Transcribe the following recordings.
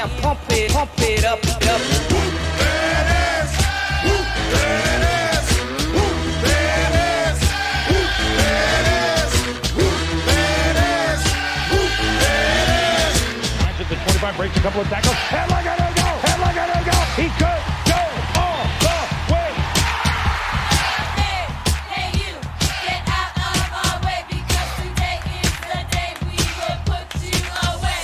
jam, pump it up, up. Breaks a couple of tackles. Headlock on go! Headlock on go! He could go all the way! Hey, you, get out of our way because today is the day we will put you away.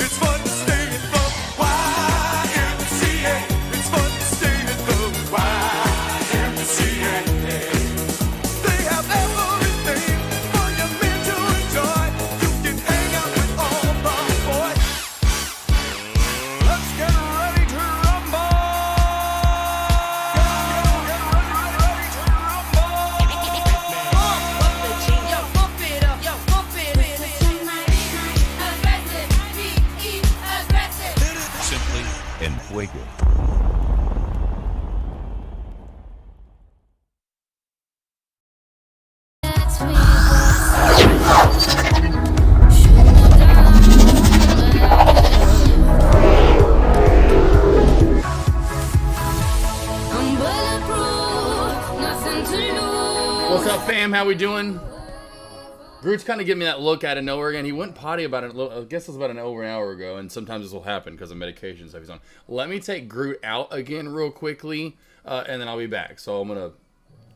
It's fun to stay in the YMCA. It's fun to stay in the YMCA. They have everything for your men to enjoy. You can hang out with all the boys. Let's get ready to rumble. Get ready to rumble. Bump the G, yo, bump it up, yo, bump it up. Aggressive, be aggressive. Simply en fuego. I'm bulletproof, nothing to lose. What's up, fam? How we doing? Groot's kind of giving me that look out of nowhere again. He went potty about I guess it was about over an hour ago, and sometimes this will happen because of medications that he's on. Let me take Groot out again real quickly, and then I'll be back. So I'm gonna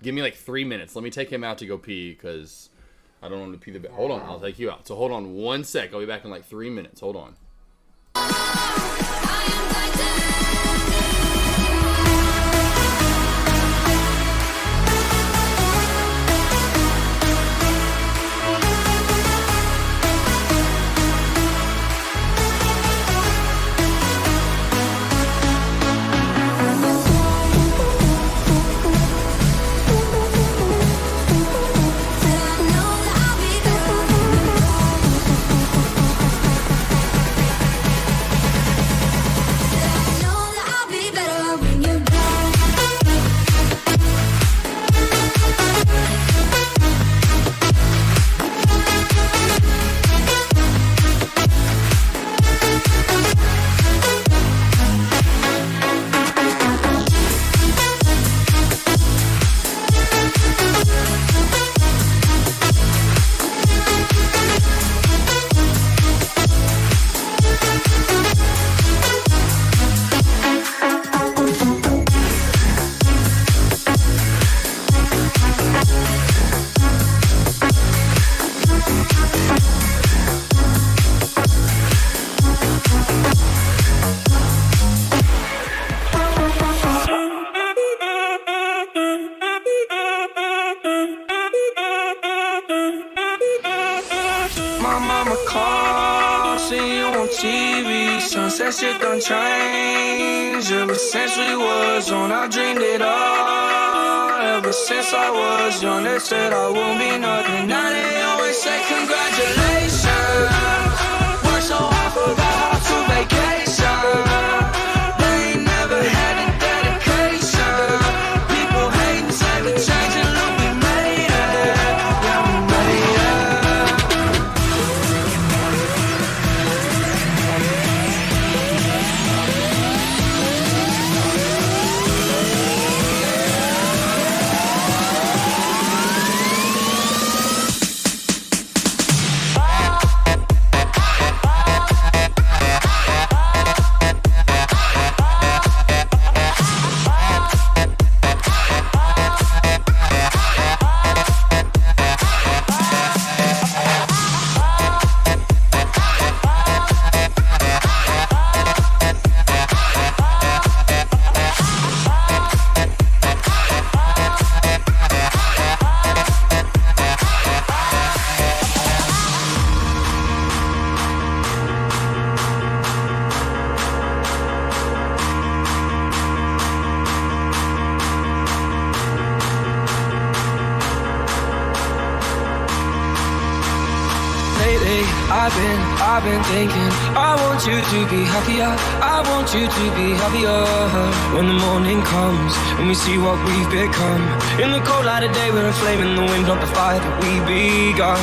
give me like 3 minutes. Let me take him out to go pee because I don't want him to pee the bed. Hold on, I'll take you out. So hold on 1 sec. I'll be back in like 3 minutes. Hold on. My mama called, seen you on TV. Sunset shit done changed. Ever since we was on, I dreamed it all. Ever since I was young, they said I won't be nothing. Now they always say congratulations. Worked so hard, forgot how to vacation. They ain't never had a dedication. People hating, say we changing, look, we made it. Yeah, we made it. I've been thinking, I want you to be happier. I want you to be happier. When the morning comes and we see what we've become. In the cold light of day, we're a flame in the wind, not the fire that we begun.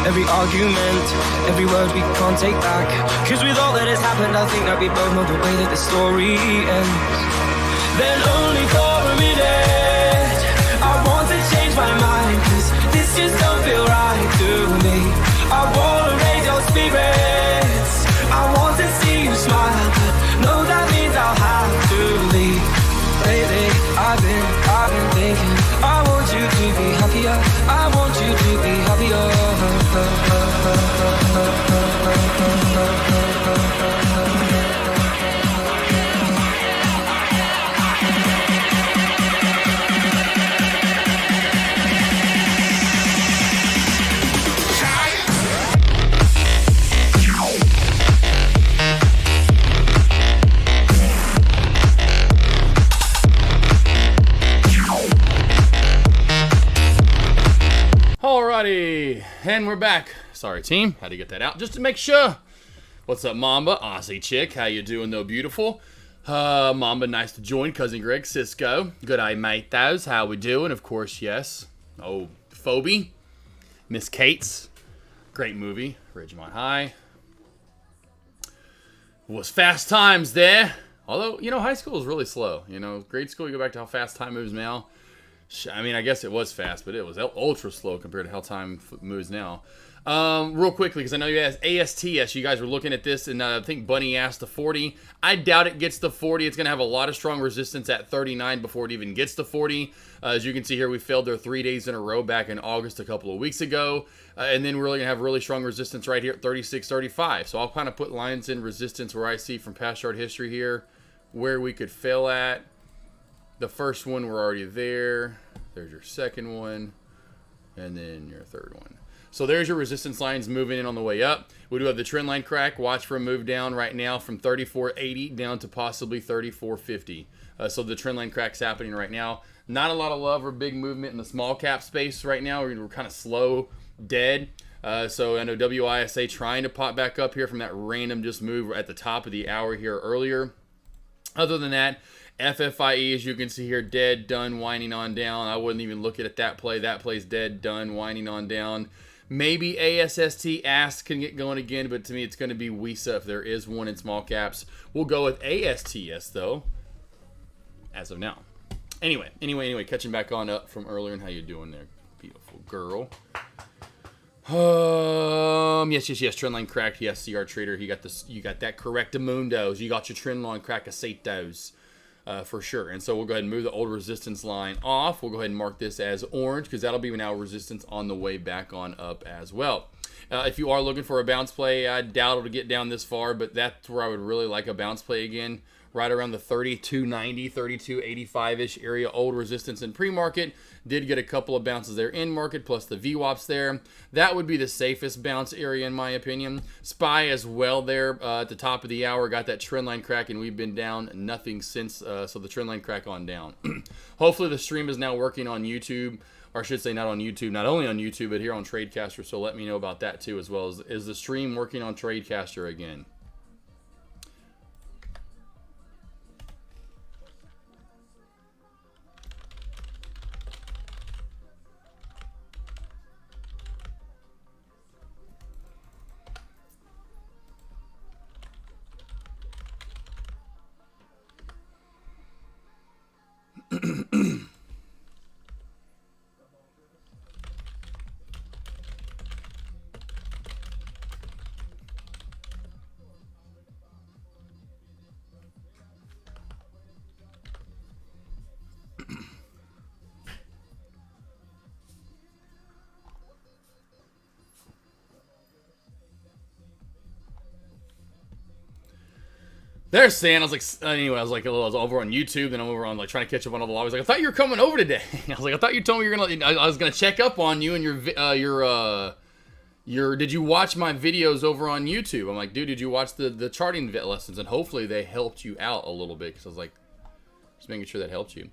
Every argument, every word we can't take back. Cause with all that has happened, I think that we both know the way that the story ends. Then only for a minute, I want to change my mind. Cause this just don't feel right to me. I wanna raise your spirits, I want to see you smile, but no, that means I'll have to leave. Lately, I've been thinking, I want you to be happier, I want you to be happier. Alrighty, and we're back. Sorry, team, had to get that out just to make sure. What's up, Mamba? Aussie chick, how you doing, though, beautiful? Mamba, nice to join. Cousin Greg, Cisco. Good eye, mate, those. How we doing? Of course, yes. Oh, Phoebe. Miss Kate's. Great movie. Ridgemont High. Was fast times there. Although, you know, high school is really slow. You know, grade school, you go back to how fast time moves now. I mean, I guess it was fast, but it was ultra slow compared to how time moves now. Real quickly, because I know you asked ASTS, you guys were looking at this, and I think Bunny asked the 40. I doubt it gets to 40. It's going to have a lot of strong resistance at 39 before it even gets to 40. As you can see here, we failed there 3 days in a row back in August a couple of weeks ago. And then we're really going to have really strong resistance right here at 36, 35. So I'll kind of put lines in resistance where I see from past chart history here where we could fail at. The first one, we're already there. There's your second one. And then your third one. So there's your resistance lines moving in on the way up. We do have the trend line crack. Watch for a move down right now from 34.80 down to possibly 34.50. So the trend line crack's happening right now. Not a lot of love or big movement in the small cap space right now. We're kind of slow, dead. So I know WISA trying to pop back up here from that random just move at the top of the hour here earlier. Other than that, FFIE, as you can see here, dead, done, winding on down. I wouldn't even look at that play. That play's dead, done, winding on down. Maybe ASST, ASK can get going again, but to me it's going to be WISA if there is one in small caps. We'll go with ASTS, though, as of now. Anyway, catching back on up from earlier, and how you doing there, beautiful girl. Yes. Trendline cracked. Yes, CR Trader. You got that correct, Mundos. You got your trendline crack acetos. For sure. And so we'll go ahead and move the old resistance line off. We'll go ahead and mark this as orange because that'll be now resistance on the way back on up as well. If you are looking for a bounce play, I doubt it'll get down this far, but that's where I would really like a bounce play again. Right around the 32.90, 32.85-ish area, old resistance in pre-market. Did get a couple of bounces there in market, plus the VWAPs there. That would be the safest bounce area in my opinion. SPY as well there at the top of the hour. Got that trend line crack, and we've been down nothing since, so the trend line crack on down. Hopefully the stream is now working on YouTube, or I should say not on YouTube, not only on YouTube, but here on Tradecaster, so let me know about that too as well. Is the stream working on Tradecaster again? There's Stan. I was like, anyway, I was over on YouTube, then I'm over on like trying to catch up on all the lobbies. Like, I thought you were coming over today. I was like, I thought you told me you're gonna. I was gonna check up on you and your. Did you watch my videos over on YouTube? I'm like, dude, did you watch the charting lessons? And hopefully they helped you out a little bit, because I was like, just making sure that helped you.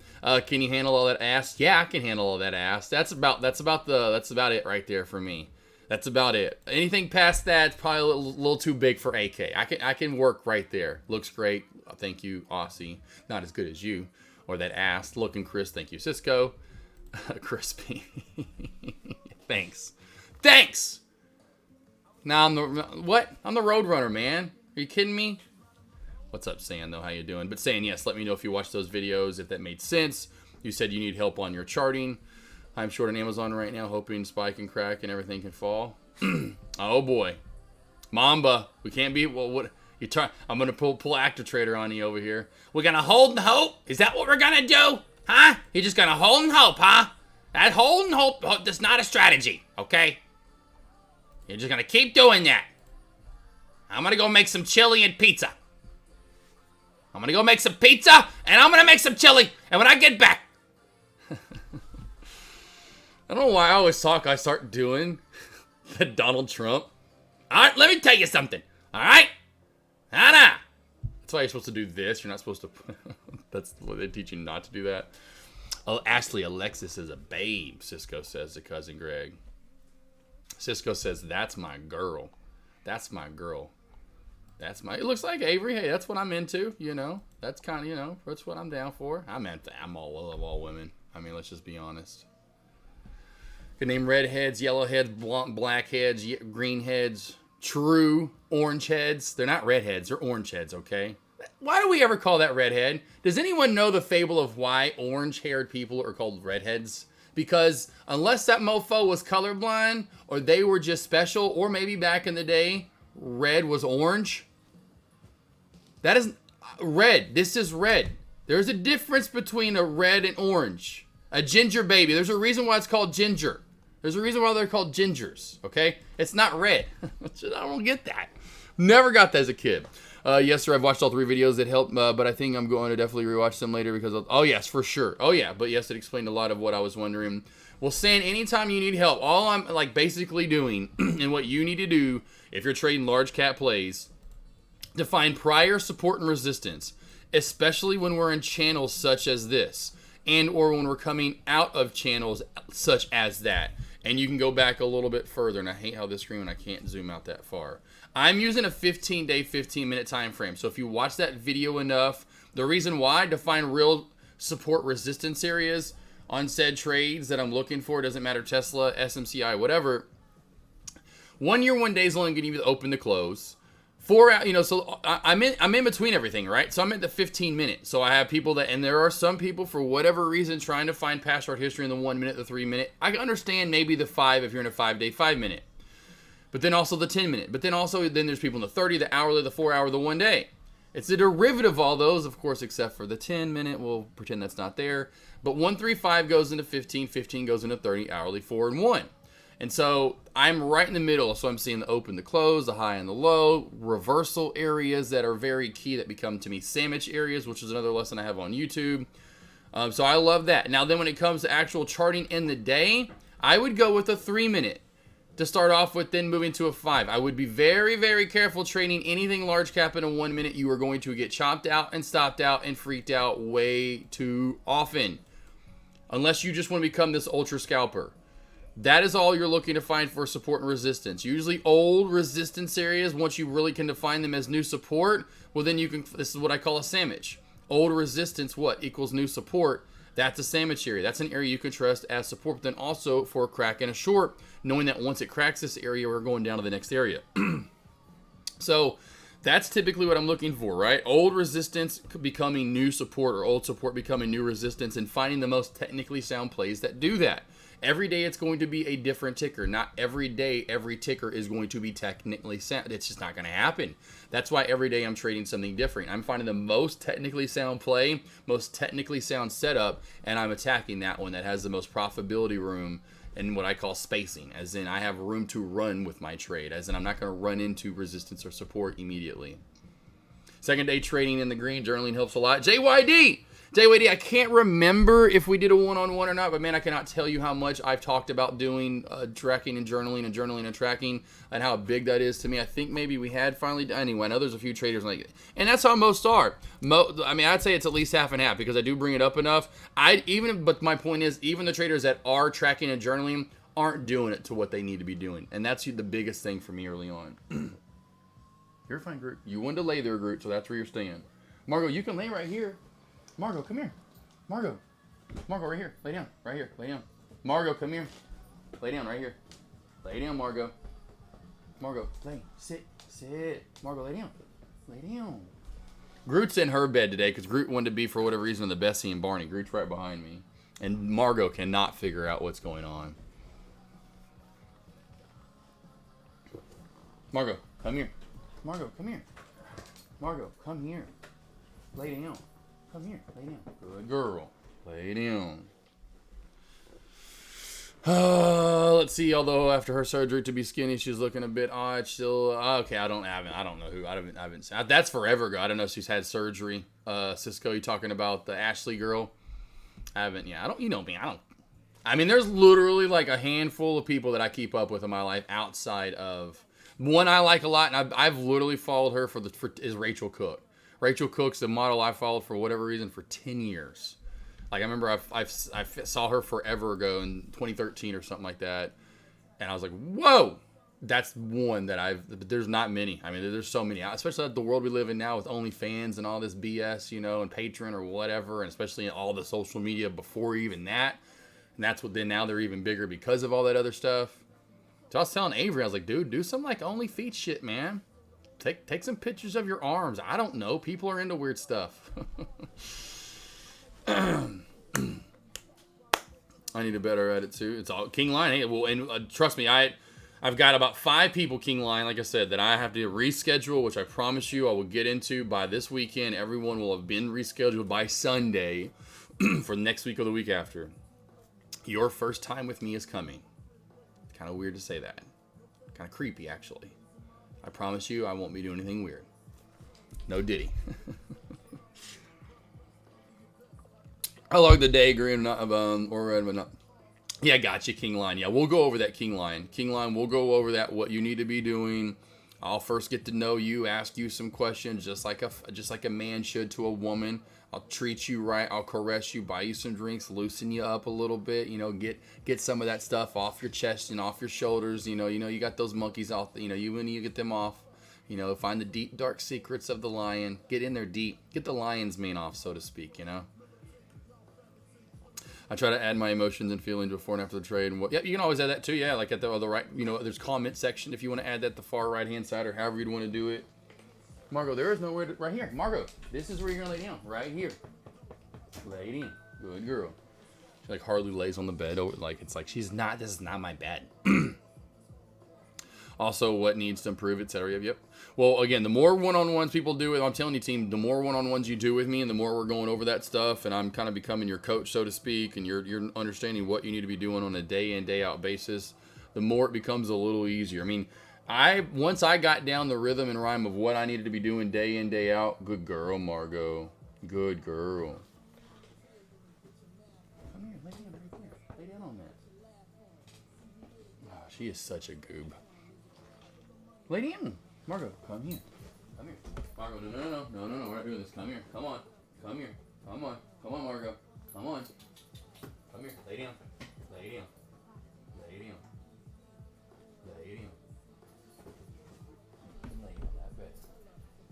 Can you handle all that ass? Yeah, I can handle all that ass. That's about it right there for me. That's about it. Anything past that, it's probably a little too big for AK. I can work right there. Looks great. Thank you, Aussie. Not as good as you. Or that ass looking Chris. Thank you, Cisco. Crispy. Thanks. Thanks! Now I'm the... What? I'm the Roadrunner, man. Are you kidding me? What's up, San, though? How you doing? But San, yes, let me know if you watched those videos, if that made sense. You said you need help on your charting. I'm short on Amazon right now, hoping Spike can crack and everything can fall. Oh boy, Mamba, we can't be. Well, what you try? I'm gonna pull Actor Trader on you over here. We're gonna hold and hope. Is that what we're gonna do? Huh? You're just gonna hold and hope, huh? That hold and hope, that's not a strategy, okay? You're just gonna keep doing that. I'm gonna go make some chili and pizza. I'm gonna go make some pizza and I'm gonna make some chili. And when I get back. I don't know why I always start doing the Donald Trump. All right, let me tell you something. All right? Nah. That's why you're supposed to do this. You're not supposed to. That's what they teach you not to do that. Oh, Ashley, Alexis is a babe, Cisco says to Cousin Greg. Cisco says, that's my girl. That's my girl. It looks like Avery. Hey, that's what I'm into, you know. That's kind of, you know, that's what I'm down for. I'm all women. I mean, let's just be honest. Could name redheads, yellowheads, blackheads, greenheads, true orange heads. They're not redheads, they're orange heads, okay? Why do we ever call that redhead? Does anyone know the fable of why orange-haired people are called redheads? Because unless that mofo was colorblind, or they were just special, or maybe back in the day, red was orange. That is red. This is red. There's a difference between a red and orange. A ginger baby. There's a reason why it's called ginger. There's a reason why they're called gingers, okay? It's not red. I don't get that. Never got that as a kid. Yes, sir, I've watched all 3 videos that helped, but I think I'm going to definitely rewatch them later because oh, yes, for sure. Oh, yeah, but yes, it explained a lot of what I was wondering. Well, San, anytime you need help, all I'm, like, basically doing and what you need to do if you're trading large cap plays, to find prior support and resistance, especially when we're in channels such as this and or when we're coming out of channels such as that. And you can go back a little bit further, and I hate how this screen when I can't zoom out that far. I'm using a 15-day, 15-minute time frame. So if you watch that video enough, the reason why, to find real support resistance areas on said trades that I'm looking for, doesn't matter, Tesla, SMCI, whatever. 1 year, 1 day is only going to give you the open to close. 4 hours, you know, so I'm in between everything, right? So I'm at the 15-minute. So I have people that, and there are some people for whatever reason trying to find past chart history in the 1 minute, the 3 minute. I can understand maybe the 5 if you're in a 5-day, 5-minute. But then also the 10-minute. But then also, then there's people in the 30, the hourly, the 4 hour, the 1 day. It's a derivative of all those, of course, except for the 10-minute. We'll pretend that's not there. But 135 goes into 15, 15 goes into 30, hourly, 4 and 1. And so I'm right in the middle. So I'm seeing the open, the close, the high and the low, reversal areas that are very key that become to me sandwich areas, which is another lesson I have on YouTube. So I love that. Now then when it comes to actual charting in the day, I would go with a 3-minute to start off with, then moving to a 5. I would be very, very careful trading anything large cap in a 1 minute. You are going to get chopped out and stopped out and freaked out way too often. Unless you just want to become this ultra scalper. That is all you're looking to find for support and resistance. Usually old resistance areas, once you really can define them as new support, well then you can, this is what I call a sandwich. Old resistance, what, equals new support. That's a sandwich area. That's an area you can trust as support, but then also for a crack and a short, knowing that once it cracks this area, we're going down to the next area. So that's typically what I'm looking for, right? Old resistance becoming new support, or old support becoming new resistance, and finding the most technically sound plays that do that. Every day it's going to be a different ticker. Not every day every ticker is going to be technically sound. It's just not going to happen. That's why every day I'm trading something different. I'm finding the most technically sound play, most technically sound setup, and I'm attacking that one that has the most profitability room and what I call spacing, as in I have room to run with my trade, as in I'm not going to run into resistance or support immediately. Second day trading in the green, journaling helps a lot. JYD, I can't remember if we did a one-on-one or not, but man, I cannot tell you how much I've talked about doing tracking and journaling and tracking, and how big that is to me. I think maybe we had finally, anyway, I know there's a few traders like, and that's how most are. I mean, I'd say it's at least half and half because I do bring it up enough. But my point is, even the traders that are tracking and journaling aren't doing it to what they need to be doing. And that's the biggest thing for me early on. You're fine, Groot. You wanted to lay there, Groot, so that's where you're staying. Margot, you can lay right here. Margot, come here. Margot. Margot, right here. Lay down. Right here. Lay down. Margot, come here. Lay down right here. Lay down, Margot. Margot, lay. Sit. Sit. Margot, lay down. Lay down. Groot's in her bed today because Groot wanted to be, for whatever reason, the Bessie and Barney. Groot's right behind me. And Margot cannot figure out what's going on. Margot, come here. Margot, come here. Margot, come here. Lay down. Come here. Lay down. Good girl. Lay down. Let's see. Although after her surgery to be skinny, she's looking a bit odd. Still, okay. I don't know who. I haven't. That's forever ago. I don't know if she's had surgery. Cisco, you talking about the Ashley girl? I haven't. Yeah, I don't. You know me. I mean, there's literally like a handful of people that I keep up with in my life outside of one I like a lot, and I've literally followed her is Rachel Cook. Rachel Cook's the model I followed for whatever reason for 10 years. Like, I remember I saw her forever ago in 2013 or something like that. And I was like, whoa, that's one that there's not many. I mean, there's so many, especially the world we live in now with OnlyFans and all this BS, you know, and Patreon or whatever. And especially in all the social media before even that. And that's what now they're even bigger because of all that other stuff. So I was telling Avery, I was like, dude, do some like only feet shit, man. Take some pictures of your arms. I don't know. People are into weird stuff. I need to better at it too. It's all King Lion. Hey, well, and trust me, I've got about 5 people King Lion, like I said, that I have to reschedule, which I promise you I will get into by this weekend. Everyone will have been rescheduled by Sunday for next week or the week after. Your first time with me is coming. Kind of weird to say that. Kind of creepy, actually. I promise you I won't be doing anything weird. No Diddy. I log the day, green or red, but not. Yeah, gotcha, King Lion. Yeah, we'll go over that, King Lion. King Lion, we'll go over that, what you need to be doing. I'll first get to know you, ask you some questions, just like a man should to a woman. I'll treat you right. I'll caress you, buy you some drinks, loosen you up a little bit. You know, get some of that stuff off your chest and off your shoulders. You know, you got those monkeys off. You know, you need to get them off. You know, find the deep, dark secrets of the lion. Get in there deep. Get the lion's mane off, so to speak. You know. I try to add my emotions and feelings before and after the trade. And yeah, you can always add that too. Yeah, like at the right. You know, there's comment section if you want to add that the far right hand side or however you'd want to do it. Margot, there is nowhere to, right here. Margot, this is where you're gonna lay down. Right here. Lay down. Good girl. She like hardly lays on the bed. Like it's like she's not. This is not my bed. Also, what needs to improve, etc. Yep. Well, again, the more one-on-ones people do with, I'm telling you, team, the more one-on-ones you do with me, and the more we're going over that stuff, and I'm kind of becoming your coach, so to speak, and you're understanding what you need to be doing on a day in, day out basis, the more it becomes a little easier. I mean, once I got down the rhythm and rhyme of what I needed to be doing day in, day out. Good girl, Margot. Good girl. Come here, lay down right there. Lay down on that. Oh, she is such a goob. Lay down. Margot, come here. Come here. Margot, no. We're not doing this. Come here. Come on. Come here. Come on. Come on, Margot. Come on. Come here. Lay down. Lay down. Lay down. Lay down. Lay on that bed.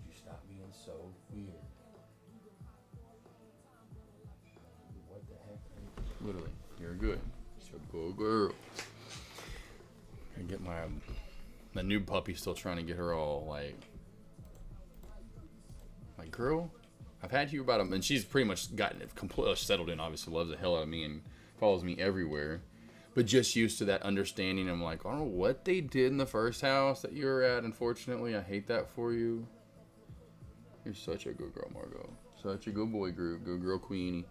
You stop being so weird. What the heck? Literally, you're good. You're a good girl. I get my new puppy still trying to get her all like girl, I've had you about and she's pretty much gotten it completely settled in, obviously loves the hell out of me and follows me everywhere, but just used to that understanding. I'm like, I don't know what they did in the first house that you were at, unfortunately. I hate that for you. You're such a good girl, Margot. Such a good boy, Groot. Good girl, Queenie.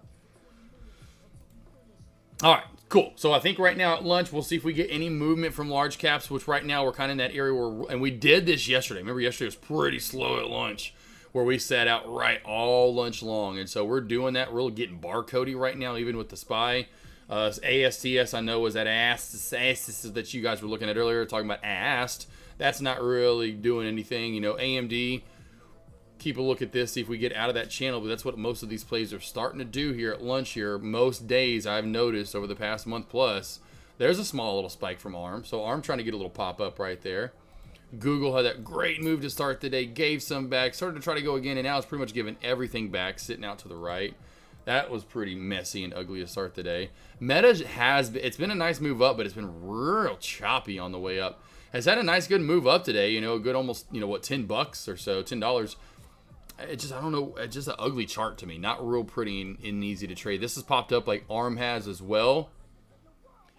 All right, cool. So I think right now at lunch, we'll see if we get any movement from large caps, which right now we're kind of in that area where, and we did this yesterday. Remember, yesterday was pretty slow at lunch, where we sat out right all lunch long. And so we're doing that. We're getting barcodey right now, even with the SPY. ASTS, I know, was that ASTS that you guys were looking at earlier, talking about AST. That's not really doing anything. You know, AMD, keep a look at this, see if we get out of that channel. But that's what most of these plays are starting to do here at lunch here. Most days I've noticed over the past month plus, There's a small little spike from ARM. So ARM trying to get a little pop up right there. Google had that great move to start the day, gave some back, started to try to go again, and now it's pretty much giving everything back, sitting out to the right. That was pretty messy and ugly to start the day. Meta it's been a nice move up, but it's been real choppy on the way up. Has had a nice good move up today, you know, a good almost, you know, what, $10 or so, $10. It just, I don't know, it's just an ugly chart to me. Not real pretty and easy to trade. This has popped up like ARM has as well.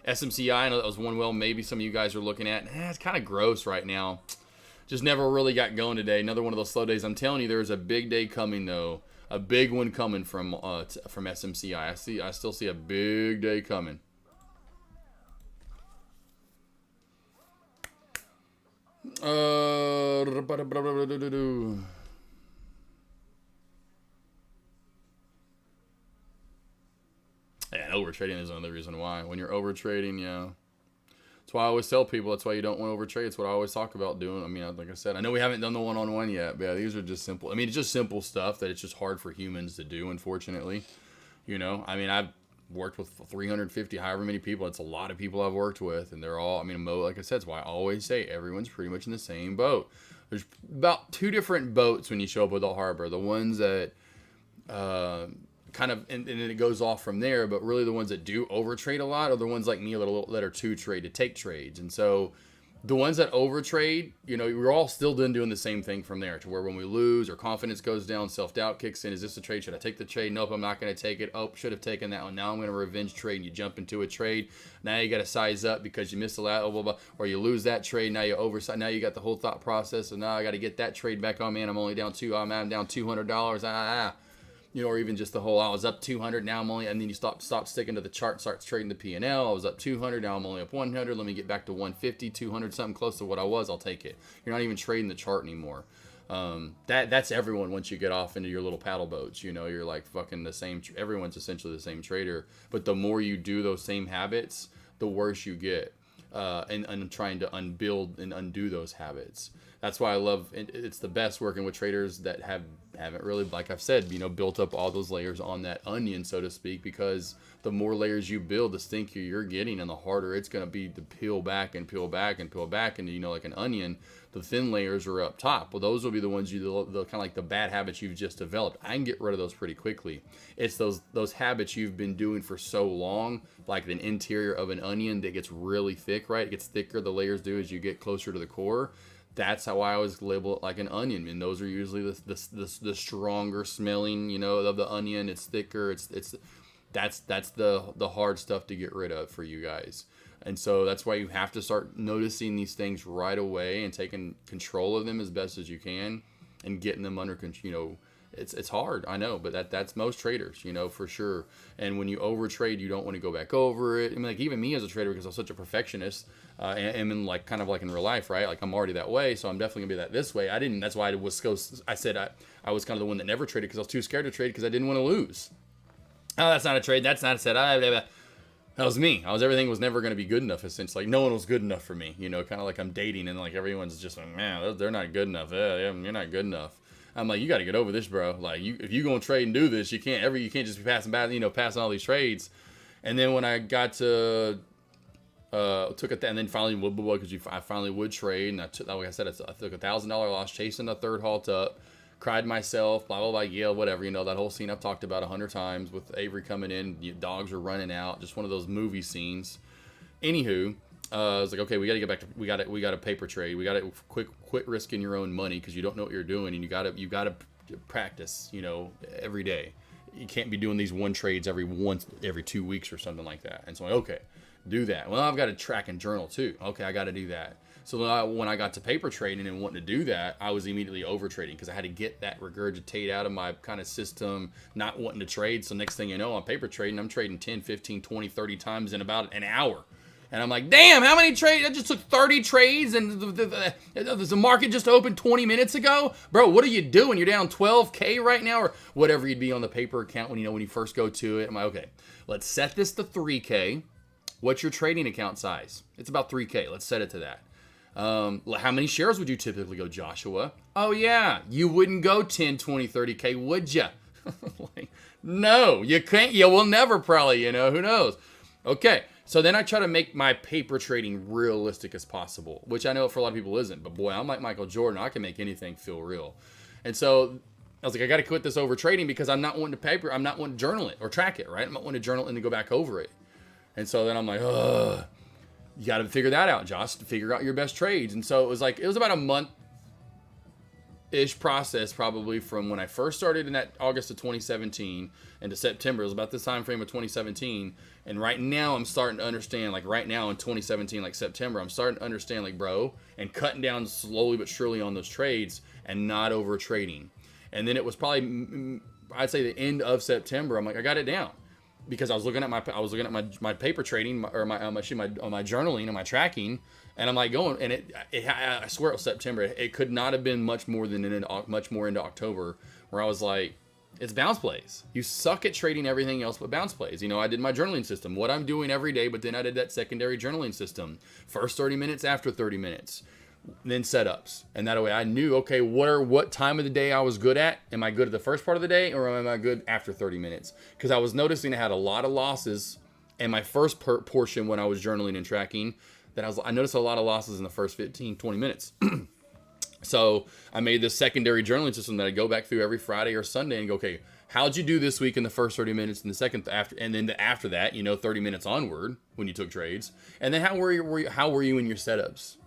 SMCI, I know that was one well maybe some of you guys are looking at. It's kind of gross right now. Just never really got going today. Another one of those slow days. I'm telling you, there's a big day coming though. A big one coming from SMCI. I still see a big day coming. And overtrading is another reason why. When you're overtrading, yeah. That's why I always tell people, that's why you don't want to overtrade. It's what I always talk about doing. I mean, like I said, I know we haven't done the one-on-one yet, but yeah, these are just simple. I mean, it's just simple stuff that it's just hard for humans to do, unfortunately. You know, I mean, I've worked with 350, however many people. It's a lot of people I've worked with, and they're all, I mean, like I said, it's why I always say everyone's pretty much in the same boat. There's about 2 different boats when you show up with a harbor. The ones that kind of, and then it goes off from there, but really the ones that do overtrade a lot are the ones like me that are to trade to take trades. And so the ones that overtrade, you know, we're all still doing the same thing from there, to where when we lose or confidence goes down, self-doubt kicks in. Is this a trade? Should I take the trade? Nope, I'm not going to take it. Oh, should have taken that one. Now I'm going to revenge trade. And you jump into a trade. Now you got to size up because you missed a lot, blah, blah, blah. Or you lose that trade. Now you oversize. Now you got the whole thought process. So now I got to get that trade back. Oh man, I'm only down I'm down $200. You know, or even just the whole, I was up 200, now I'm only, and then you stop sticking to the chart, starts trading the P&L. I was up 200, now I'm only up 100. Let me get back to 150, 200, something close to what I was. I'll take it. You're not even trading the chart anymore. That's everyone once you get off into your little paddle boats. You know, you're like fucking the same. Everyone's essentially the same trader. But the more you do those same habits, the worse you get. And trying to unbuild and undo those habits. That's why I love it's the best working with traders that haven't really, like I've said, you know, built up all those layers on that onion, so to speak, because the more layers you build, the stinkier you're getting, and the harder it's going to be to peel back and peel back and peel back. And, you know, like an onion, the thin layers are up top. Well, those will be the ones the kind of like the bad habits you've just developed. I can get rid of those pretty quickly. It's those habits you've been doing for so long, like an interior of an onion that gets really thick, right? It gets thicker, the layers do, as you get closer to the core. That's how I always label it, like an onion. And those are usually the stronger smelling, you know, of the onion. It's thicker. That's the hard stuff to get rid of for you guys. And so that's why you have to start noticing these things right away and taking control of them as best as you can and getting them under control. You know, it's hard, I know, but that's most traders, you know, for sure. And when you overtrade, you don't want to go back over it. I mean, like even me as a trader, because I'm such a perfectionist, and in like kind of like in real life, right? Like I'm already that way, so I'm definitely gonna be this way. That's why I said I was kind of the one that never traded, because I was too scared to trade because I didn't want to lose. Oh, that's not a trade. That's not a set. That was me. Everything was never going to be good enough, essentially. Like, no one was good enough for me. You know, kind of like I'm dating and like everyone's just like, man, they're not good enough. You're not good enough. I'm like, you got to get over this, bro. Like, if you going to trade and do this, you can't just be passing all these trades. And then when I got to, took it, and then finally, because I finally would trade, and like I said, I took $1,000 loss chasing the third halt up. Cried myself, blah, blah, blah, yeah, whatever. You know, that whole scene I've talked about 100 times with Avery coming in, dogs are running out, just one of those movie scenes. Anywho, I was like, okay, we got to get back to, we got to paper trade. We got to quit risking your own money because you don't know what you're doing, and you got to practice, you know, every day. You can't be doing these one trades every 2 weeks or something like that. And so, okay, do that. Well, I've got to track and journal too. Okay, I got to do that. So when I got to paper trading and wanting to do that, I was immediately over trading because I had to get that regurgitate out of my kind of system, not wanting to trade. So next thing you know, I'm paper trading. I'm trading 10, 15, 20, 30 times in about an hour. And I'm like, damn, how many trades? I just took 30 trades and the market just opened 20 minutes ago. Bro, what are you doing? You're down 12K right now or whatever you'd be on the paper account when you first go to it. I'm like, okay, let's set this to 3K. What's your trading account size? It's about 3K. Let's set it to that. How many shares would you typically go, Joshua? Oh, yeah. You wouldn't go 10, 20, 30K, would you? Like, no, you can't. You will never probably, who knows? Okay. So then I try to make my paper trading realistic as possible, which I know for a lot of people isn't. But boy, I'm like Michael Jordan. I can make anything feel real. And so I was like, I got to quit this over trading because I'm not wanting to paper. I'm not wanting to journal it or track it, right? I'm not wanting to journal and then go back over it. And so then I'm like, ugh, you got to figure that out, Josh, to figure out your best trades. And so it was about a month-ish process probably from when I first started in that August of 2017 into September. It was about this time frame of 2017. And right now I'm starting to understand, like right now in 2017, like September, I'm starting to understand, like, bro, and cutting down slowly but surely on those trades and not over trading. And then it was probably, I'd say the end of September, I'm like, I got it down. Because I was looking at my paper trading or my journaling and my tracking, and I'm like going, and I swear it was September. It could not have been much more into October, where I was like, it's bounce plays. You suck at trading everything else but bounce plays. You know, I did my journaling system, what I'm doing every day, but then I did that secondary journaling system. First 30 minutes, after 30 minutes, then setups. And that way I knew, okay, what time of the day I was good at. Am I good at the first part of the day, or am I good after 30 minutes? Because I was noticing I had a lot of losses in my first portion when I was journaling and tracking, I noticed a lot of losses in the first 15, 20 minutes. So I made this secondary journaling system that I go back through every Friday or Sunday and go, okay, how'd you do this week in the first 30 minutes and the second after, and then after that, 30 minutes onward when you took trades, and then how were you in your setups?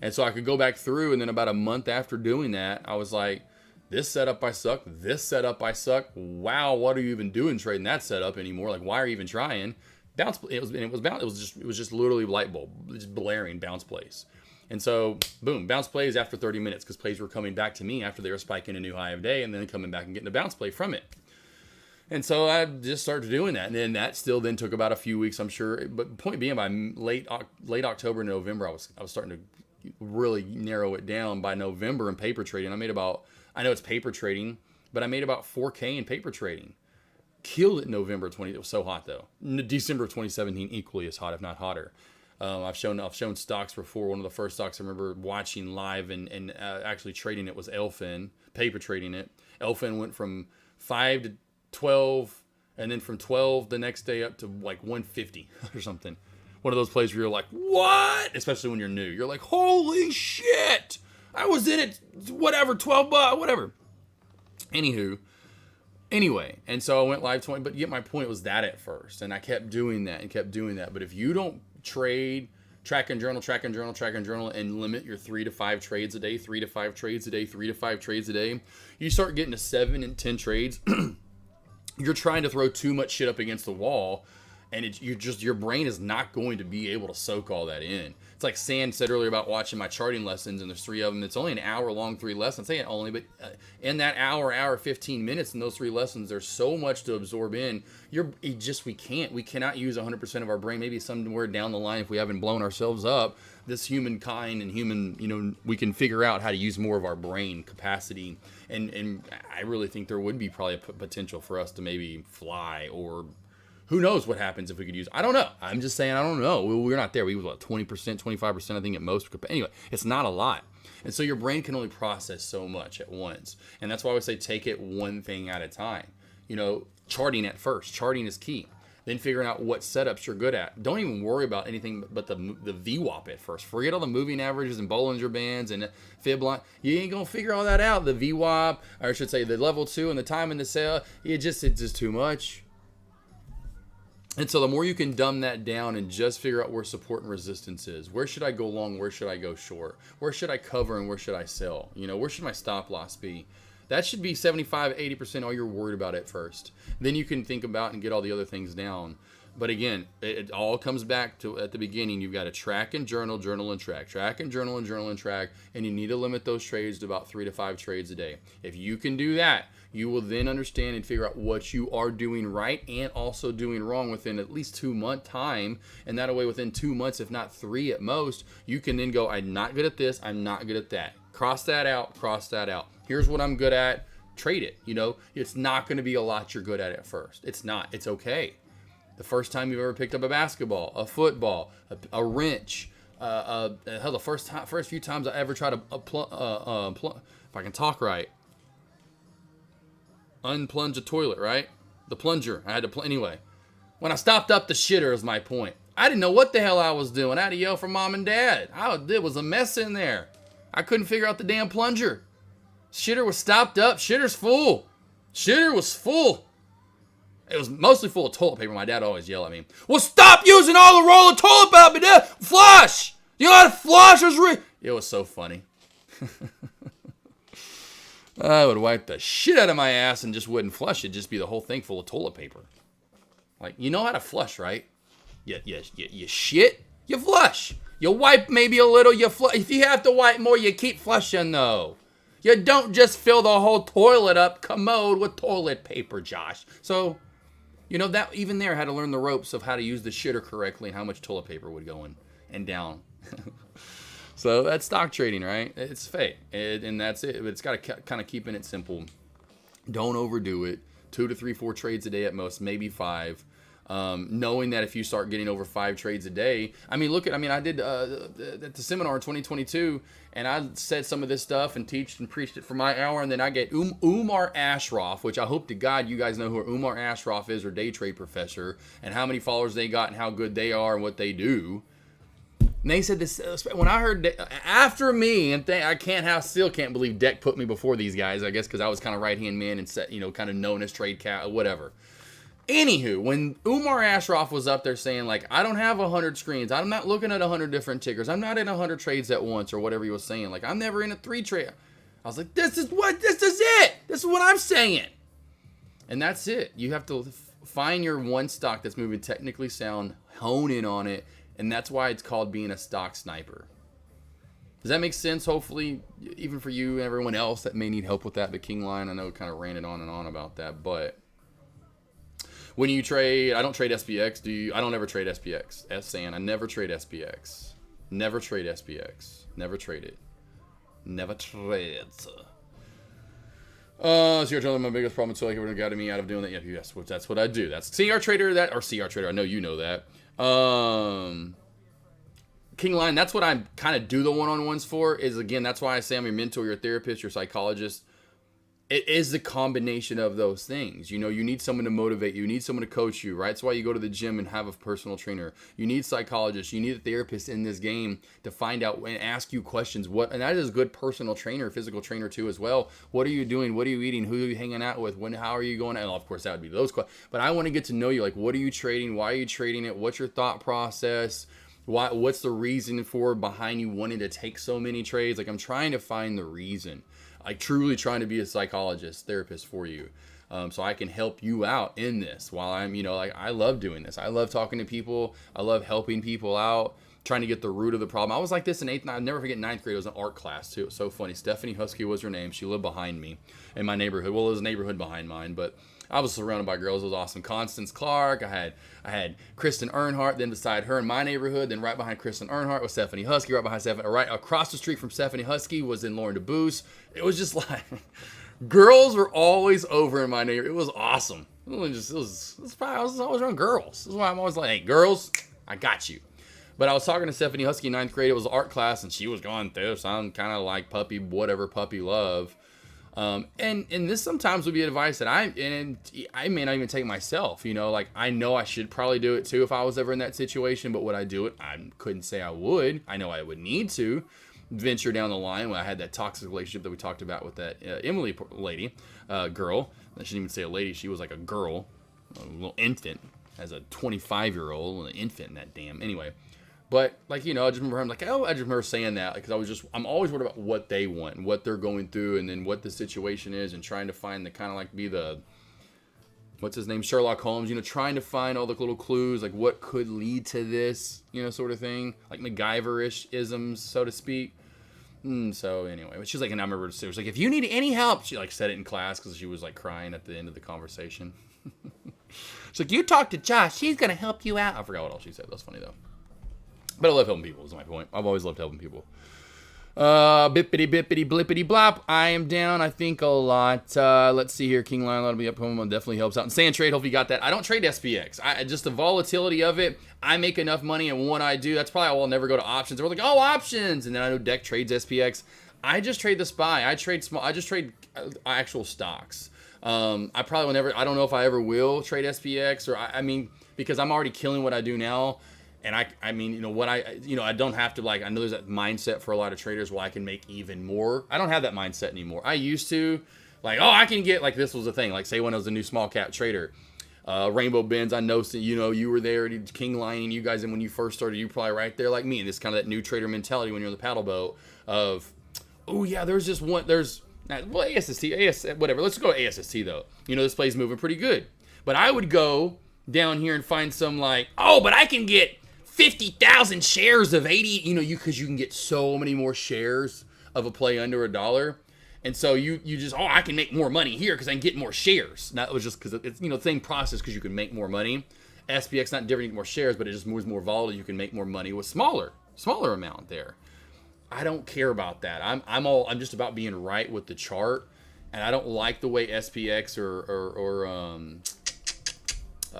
And so I could go back through, and then about a month after doing that, I was like, this setup I suck, this setup I suck. Wow, what are you even doing trading that setup anymore? Like, why are you even trying? It was just literally light bulb, just blaring bounce plays. And so, boom, bounce plays after 30 minutes, because plays were coming back to me after they were spiking a new high of day and then coming back and getting a bounce play from it. And so I just started doing that. And then that still then took about a few weeks, I'm sure. But point being, by late October, November, I was starting to really narrow it down. By November in paper trading, I know it's paper trading, but I made about 4K in paper trading. Killed it in November 20. It was so hot though. December of 2017 equally as hot, if not hotter. I've shown stocks before. One of the first stocks I remember watching live and actually trading it was Elfin, paper trading it. Elfin went from 5 to 12, and then from 12 the next day up to like 150 or something. One of those plays where you're like, what? Especially when you're new. You're like, holy shit! I was in it, whatever, 12 bucks, whatever. Anyway, and so I went live 20, but yet my point was that at first, and I kept doing that. But if you don't trade, track and journal, and limit your 3 to 5 trades a day, 3 to 5 trades a day, 3 to 5 trades a day, you start getting to 7 and 10 trades. You're trying to throw too much shit up against the wall, and your brain is not going to be able to soak all that in. It's like Sam said earlier about watching my charting lessons, and there's 3 of them. It's only an hour long, 3 lessons. I say it only, but in that hour 15 minutes in those 3 lessons, there's so much to absorb in. We cannot use 100% of our brain. Maybe somewhere down the line, if we haven't blown ourselves up, this humankind and we can figure out how to use more of our brain capacity. And I really think there would be probably a potential for us to maybe fly, or who knows what happens if we could use. I don't know. I'm just saying I don't know. We're not there. We was 20%, 25%, I think at most. Anyway, it's not a lot. And so your brain can only process so much at once. And that's why I would say take it one thing at a time. Charting at first. Charting is key. Then figuring out what setups you're good at. Don't even worry about anything but the VWAP at first. Forget all the moving averages and Bollinger Bands and fib line. You ain't going to figure all that out. The VWAP, or I should say the level 2 and the time in the sale, it's just too much. And so the more you can dumb that down and just figure out where support and resistance is. Where should I go long? Where should I go short? Where should I cover and where should I sell? Where should my stop loss be? That should be 75, 80% all you're worried about at first. Then you can think about and get all the other things down. But again, it all comes back to at the beginning, you've got to track and journal and track. Track and journal and track. And you need to limit those trades to about 3 to 5 trades a day. If you can do that, you will then understand and figure out what you are doing right and also doing wrong within at least 2 month time. And that way, within 2 months, if not 3 at most, you can then go, I'm not good at this, I'm not good at that. Cross that out. Here's what I'm good at. Trade it. It's not going to be a lot you're good at first. It's not. It's okay. The first time you've ever picked up a basketball, a football, a wrench, hell, the first few times I ever tried to if I can talk right, unplunge a toilet, right? The plunger. I had to anyway. When I stopped up the shitter is my point. I didn't know what the hell I was doing. I had to yell for mom and dad. It was a mess in there. I couldn't figure out the damn plunger. Shitter was stopped up. Shitter's full. Shitter was full. It was mostly full of toilet paper. My dad always yelled at me. Well, stop using all the roll of toilet paper, Dad. Flush. You know how to flush? It was so funny. I would wipe the shit out of my ass and just wouldn't flush. It'd just be the whole thing full of toilet paper. Like, you know how to flush, right? You shit, you flush. You wipe maybe a little, you flush. If you have to wipe more, you keep flushing, though. You don't just fill the whole toilet up commode with toilet paper, Josh. So, you know, that even there, I had to learn the ropes of how to use the shitter correctly and how much toilet paper would go in and down. So that's stock trading, right? It's fake, and that's it. But it's got to kind of keeping it simple. Don't overdo it. 2 to 3, 4 trades a day at most, maybe 5. Knowing that if you start getting over 5 trades a day, I did at the seminar in 2022, and I said some of this stuff and teached and preached it for my hour, and then I get Umar Ashraf, which I hope to God you guys know who Umar Ashraf is, or day trade professor, and how many followers they got and how good they are and what they do. And they said this when I heard after me, and still can't believe Deck put me before these guys. I guess because I was kind of right hand man and set, kind of known as trade cat, whatever. Anywho, when Umar Ashraf was up there saying, like, I don't have 100 screens, I'm not looking at 100 different tickers, I'm not in 100 trades at once, or whatever he was saying, like, I'm never in a 3 trade. I was like, this is it. This is what I'm saying. And that's it. You have to find your one stock that's moving technically sound, hone in on it, and that's why it's called being a stock sniper. Does that make sense? Hopefully, even for you and everyone else that may need help with that. The King Lion, I know, kind of ranted on and on about that. But when you trade, I don't trade SPX. I don't ever trade SPX. I never trade SPX. Never trade SPX. Never trade it. Never trade. CR Trader, my biggest problem until everyone got me out of doing that. Yeah, yes, that's what I do. That's CR Trader, CR Trader. I know you know that. King Lion, that's what I kind of do the one-on-ones for, is, again, that's why I say I'm your mentor, your therapist, your psychologist. It is the combination of those things. You need someone to motivate you. You need someone to coach you, right? That's why you go to the gym and have a personal trainer. You need psychologists. You need a therapist in this game to find out and ask you questions. And that is a good personal trainer, physical trainer too as well. What are you doing? What are you eating? Who are you hanging out with? How are you going? And of course, that would be those questions. But I want to get to know you. Like, what are you trading? Why are you trading it? What's your thought process? What's the reason behind you wanting to take so many trades? Like, I'm trying to find the reason. Like, truly trying to be a psychologist, therapist for you. So I can help you out in this while I'm, I love doing this. I love talking to people. I love helping people out, trying to get the root of the problem. I was like this in 8th, I'll never forget 9th grade. It was an art class too. It was so funny. Stephanie Husky was her name. She lived behind me in my neighborhood. Well, it was a neighborhood behind mine, but I was surrounded by girls. It was awesome. Constance Clark. I had Kristen Earnhardt. Then beside her in my neighborhood. Then right behind Kristen Earnhardt was Stephanie Husky. Right behind Stephanie. Right across the street from Stephanie Husky was then Lauren DeBoose. It was just like girls were always over in my neighborhood. It was awesome. I was always around girls. This is why I'm always like, hey, girls, I got you. But I was talking to Stephanie Husky in 9th grade. It was art class, and she was going through some kind of like puppy love. And this sometimes would be advice that I may not even take myself, like I know I should probably do it too if I was ever in that situation, but would I do it? I couldn't say I would. I know I would need to venture down the line when I had that toxic relationship that we talked about with that Emily lady, girl. I shouldn't even say a lady. She was like a girl, a little infant, as a 25-year-old, an infant in that damn. Anyway. But, I just remember I just remember saying that, because I'm always worried about what they want and what they're going through and then what the situation is, and trying to find what's his name, Sherlock Holmes, trying to find all the little clues, like what could lead to this, sort of thing, like MacGyver-ish isms, so to speak. So anyway, she's like, and I remember she was like, if you need any help, she said it in class because she was crying at the end of the conversation. She's like, you talk to Josh, he's going to help you out. I forgot what else she said. That was funny though. But I love helping people, is my point. I've always loved helping people. Bippity bippity blippity blop. I am down, I think, a lot. Let's see here. King Lion, that'll be up home. Definitely helps out. And Sand Trade, hopefully you got that. I don't trade SPX. Just the volatility of it. I make enough money in what I do. That's probably why I'll never go to options. We're like, oh, options. And then I know Deck trades SPX. I just trade the SPY. I just trade actual stocks. I probably will never, I don't know if I ever will trade SPX, or because I'm already killing what I do now. And I mean, I don't have to I know there's that mindset for a lot of traders where I can make even more. I don't have that mindset anymore. I used to, I can get, this was the thing, say when I was a new small cap trader, Rainbow Bends, I know, you were there, King Lion, and you guys, and when you first started, you were probably right there like me, and it's kind of that new trader mentality when you're on the paddle boat of, oh yeah, there's just one, ASST, whatever, let's go ASST though. This play's moving pretty good. But I would go down here and find some but I can get 50,000 shares of 80, because you can get so many more shares of a play under $1. And so you just, I can make more money here because I can get more shares. That was just because it's, the same process because you can make more money. SPX not different, you get more shares, but it just moves more volatile. You can make more money with smaller amount there. I don't care about that. I'm just about being right with the chart. And I don't like the way SPX or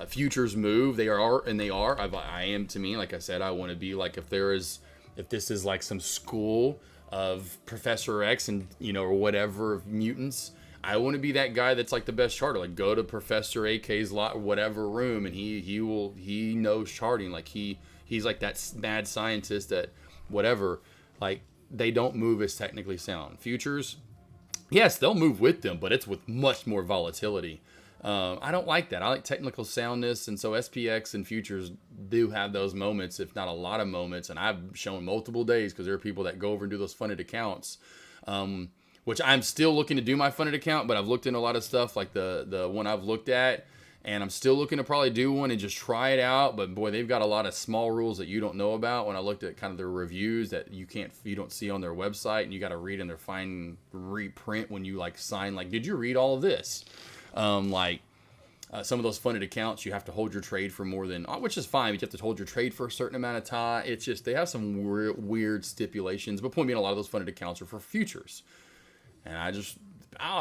futures move. They are. I am, to me, like I said, I want to be if this is some school of Professor X and or whatever of mutants, I want to be that guy that's the best charter. Go to Professor AK's whatever room, and he knows charting. He's that mad scientist that whatever. They don't move as technically sound. Futures, yes, they'll move with them, but it's with much more volatility. I don't like that. I like technical soundness, and so SPX and futures do have those moments, if not a lot of moments, and I've shown multiple days because there are people that go over and do those funded accounts, which I'm still looking to do my funded account, but I've looked into a lot of stuff like the one I've looked at, and I'm still looking to probably do one and just try it out, but boy, they've got a lot of small rules that you don't know about. When I looked at kind of their reviews that you don't see on their website, and you got to read in their fine reprint when you sign, did you read all of this? Some of those funded accounts, you have to hold your trade for more than, which is fine, but you have to hold your trade for a certain amount of time. It's just, they have some weird stipulations, but point being, a lot of those funded accounts are for futures. And I just,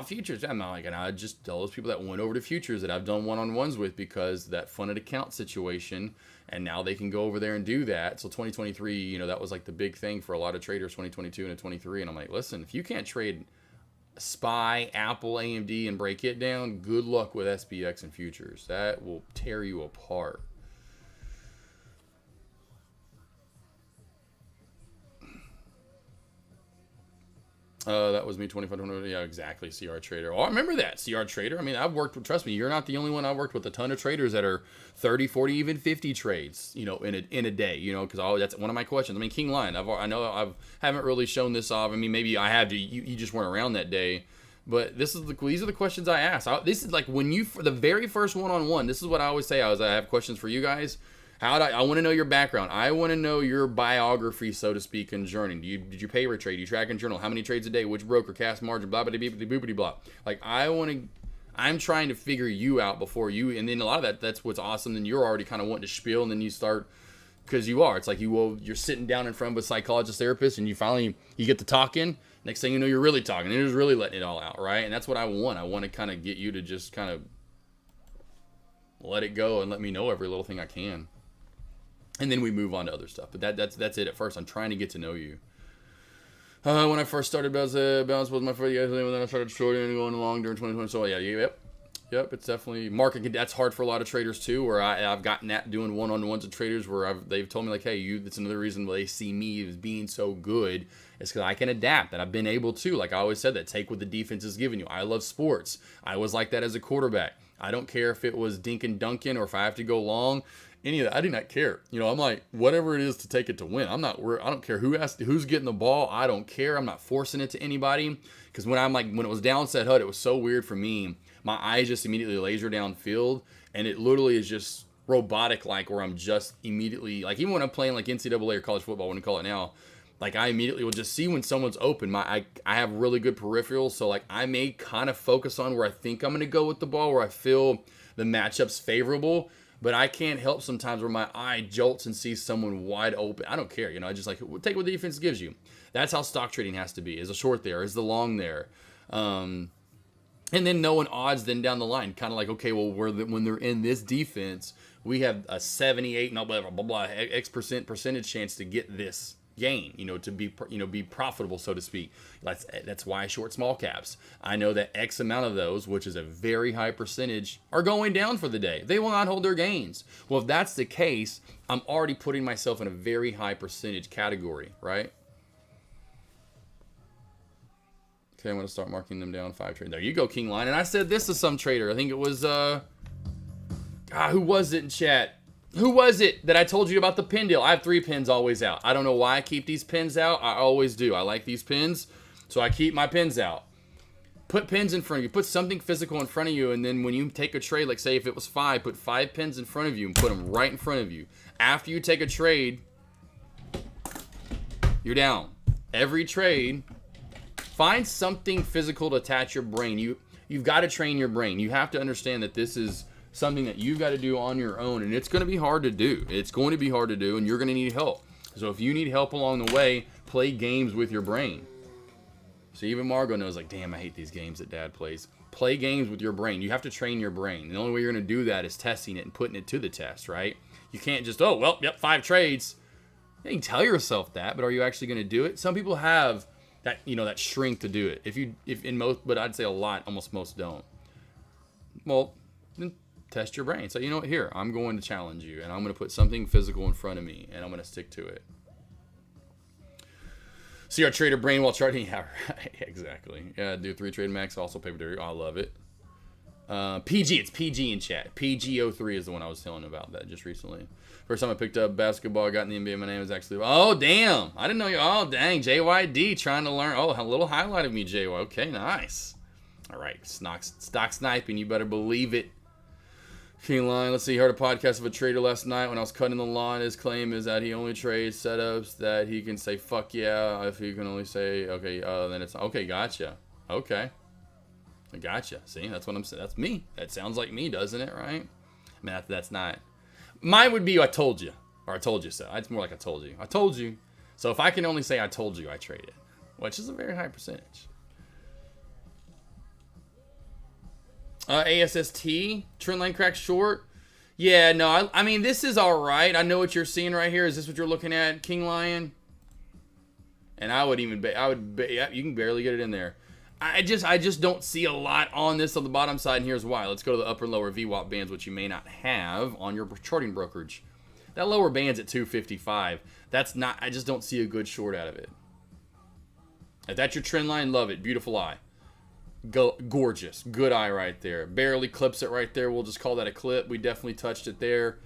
futures, I'm not and I just tell those people that went over to futures that I've done one-on-ones with, because that funded account situation, and now they can go over there and do that. So 2023, that was the big thing for a lot of traders, 2022 and 2023. And I'm listen, if you can't trade SPY, Apple, AMD, and break it down, good luck with SPX and futures. That will tear you apart. That was me, 2500. Yeah, exactly. CR Trader. Oh, I remember that. CR Trader. I mean, I've worked with, trust me, you're not the only one. I've worked with a ton of traders that are 30, 40, even 50 trades, in a day, because that's one of my questions. I mean, King Lion, I haven't really shown this off. I mean, maybe I have to, you just weren't around that day, but these are the questions I ask. This is when you, for the very first one-on-one, this is what I always say. I have questions for you guys. I want to know your background. I want to know your biography, so to speak, in journeying. Did you pay or trade? Do you track and journal? How many trades a day? Which broker? Cast margin? Blah, blah, blah, blah, blah, blah. I'm trying to figure you out before you, and then a lot of that's what's awesome. Then you're already kind of wanting to spiel, and then you start, because you are. It's you're sitting down in front of a psychologist, therapist, and you get to talking. Next thing you know, you're really talking. You're just really letting it all out, right? And that's what I want. I want to kind of get you to just kind of let it go and let me know every little thing I can. And then we move on to other stuff. But that's it at first. I'm trying to get to know you. When I first started, balance was my first year. Then I started shorting and going along during 2020. So yep. It's definitely market. That's hard for a lot of traders too. Where I've gotten that doing one-on-ones with traders where they've told me hey, that's another reason why they see me as being so good. It's because I can adapt. And I've been able to. Like I always said, that take what the defense is giving you. I love sports. I was like that as a quarterback. I don't care if it was dink and dunking or if I have to go long. Any of that, I do not care. I'm whatever it is to take it to win. I don't care who's getting the ball. I don't care. I'm not forcing it to anybody. Because when it was downset HUD, it was so weird for me. My eyes just immediately laser downfield, and it literally is just robotic, where I'm just immediately, even when I'm playing NCAA or college football, when we call it now, I immediately will just see when someone's open. I have really good peripherals, so I may kind of focus on where I think I'm going to go with the ball, where I feel the matchup's favorable. But I can't help sometimes where my eye jolts and sees someone wide open. I don't care, I just take what the defense gives you. That's how stock trading has to be. Is the short there? Is the long there? And then knowing odds then down the line, kind of okay, well, when they're in this defense, we have a 78 and blah blah blah X percentage chance to get this gain, to be profitable, so to speak. That's why I short small caps. I know that X amount of those, which is a very high percentage, are going down for the day. They will not hold their gains. Well, if that's the case, I'm already putting myself in a very high percentage category, right? Okay, I'm going to start marking them down. 5 trade. There you go, King Lion. And I said this to some trader. I think it was, who was it in chat? Who was it that I told you about the pin deal? I have 3 pins always out. I don't know why I keep these pins out. I always do. I like these pins, so I keep my pins out. Put pins in front of you. Put something physical in front of you, and then when you take a trade, like say if it was 5, put 5 pins in front of you and put them right in front of you. After you take a trade, you're down. Every trade, find something physical to attach your brain. You've got to train your brain. You have to understand that this is something that you've got to do on your own, and it's going to be hard to do. It's going to be hard to do, and you're going to need help. So if you need help along the way, play games with your brain. So even Margot knows, like, damn, I hate these games that Dad plays. Play games with your brain. You have to train your brain. And the only way you're going to do that is testing it and putting it to the test, right? You can't just, 5 trades. You can tell yourself that, but are you actually going to do it? Some people have that, that strength to do it. If in most, but I'd say a lot, almost most don't. Well, then test your brain. So, you know what? Here, I'm going to challenge you, and I'm going to put something physical in front of me, and I'm going to stick to it. See our trader brain while charting. Yeah, right. Exactly. Yeah, do 3 trade max. Also paper dirty. I love it. PG. It's PG in chat. PG03 is the one I was telling about that just recently. First time I picked up basketball, I got in the NBA. My name is actually. Oh, damn. I didn't know you. Oh, dang. JYD trying to learn. Oh, a little highlight of me, JY. Okay, nice. All right. Stock sniping. You better believe it. King Lion, let's see. He heard a podcast of a trader last night when I was cutting the lawn. His claim is that he only trades setups that he can say fuck yeah. If he can only say okay, then it's okay. Gotcha. Okay, I gotcha. See, that's what I'm saying. That's me. That sounds like me, doesn't it? Right? I mean, that's not. Mine would be I told you, or I told you so. It's more like I told you. I told you. So if I can only say I told you, I trade it, which is a very high percentage. ASST, trendline crack short. Yeah, no, I mean, this is all right. I know what you're seeing right here. Is this what you're looking at, King Lion? And I would yeah, you can barely get it in there. I just don't see a lot on this on the bottom side, and here's why. Let's go to the upper and lower VWAP bands, which you may not have on your charting brokerage. That lower band's at 255. That's not, I just don't see a good short out of it. If that's your trend line, love it. Beautiful eye. Gorgeous. Good eye right there. Barely clips it right there. We'll just call that a clip. We definitely touched it there.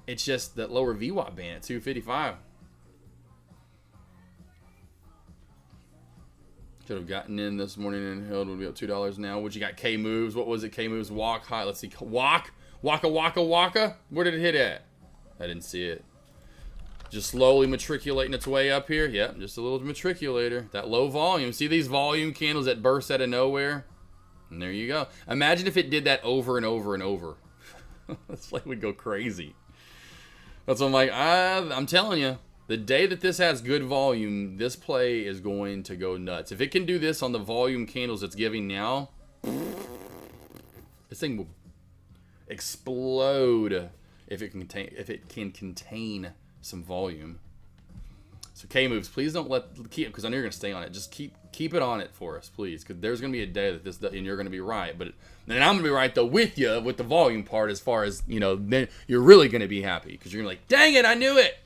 It's just that lower VWAP band at 255. Could have gotten in this morning and held. Would be up $2 now. What you got? K moves. What was it? K moves. Walk high. Let's see. Walk. Waka waka waka. Where did it hit at? I didn't see it. Just slowly matriculating its way up here. Yep, just a little matriculator. That low volume. See these volume candles that burst out of nowhere? And there you go. Imagine if it did that over and over and over. This play would go crazy. That's what I'm like, I'm telling you, the day that this has good volume, this play is going to go nuts. If it can do this on the volume candles it's giving now, this thing will explode if it can contain some volume. So K moves, please don't keep, because I know you're gonna stay on it. Just keep it on it for us, please, because there's gonna be a day that this, and you're gonna be right. But then I'm gonna be right though with you with the volume part, as far as then you're really gonna be happy because you're gonna be like, dang it, I knew it.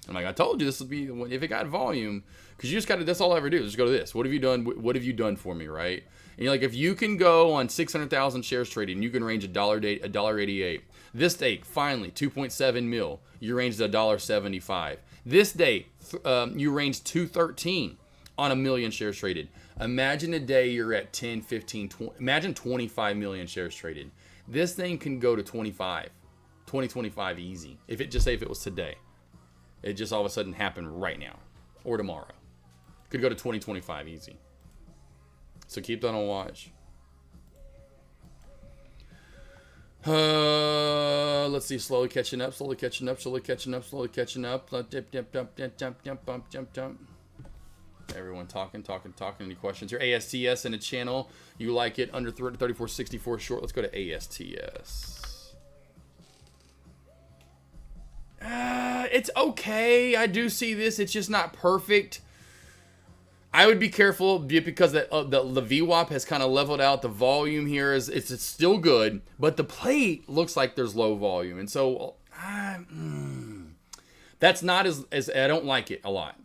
I'm like, I told you this would be if it got volume, because you just got to. That's all I ever do is just go to this. What have you done? What have you done for me, right? And you're like, if you can go on 600,000 shares traded, and you can range $1.88. This day, finally, 2.7 mil. You ranged $1.75. This day, you ranged 213 on 1 million shares traded. Imagine a day you're at 10, 15, 20. Imagine 25 million shares traded. This thing can go to 25, 25 easy. If it just say if it was today, it just all of a sudden happened right now or tomorrow. Could go to 25 easy. So keep that on watch. Let's see. Slowly catching up. Slowly catching up. Slowly catching up. Slowly catching up. Dip, dip, jump, jump, jump, jump, jump, jump, jump. Everyone talking. Any questions here? ASTS in the channel. You like it under 34.64 short. Let's go to ASTS. it's okay. I do see this. It's just not perfect. I would be careful because the VWAP has kind of leveled out. The volume here it's still good, but the plate looks like there's low volume, and so that's not as I don't like it a lot.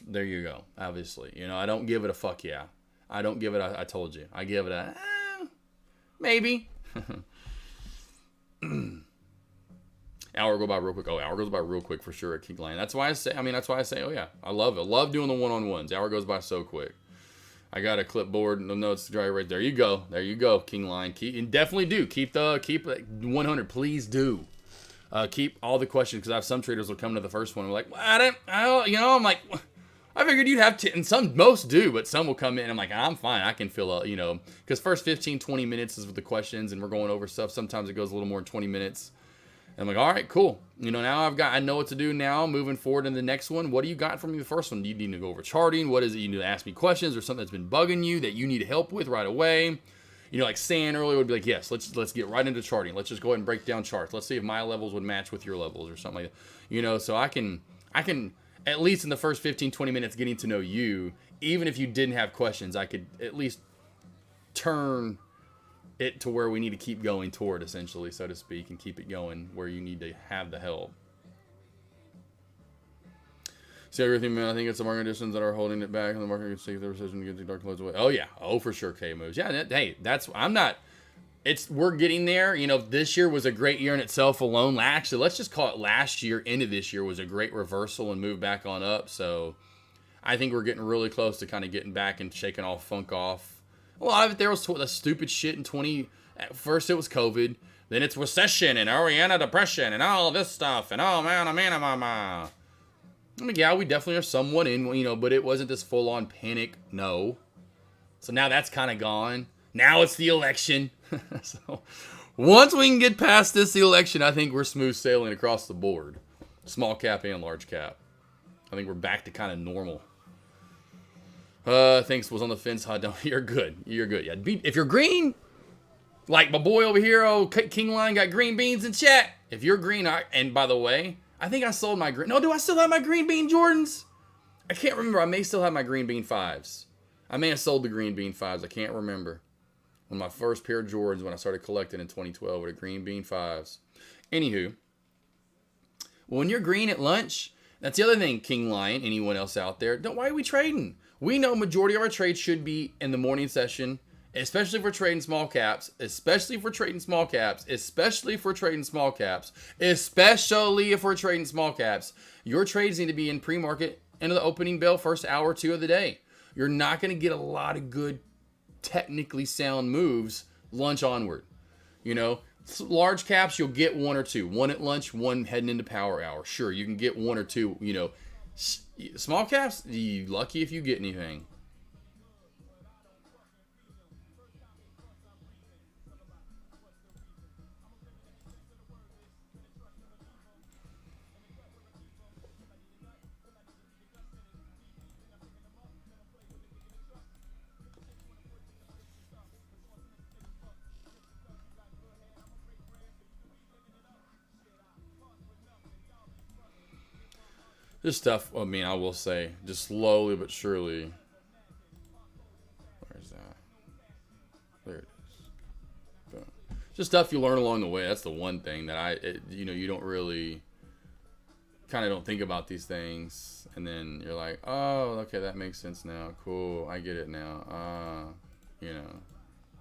There you go. Obviously, you know, I don't give it a fuck yeah. I don't give it I told you. I give it a maybe. Hour go by real quick. Oh, hour goes by real quick for sure at King Lion. That's why I say, oh yeah, I love it. I love doing the one-on-ones. Hour goes by so quick. I got a clipboard and the notes dry right there. You go. There you go, King Lion. And definitely do. Keep 100. Please do. Keep all the questions, because I have some traders will come to the first one and like, well, I'm like, I figured you'd have to, and most do, but some will come in and I'm like, I'm fine. I can fill up, because first 15, 20 minutes is with the questions and we're going over stuff. Sometimes it goes a little more than 20 minutes. And I'm like, all right, cool. Now I know what to do now. Moving forward in the next one. What do you got from me the first one? Do you need to go over charting? What is it? You need to ask me questions or something that's been bugging you that you need help with right away. Like San earlier would be like, yes, let's get right into charting. Let's just go ahead and break down charts. Let's see if my levels would match with your levels or something like that. So I can at least in the first 15, 20 minutes getting to know you, even if you didn't have questions, I could at least turn it to where we need to keep going toward, essentially, so to speak, and keep it going where you need to have the help. See everything, man. I think it's the market conditions that are holding it back, and the market can see if the recession gets the dark clouds away. Oh yeah, for sure. K moves. Yeah, we're getting there. This year was a great year in itself alone. Actually, let's just call it last year into this year was a great reversal and move back on up. So I think we're getting really close to kind of getting back and shaking all funk off. A lot of it there was the stupid shit in 20. At first it was COVID, then it's recession and Ariana depression and all this stuff and oh man, I mean, yeah, we definitely are somewhat in, but it wasn't this full on panic. No. So now that's kind of gone. Now it's the election. So once we can get past the election, I think we're smooth sailing across the board, small cap and large cap. I think we're back to kind of normal. Thanks was on the fence. You're good. Yeah. If you're green, like my boy over here, King Lion got green beans in chat. If you're green, and by the way, I think I sold my green. No, do I still have my green bean Jordans? I can't remember. I may still have my green bean 5s. I may have sold the green bean 5s. I can't remember. On my first pair of Jordans when I started collecting in 2012 with the green bean 5s. Anywho, when you're green at lunch, that's the other thing, King Lion, anyone else out there, why are we trading? We know majority of our trades should be in the morning session, especially if we're trading small caps, especially if we're trading small caps. Your trades need to be in pre-market into the opening bell first hour or two of the day. You're not going to get a lot of good, technically sound moves lunch onward. Large caps, you'll get one or two. One at lunch, one heading into power hour. Sure, you can get one or two, Small caps, you lucky if you get anything. This stuff, I will say, just slowly but surely. Where's that? There it is. Boom. Just stuff you learn along the way. That's the one thing that you don't really, kind of don't think about these things. And then you're like, oh, okay, that makes sense now. Cool, I get it now.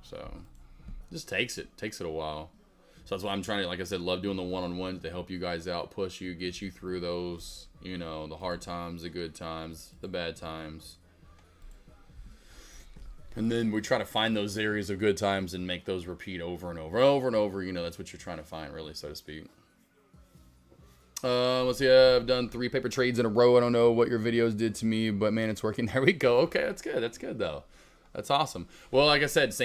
So it just takes it a while. So that's why I'm trying to, like I said, love doing the one-on-ones to help you guys out, push you, get you through those, the hard times, the good times, the bad times. And then we try to find those areas of good times and make those repeat over and over. That's what you're trying to find, really, so to speak. Let's see, I've done 3 paper trades in a row. I don't know what your videos did to me, but man, it's working. There we go. Okay, that's good, though. That's awesome. Well, like I said,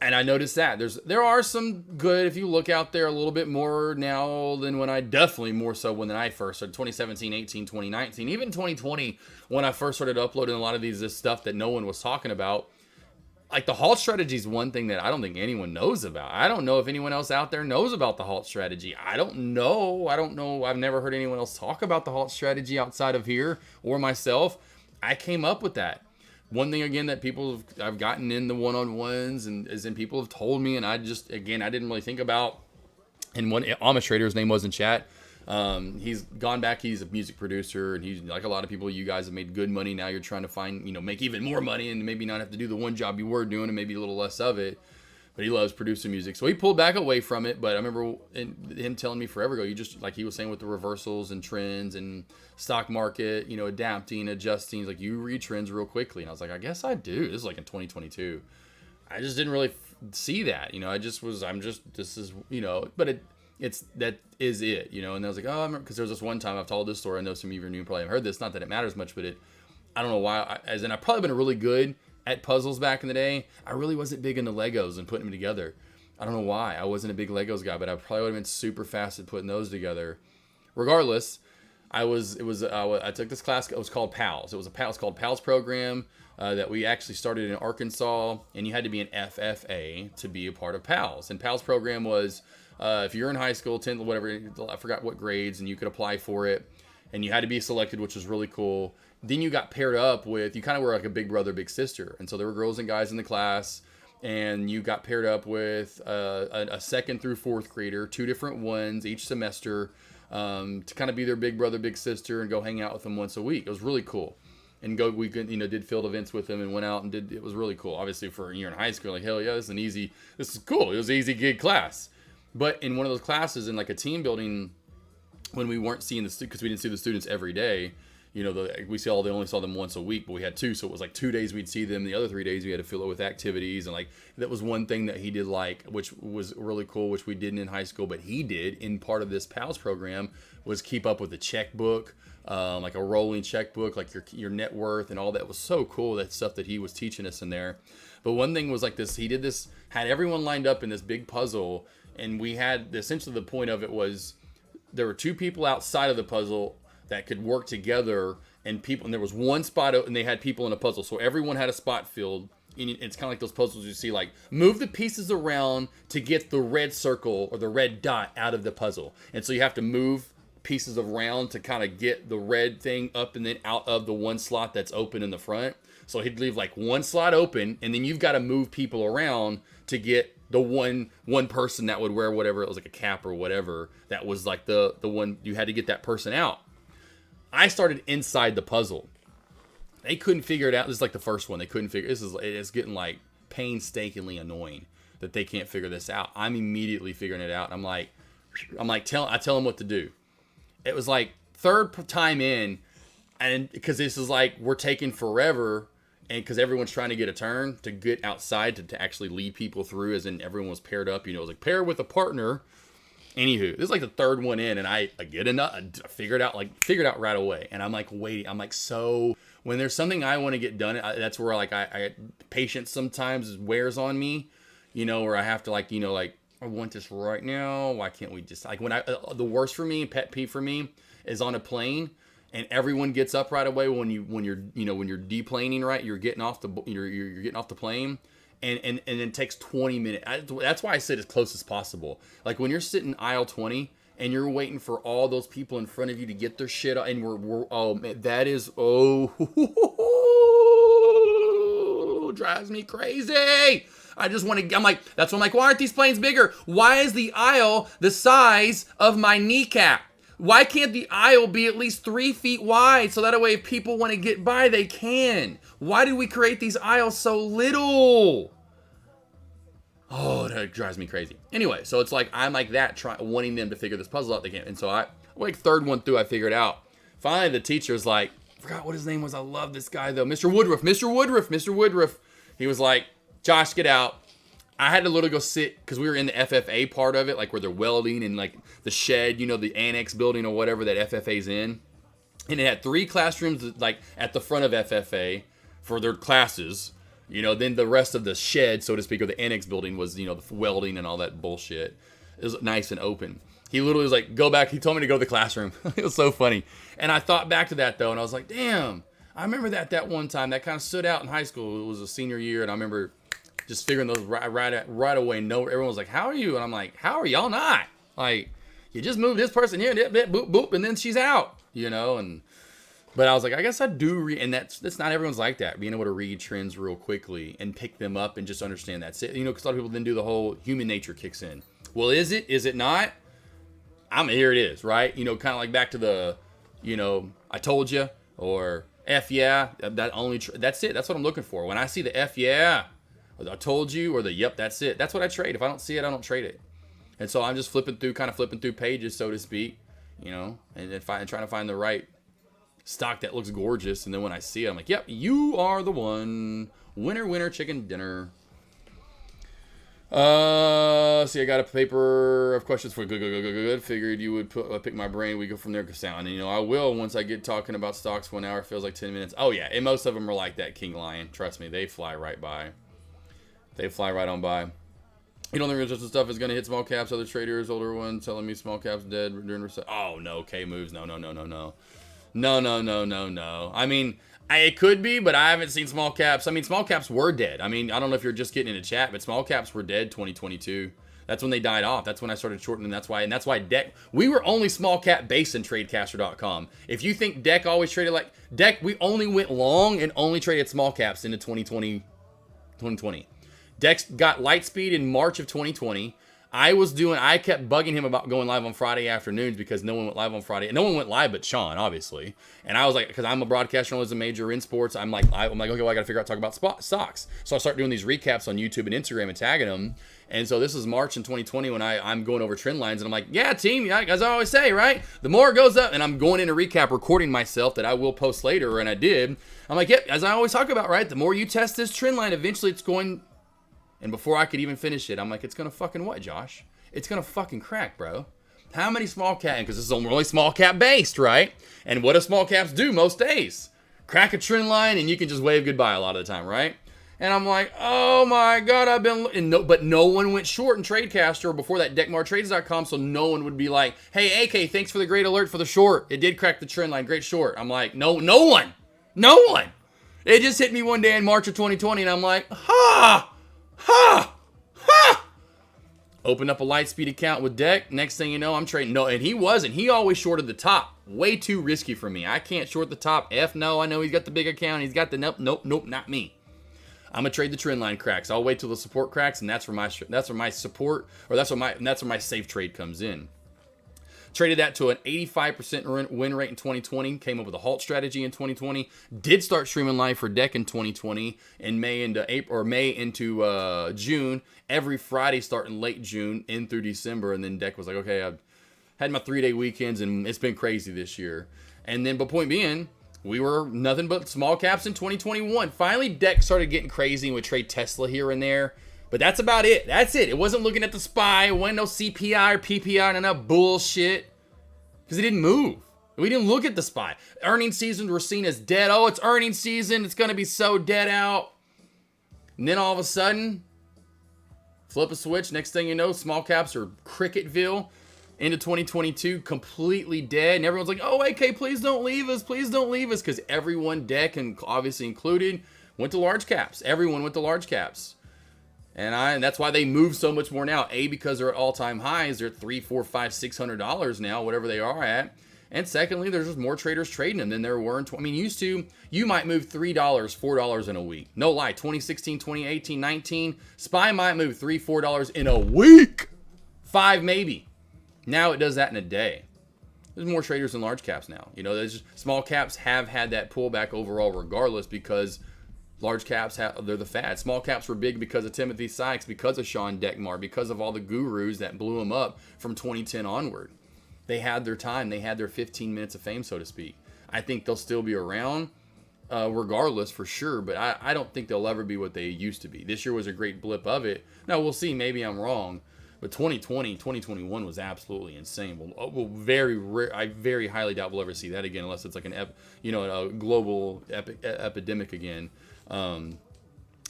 and I noticed that there are some good, if you look out there a little bit more now than when definitely more so when I first started, 2017, 18, 2019, even 2020, when I first started uploading a lot of this stuff that no one was talking about. like the halt strategy is one thing that I don't think anyone knows about. I don't know if anyone else out there knows about the halt strategy. I don't know. I've never heard anyone else talk about the halt strategy outside of here or myself. I came up with that. One thing again that I've gotten in the one-on-ones and people have told me, and I didn't really think about. And one Amish trader, his name was in chat. He's gone back. He's a music producer, and he's like a lot of people. You guys have made good money. Now you're trying to find, make even more money, and maybe not have to do the one job you were doing, and maybe a little less of it. But he loves producing music, so he pulled back away from it. But I remember him telling me forever ago, you just, like he was saying with the reversals and trends and stock market, adapting, adjusting. He's like, you read trends real quickly, and I was like, I guess I do. This is like in 2022. I just didn't really see that, but that is it, and I was like, oh, I remember, because there was this one time, I've told this story, I know some of you are new probably have heard this, not that it matters much, but I don't know why, I've probably been really good at puzzles back in the day. I really wasn't big into Legos and putting them together. I don't know why. I wasn't a big Legos guy, but I probably would have been super fast at putting those together. Regardless, I took this class. It was called PALS. It was called PALS program that we actually started in Arkansas, and you had to be an FFA to be a part of PALS. And PALS program was if you're in high school, 10th, whatever, I forgot what grades, and you could apply for it, and you had to be selected, which was really cool. Then you got paired up with, you kind of were like a big brother, big sister, and so there were girls and guys in the class, and you got paired up with a second through fourth grader, 2 different ones each semester, to kind of be their big brother, big sister, and go hang out with them once a week. It was really cool. And we did field events with them and went out and it was really cool. Obviously for a year in high school, like, hell yeah, this is cool. It was an easy gig class. But in one of those classes in like a team building, when we weren't seeing because we didn't see the students every day, they only saw them once a week, but we had 2. So it was like 2 days we'd see them. The other 3 days we had to fill it with activities. And like, that was one thing that he did, like, which was really cool, which we didn't in high school, but he did in part of this PALS program, was keep up with the checkbook, like a rolling checkbook, like your net worth and all that. Was so cool, that stuff that he was teaching us in there. But one thing was like this, he did this, had everyone lined up in this big puzzle, and we had, essentially the point of it was, there were 2 people outside of the puzzle that could work together, and there was one spot, and they had people in a puzzle, so everyone had a spot filled. And it's kind of like those puzzles you see, like, move the pieces around to get the red circle or the red dot out of the puzzle. And so you have to move pieces around to kind of get the red thing up and then out of the one slot that's open in the front. So he'd leave like one slot open, and then you've got to move people around to get the one person that would wear whatever, it was like a cap or whatever, that was like the one, you had to get that person out. I started inside the puzzle. They couldn't figure it out. This is like the first one. They couldn't figure, it's getting like painstakingly annoying that they can't figure this out. I'm immediately figuring it out. I tell them what to do. It was like third time in, and because this is like, we're taking forever, and because everyone's trying to get a turn to get outside to actually lead people through, as in everyone was paired up, it was like pair with a partner. Anywho, this is like the third one in, and I get enough, I figured out right away. And I'm like waiting. I'm like, so when there's something I want to get done, that's where like I patience sometimes wears on me, where I have to like, I want this right now. Why can't we just, like, when the worst for me, pet peeve for me, is on a plane and everyone gets up right away when you're deplaning, right? You're getting off the plane. And it takes 20 minutes. That's why I said as close as possible. Like when you're sitting aisle 20 and you're waiting for all those people in front of you to get their shit, and we're oh man, that is drives me crazy. I'm like, that's why I'm like, why aren't these planes bigger? Why is the aisle the size of my kneecap? Why can't the aisle be at least 3 feet wide, so that way if people want to get by, they can? Why did we create these aisles so little? Oh, that drives me crazy. Anyway, so it's like, I'm like that, wanting them to figure this puzzle out. They can't. And so like third one through, I figured it out. Finally, the teacher's like, I forgot what his name was. I love this guy though. Mr. Woodruff. He was like, Josh, get out. I had to literally go sit, because we were in the FFA part of it, like where they're welding and like the shed, the annex building or whatever that FFA's in. And it had 3 classrooms like at the front of FFA for their classes. Then the rest of the shed, so to speak, or the annex building was, the welding and all that bullshit. It was nice and open. He literally was like, go back. He told me to go to the classroom. It was so funny. And I thought back to that though, and I was like, damn, I remember that one time that kind of stood out in high school. It was a senior year, and I remember just figuring those right away. No, everyone was like, "How are you?" And I'm like, "How are y'all not? Like, you just moved this person here, boop, boop, and then she's out, you know." And but I was like, I guess I do read, and that's not everyone's like that. Being able to read trends real quickly and pick them up and just understand that's it, you know, because a lot of people then do the whole human nature kicks in. Well, is it? Is it not? Here it is, right? You know, kind of like back to the, you know, I told you, or F yeah, that's it. That's what I'm looking for. When I see the F yeah, or the I told you, or the yep, that's it. That's what I trade. If I don't see it, I don't trade it. And so I'm just flipping through pages, so to speak, you know, and then trying to find the right stock that looks gorgeous. And then when I see it, I'm like, yep, you are the one. Winner, winner, chicken dinner. See, I got a paper of questions for good. Figured you would pick my brain. We go from there. And you know, I will once I get talking about stocks for an hour. Feels like 10 minutes. Oh yeah, and most of them are like that, King Lion. Trust me, they fly right by. They fly right on by. You don't think resistance stuff is going to hit small caps? Other traders, older ones, telling me small caps dead during recession. Oh no, K moves. No. I mean, it could be, but I haven't seen small caps. I mean, small caps were dead. I mean, I don't know if you're just getting in a chat, but small caps were dead 2022. That's when they died off. That's when I started shortening. That's why Deck. We were only small cap based in TradeCaster.com. If you think Deck always traded like Deck, we only went long and only traded small caps into 2020. Dex got Lightspeed in March of 2020. I kept bugging him about going live on Friday afternoons because no one went live on Friday. And no one went live but Sean, obviously. And I was like, because I'm a broadcast journalist, a major in sports, I'm like, okay, well, I got to figure out talk about stocks. So I start doing these recaps on YouTube and Instagram and tagging them. And so this is March in 2020 when I'm going over trend lines. And I'm like, yeah, team, as I always say, right? The more it goes up, and I'm going into recap, recording myself that I will post later, and I did. I'm like, yep, as I always talk about, right? The more you test this trend line, eventually it's going... And before I could even finish it, I'm like, it's going to fucking what, Josh? It's going to fucking crack, bro. How many small cap? Because this is only small cap based, right? And what do small caps do most days? Crack a trend line and you can just wave goodbye a lot of the time, right? And I'm like, oh my God, I've been looking. But no one went short in TradeCaster before that deckmartrades.com, so no one would be like, hey, AK, thanks for the great alert for the short. It did crack the trend line. Great short. I'm like, no one. It just hit me one day in March of 2020, and I'm like, ha! Open up a Lightspeed account with Deck. Next thing you know, I'm trading. No, and he wasn't. He always shorted the top. Way too risky for me. I can't short the top. F no. I know he's got the big account. He's got the nope, not me. I'm gonna trade the trend line cracks. I'll wait till the support cracks, and that's where my support, or that's where my safe trade comes in. Traded that to an 85% win rate in 2020. Came up with a halt strategy in 2020. Did start streaming live for Deck in 2020 in May into June. Every Friday starting late June in through December. And then Deck was like, okay, I've had my 3-day weekends and it's been crazy this year. And then, but point being, we were nothing but small caps in 2021. Finally, Deck started getting crazy and would trade Tesla here and there. But that's about it. That's it. It wasn't looking at the SPY. It wasn't no CPI or PPI and that bullshit. Because it didn't move. We didn't look at the SPY. Earnings seasons were seen as dead. Oh, it's earnings season. It's going to be so dead out. And then all of a sudden, flip a switch. Next thing you know, small caps are Cricketville into 2022, completely dead. And everyone's like, oh, AK, please don't leave us. Please don't leave us. Because everyone, Deck and obviously included, went to large caps. Everyone went to large caps. And that's why they move so much more now. A, because they're at all-time highs. They're at $300, $400, $500, $600 now, whatever they are at. And secondly, there's just more traders trading them than there were in... used to, you might move $3, $4 in a week. No lie, 2016, 2018, 19, SPY might move $3, $4 in a week. 5 maybe. Now it does that in a day. There's more traders than large caps now. You know, there's small caps have had that pullback overall regardless because... large caps, they're the fad. Small caps were big because of Timothy Sykes, because of Sean Deckmar, because of all the gurus that blew them up from 2010 onward. They had their time. They had their 15 minutes of fame, so to speak. I think they'll still be around regardless for sure, but I don't think they'll ever be what they used to be. This year was a great blip of it. Now, we'll see. Maybe I'm wrong. But 2020, 2021 was absolutely insane. I very highly doubt we'll ever see that again unless it's like a global epidemic again. But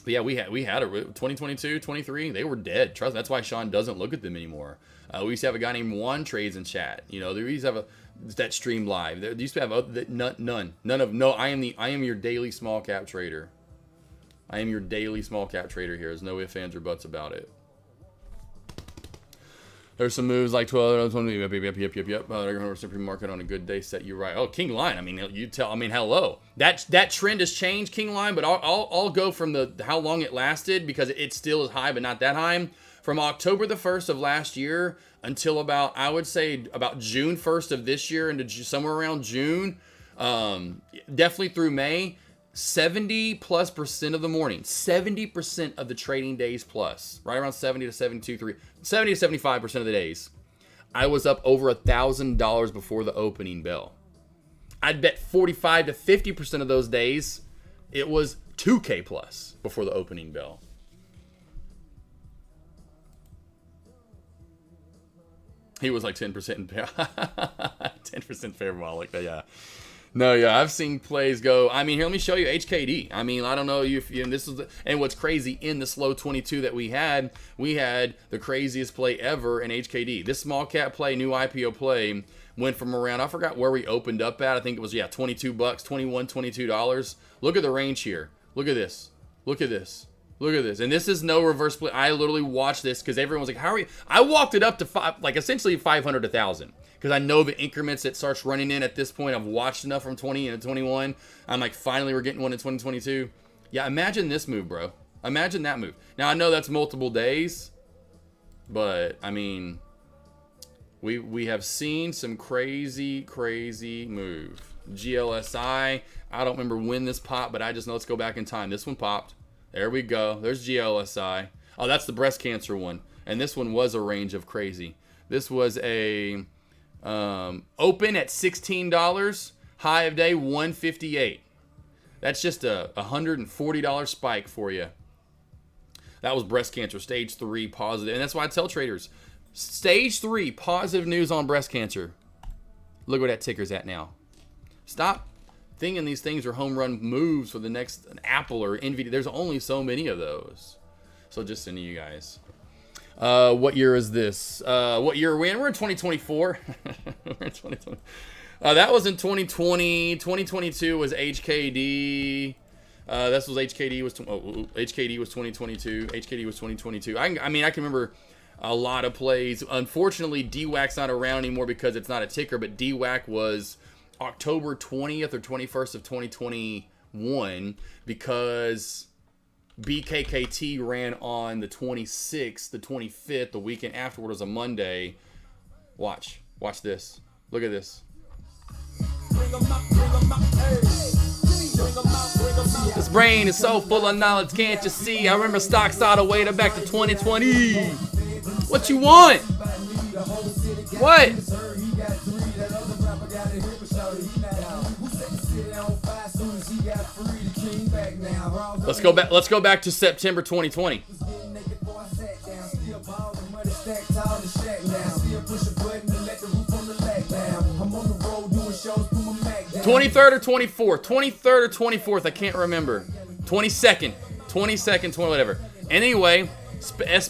yeah, we had a 2022, 23. They were dead. Trust me, that's why Sean doesn't look at them anymore. We used to have a guy named Juan Trades in chat. You know, there used to have that stream live. There used to have none of. I am your daily small cap trader. I am your daily small cap trader here. There's no ifs, ands, or buts about it. There's some moves like 12, yep. They're going to market on a good day. Set you right. Oh, King Lion. I mean, hello. That trend has changed, King Lion. But I'll go from the how long it lasted, because it still is high, but not that high. From October the 1st of last year until about, I would say, about June 1st of this year, into somewhere around June, definitely through May. 70+% of the morning, 70% of the trading days plus, right around 70 to 75% of the days, I was up over $1,000 before the opening bell. I'd bet 45 to 50% of those days, it was 2K plus before the opening bell. He was like 10% in 10% favorable. I like that, yeah. No, yeah, I've seen plays go. I mean, here, let me show you HKD. I mean, I don't know if and this is and what's crazy in the slow 22 that we had the craziest play ever in HKD. This small cap play, new IPO play, went from around, I forgot where we opened up at. I think it was, yeah, $22, $21, $22. Look at the range here. Look at this. Look at this. Look at this. And this is no reverse split. I literally watched this because everyone was like, how are you? I walked it up to essentially 500 to 1,000. Because I know the increments it starts running in at this point. I've watched enough from 20 and 21. I'm like, finally, we're getting one in 2022. Yeah, imagine this move, bro. Imagine that move. Now, I know that's multiple days. But, I mean, we have seen some crazy, crazy move. GLSI. I don't remember when this popped, but I just know, let's go back in time. This one popped. There we go. There's GLSI. Oh, that's the breast cancer one. And this one was a range of crazy. This was a... open at $16, high of day $158. That's just a $140 spike for you. That was breast cancer, stage 3 positive. And that's why I tell traders, stage 3 positive news on breast cancer. Look where that ticker's at now. Stop thinking these things are home run moves for the next Apple or NVIDIA. There's only so many of those. So just sending you guys. What year is this? What year are we in? We're in 2024. We're in 2020. That was in 2020. 2022 was HKD. This was HKD was HKD was 2022. HKD was 2022. I mean, I can remember a lot of plays. Unfortunately, DWAC's not around anymore because it's not a ticker. But DWAC was October 20th or 21st of 2021 because BKKT ran on the 26th, the 25th, the weekend afterward was a Monday. Watch this. Look at this. This brain is so full of knowledge, can't you see? I remember stocks all the way back to 2020. What you want? What? Let's go back to September 2020. 23rd or 24th? 23rd or 24th? I can't remember. 22nd, 20 whatever. Anyway,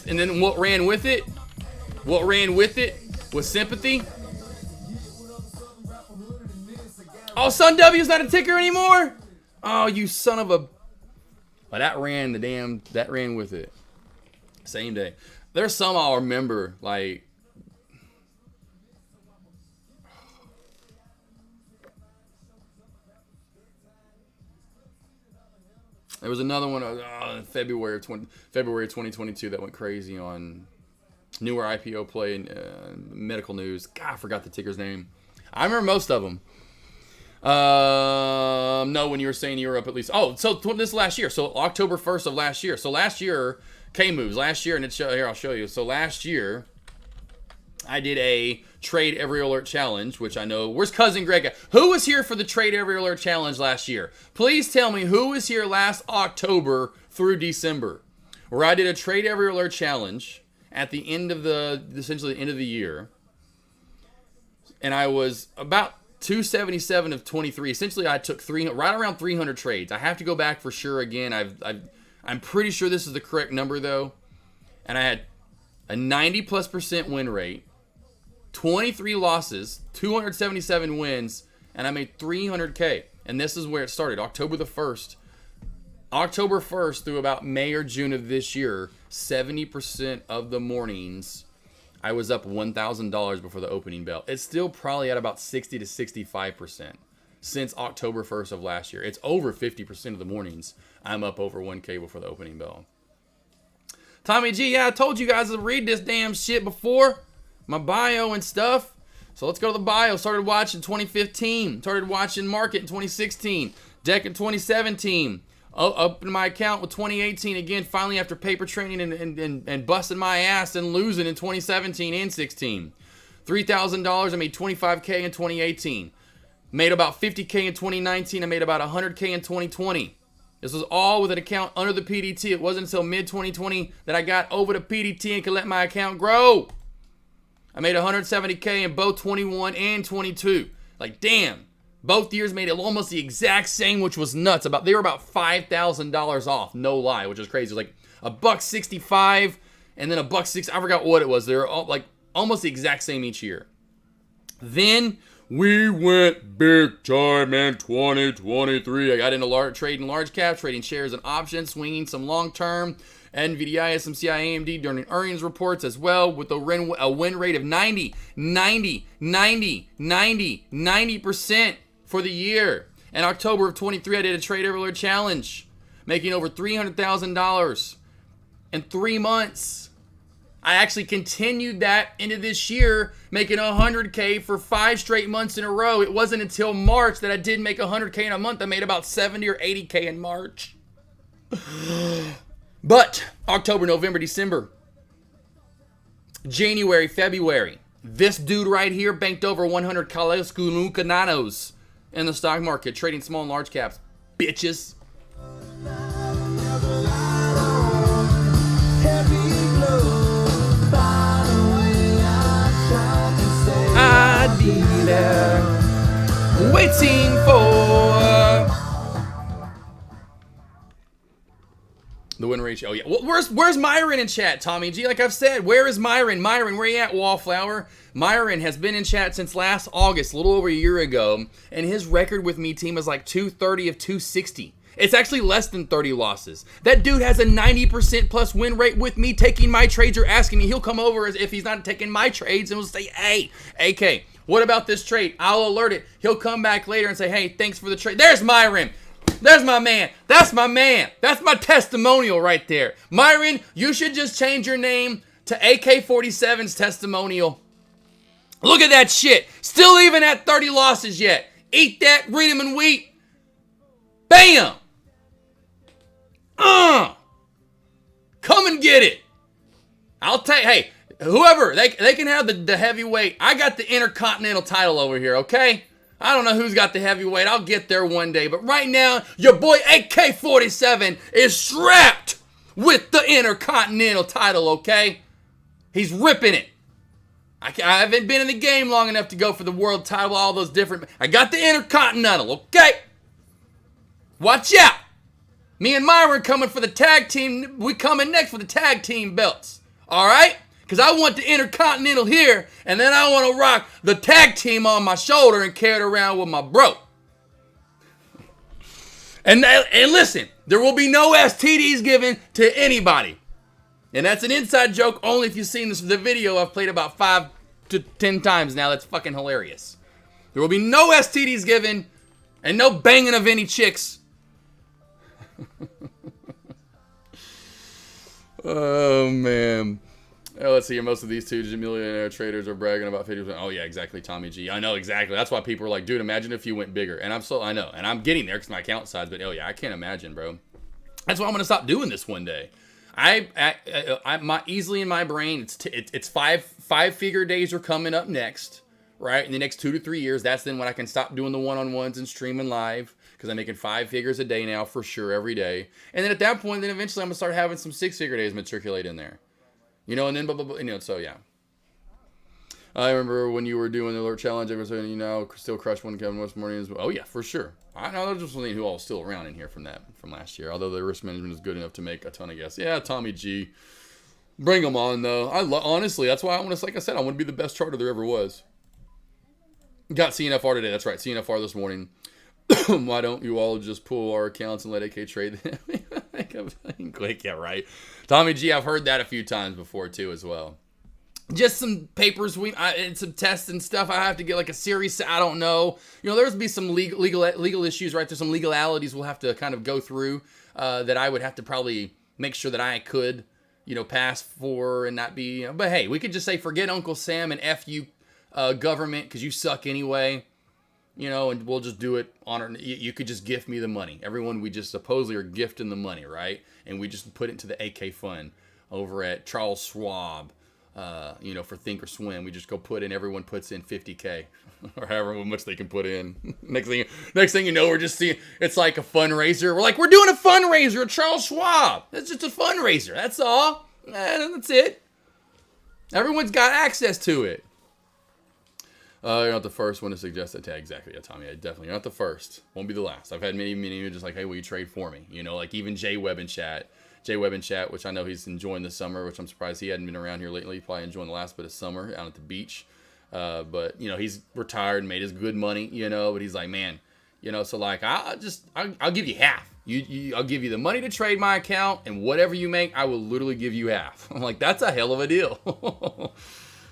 and then what ran with it? What ran with it was sympathy. Oh, Sun W is not a ticker anymore. Oh, you son of a. Well, that ran with it. Same day. There's some I'll remember, like. There was another one in February of 2022 that went crazy on newer IPO play and medical news. God, I forgot the ticker's name. I remember most of them. No, when you were saying you were up at least. Oh, so this last year. So October 1st of last year. So last year, K-moves. Last year, and here, I'll show you. So last year, I did a Trade Every Alert Challenge, which I know. Where's Cousin Greg at? Who was here for the Trade Every Alert Challenge last year? Please tell me who was here last October through December, where I did a Trade Every Alert Challenge at the end of essentially the end of the year. And I was about 277 of 23. Essentially, I took right around 300 trades. I have to go back for sure again. I'm pretty sure this is the correct number, though. And I had a 90+% win rate, 23 losses, 277 wins, and I made $300K. And this is where it started, October the 1st. October 1st through about May or June of this year, 70% of the mornings, I was up $1,000 before the opening bell. It's still probably at about 60 to 65% since October 1st of last year. It's over 50% of the mornings I'm up over 1K before the opening bell. Tommy G, yeah, I told you guys to read this damn shit before. My bio and stuff. So let's go to the bio. Started watching 2015. Started watching Market in 2016. Deck in 2017. Opened my account with 2018 again, finally after paper training and busting my ass and losing in 2017 and 16. $3,000, I made $25K in 2018. Made about $50K in 2019. I made about $100K in 2020. This was all with an account under the PDT. It wasn't until mid-2020 that I got over the PDT and could let my account grow. I made $170K in both 21 and 22. Like, damn. Both years made it almost the exact same, which was nuts. They were about $5,000 off, no lie, which is crazy. It was like $1.65 and then $1.60. I forgot what it was. They were all like almost the exact same each year. Then we went big time in 2023. I got into trading large caps, trading shares and options, swinging some long term. NVDI, SMCI, AMD during earnings reports as well with a win rate of 90% for the year. In October of 23, I did a trade every alert challenge, making over $300,000 in 3 months. I actually continued that into this year, making $100K for 5 straight months in a row. It wasn't until March that I did make $100K in a month. I made about 70 or 80K in March. But October, November, December, January, February, this dude right here banked over 100 Kalos in the stock market, trading small and large caps. Bitches. I'd be there waiting for the win ratio. Oh, yeah. Well, where's Myron in chat, Tommy G? Like I've said, where is Myron? Myron, where you at, Wallflower? Myron has been in chat since last August, a little over a year ago, and his record with me team is like 230 of 260. It's actually less than 30 losses. That dude has a 90% plus win rate with me taking my trades or asking me. He'll come over as if he's not taking my trades and will say, hey, AK, what about this trade? I'll alert it. He'll come back later and say, hey, thanks for the trade. There's Myron. There's my man. That's my man. That's my testimonial right there. Myron, you should just change your name to AK47's testimonial. Look at that shit. Still even at 30 losses yet. Eat that, read 'em and wheat. Bam. Come and get it. I'll take, hey, whoever, they can have the heavyweight. I got the Intercontinental title over here, okay? I don't know who's got the heavyweight. I'll get there one day. But right now, your boy AK47 is strapped with the Intercontinental title, okay? He's ripping it. I haven't been in the game long enough to go for the world title, all those different... I got the Intercontinental, okay? Watch out. Me and Myron coming for the tag team. We coming next for the tag team belts. All right? Because I want the Intercontinental here, and then I want to rock the tag team on my shoulder and carry it around with my bro. And listen, there will be no STDs given to anybody. And that's an inside joke only if you've seen the video I've played about 5 to 10 times now. That's fucking hilarious. There will be no STDs given and no banging of any chicks. Oh, man. Let's see here. Most of these 2 millionaire traders are bragging about 50%. Oh, yeah, exactly, Tommy G. I know, exactly. That's why people are like, dude, imagine if you went bigger. And I know. And I'm getting there because my account size. But, oh, yeah, I can't imagine, bro. That's why I'm going to stop doing this one day. Easily in my brain, it's five-figure days are coming up next, right? In the next 2 to 3 years, that's then when I can stop doing the one-on-ones and streaming live because I'm making 5 figures a day now for sure every day. And then at that point, then eventually I'm going to start having some 6-figure days matriculate in there. You know, and then, blah, blah, blah, you know, so yeah. I remember when you were doing the alert challenge, I was saying, you know, still crush one Kevin West morning as well. Oh, yeah, for sure. I know there's just who all still around in here from last year. Although the risk management is good enough to make a ton of guests. Yeah, Tommy G. Bring them on, though. Honestly, that's why I want to, like I said, I want to be the best charter there ever was. Got CNFR today. That's right, CNFR this morning. Why don't you all just pull our accounts and let AK trade them? Quick, yeah, right. Tommy G, I've heard that a few times before too, as well. Just some papers and some tests and stuff. I have to get like a series. I don't know. There's be some legal issues, right? There's some legalities we'll have to kind of go through that I would have to probably make sure that I could, pass for and not be. But hey, we could just say forget Uncle Sam and F you, government, because you suck anyway. And we'll just do it on. You could just gift me the money. Everyone, we just supposedly are gifting the money, right? And we just put it into the AK fund over at Charles Schwab. For Think or Swim, we just go put in. Everyone puts in $50K or however much they can put in. Next thing you know, we're just seeing it's like a fundraiser. We're doing a fundraiser at Charles Schwab. It's just a fundraiser. That's all. That's it. Everyone's got access to it. You're not the first one to suggest that. Yeah, exactly. Yeah, Tommy. Yeah, definitely. You're not the first. Won't be the last. I've had many just like, hey, will you trade for me? Like even Jay Webb in chat, which I know he's enjoying this summer, which I'm surprised he hadn't been around here lately. He's probably enjoying the last bit of summer out at the beach. But he's retired and made his good money, but he's like, man, so like, I'll give you half. I'll give you the money to trade my account, and whatever you make, I will literally give you half. I'm like, that's a hell of a deal.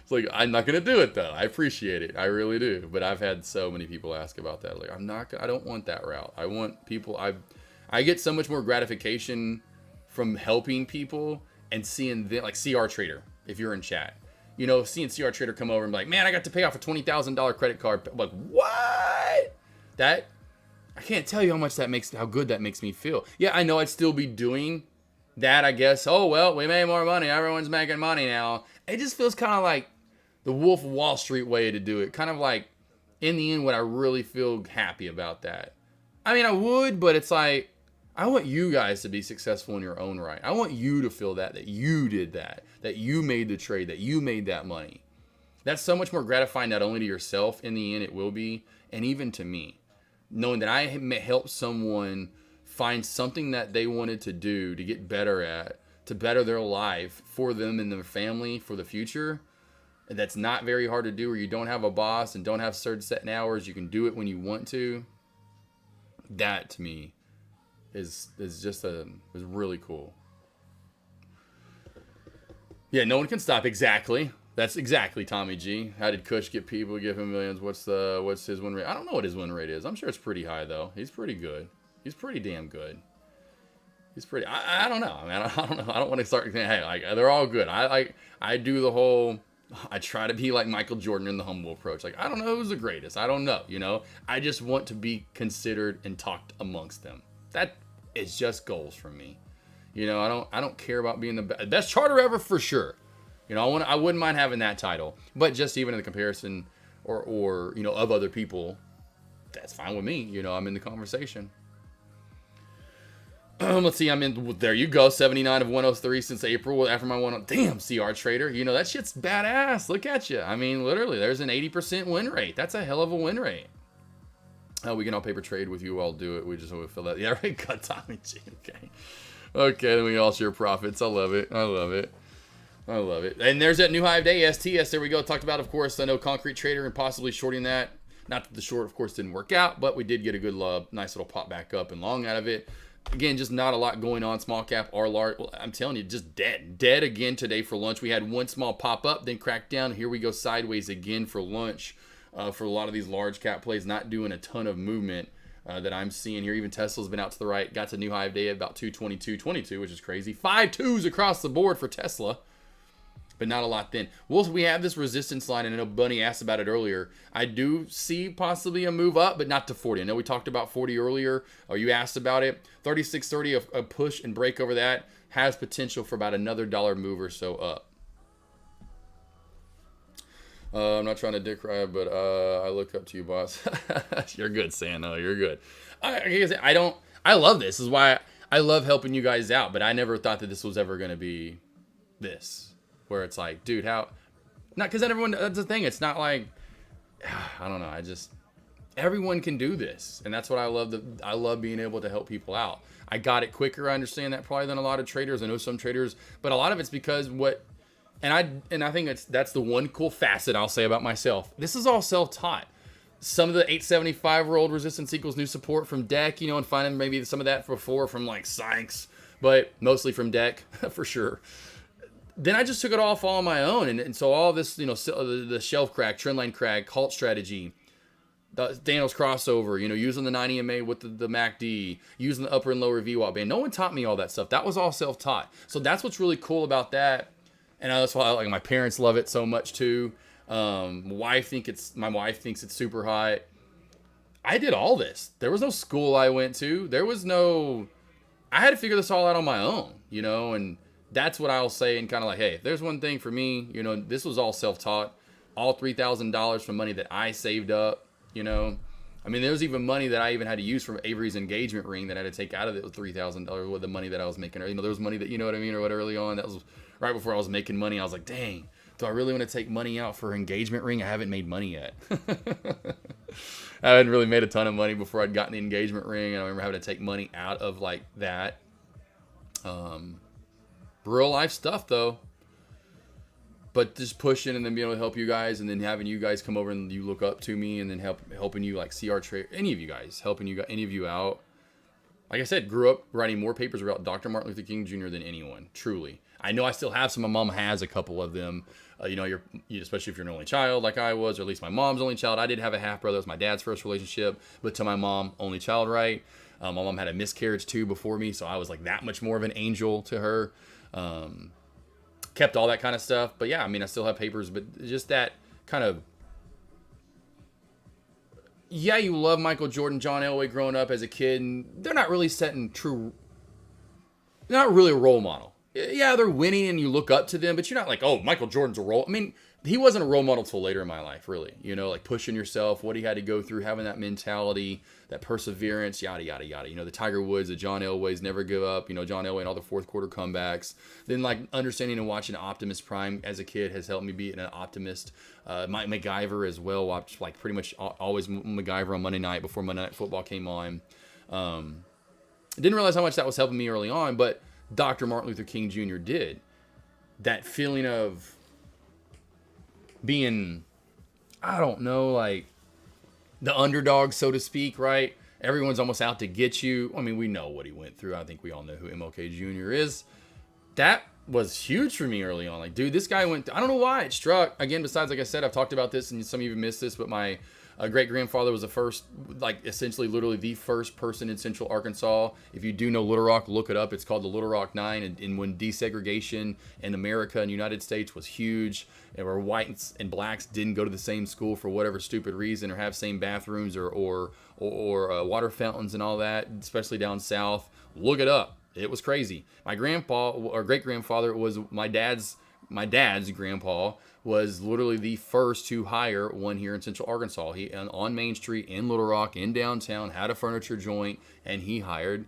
It's like, I'm not going to do it though. I appreciate it. I really do. But I've had so many people ask about that. Like, I don't want that route. I want people, I get so much more gratification from helping people and seeing them, like CR Trader, if you're in chat, seeing CR Trader come over and be like, man, I got to pay off a $20,000 credit card. I'm like, what? That, I can't tell you how good that makes me feel. Yeah, I know I'd still be doing that, I guess. Oh, well, we made more money. Everyone's making money now. It just feels kind of like the Wolf of Wall Street way to do it. Kind of like, in the end, would I really feel happy about that? I mean, I would, but it's like, I want you guys to be successful in your own right. I want you to feel that you did that you made the trade, that you made that money. That's so much more gratifying, not only to yourself, in the end it will be, and even to me. Knowing that I helped someone find something that they wanted to do, to get better at, to better their life for them and their family for the future. And that's not very hard to do, where you don't have a boss and don't have certain set hours. You can do it when you want to. That, to me, is really cool. Yeah, no one can stop. Exactly. That's exactly Tommy G. How did Kush get people to give him millions? What's his win rate? I don't know what his win rate is. I'm sure it's pretty high though. He's pretty good. He's pretty damn good. He's pretty. I don't know. I mean, I don't know. I don't want to start saying, hey, like, they're all good. I do the whole. I try to be like Michael Jordan in the humble approach. Like, I don't know who's the greatest. I don't know. I just want to be considered and talked amongst them. That is just goals for me. I don't care about being the best charter ever for sure. I wouldn't mind having that title, but just even in the comparison or of other people, that's fine with me. I'm in the conversation. Let's see. There you go. 79 of 103 since April after my one. Damn, CR Trader. That shit's badass. Look at you. I mean, literally, there's an 80% win rate. That's a hell of a win rate. We can all paper trade with you. I'll do it. We just want to fill that. Yeah, right. Cut Tommy G. Okay. Then we all share profits. I love it. And there's that new high of day. STS. There we go. Talked about, of course, I know Concrete Trader and possibly shorting that. Not that the short, of course, didn't work out, but we did get a good nice little pop back up and long out of it. Again, just not a lot going on. Small cap or large. Well, I'm telling you, just dead again today for lunch. We had one small pop up, then cracked down. Here we go sideways again for lunch. For a lot of these large cap plays, not doing a ton of movement that I'm seeing here. Even Tesla's been out to the right. Got to new high of day at about 222.22, which is crazy. 5 2s across the board for Tesla. But not a lot then. We have this resistance line, and I know Bunny asked about it earlier. I do see possibly a move up, but not to 40. I know we talked about 40 earlier, or you asked about it. 36.30, a push and break over that has potential for about another $1 move or so up. I'm not trying to dick ride, but I look up to you, boss. You're good, Santa. You're good. I love this. This is why I love helping you guys out, but I never thought that this was ever going to be this. Where it's like, dude, how? Not because everyone. That's the thing. It's not like, I don't know. Everyone can do this, and that's what I love. I love being able to help people out. I got it quicker. I understand that probably than a lot of traders. I know some traders, but a lot of it's because and I think that's the one cool facet I'll say about myself. This is all self-taught. Some of the 875 world resistance equals new support from Deck, and finding maybe some of that before from like Sykes. but mostly from deck for sure. Then I just took it off all on my own. And so all this, the shelf crack, trend line crack, halt strategy, the Daniels crossover, using the 90 MA with the MACD, using the upper and lower VWAP band. No one taught me all that stuff. That was all self-taught. So that's what's really cool about that. And that's why my parents love it so much too. My wife thinks it's super hot. I did all this. There was no school I went to. I had to figure this all out on my own, and that's what I'll say. And kind of like, hey, if there's one thing for me, this was all self-taught, all $3,000 from money that I saved up, there was even money that I even had to use from Avery's engagement ring that I had to take out of it with $3,000 with the money that I was making. There was money that, or what, early on, that was right before I was making money. I was like, dang, do I really want to take money out for an engagement ring? I haven't made money yet. I hadn't really made a ton of money before I'd gotten the engagement ring. And I remember having to take money out of like that. Real life stuff though. But just pushing and then being able to help you guys, and then having you guys come over and you look up to me, and then helping you like see our trade. Any of you guys helping any of you out. Like I said, grew up writing more papers about Dr. Martin Luther King Jr. than anyone. Truly, I know I still have some. My mom has a couple of them. Especially if you're an only child like I was, or at least my mom's only child. I did have a half brother. It was my dad's first relationship, but to my mom, only child, right? My mom had a miscarriage too before me, so I was like that much more of an angel to her. Kept all that kind of stuff. But yeah, I still have papers, but just that kind of, yeah, you love Michael Jordan, John Elway growing up as a kid, and they're not really they're not really a role model. Yeah, they're winning and you look up to them, but you're not like, oh, Michael Jordan's a role. He wasn't a role model till later in my life, really. Like pushing yourself, what he had to go through, having that mentality, that perseverance, yada, yada, yada. The Tiger Woods, the John Elways, never give up. John Elway and all the fourth quarter comebacks. Then like understanding and watching Optimus Prime as a kid has helped me be an optimist. My MacGyver as well. Watched like pretty much always MacGyver on Monday night before Monday Night Football came on. Didn't realize how much that was helping me early on, but Dr. Martin Luther King Jr. did. That feeling of being, I don't know, like the underdog, so to speak, right? Everyone's almost out to get you. We know what he went through. I think we all know who MLK Jr. is. That was huge for me early on. Like, dude, this guy I don't know why it struck. Again, besides, like I said, I've talked about this and some of you missed this, but my great-grandfather was the first, like essentially literally the first person in Central Arkansas. If you do know Little Rock, look it up. It's called the Little Rock Nine. And when desegregation in America and United States was huge, and where whites and blacks didn't go to the same school for whatever stupid reason, or have same bathrooms or water fountains and all that, especially down south, look it up. It was crazy. My grandpa or great-grandfather was my dad's grandpa was literally the first to hire one here in Central Arkansas. He on Main Street in Little Rock in downtown had a furniture joint, and he hired,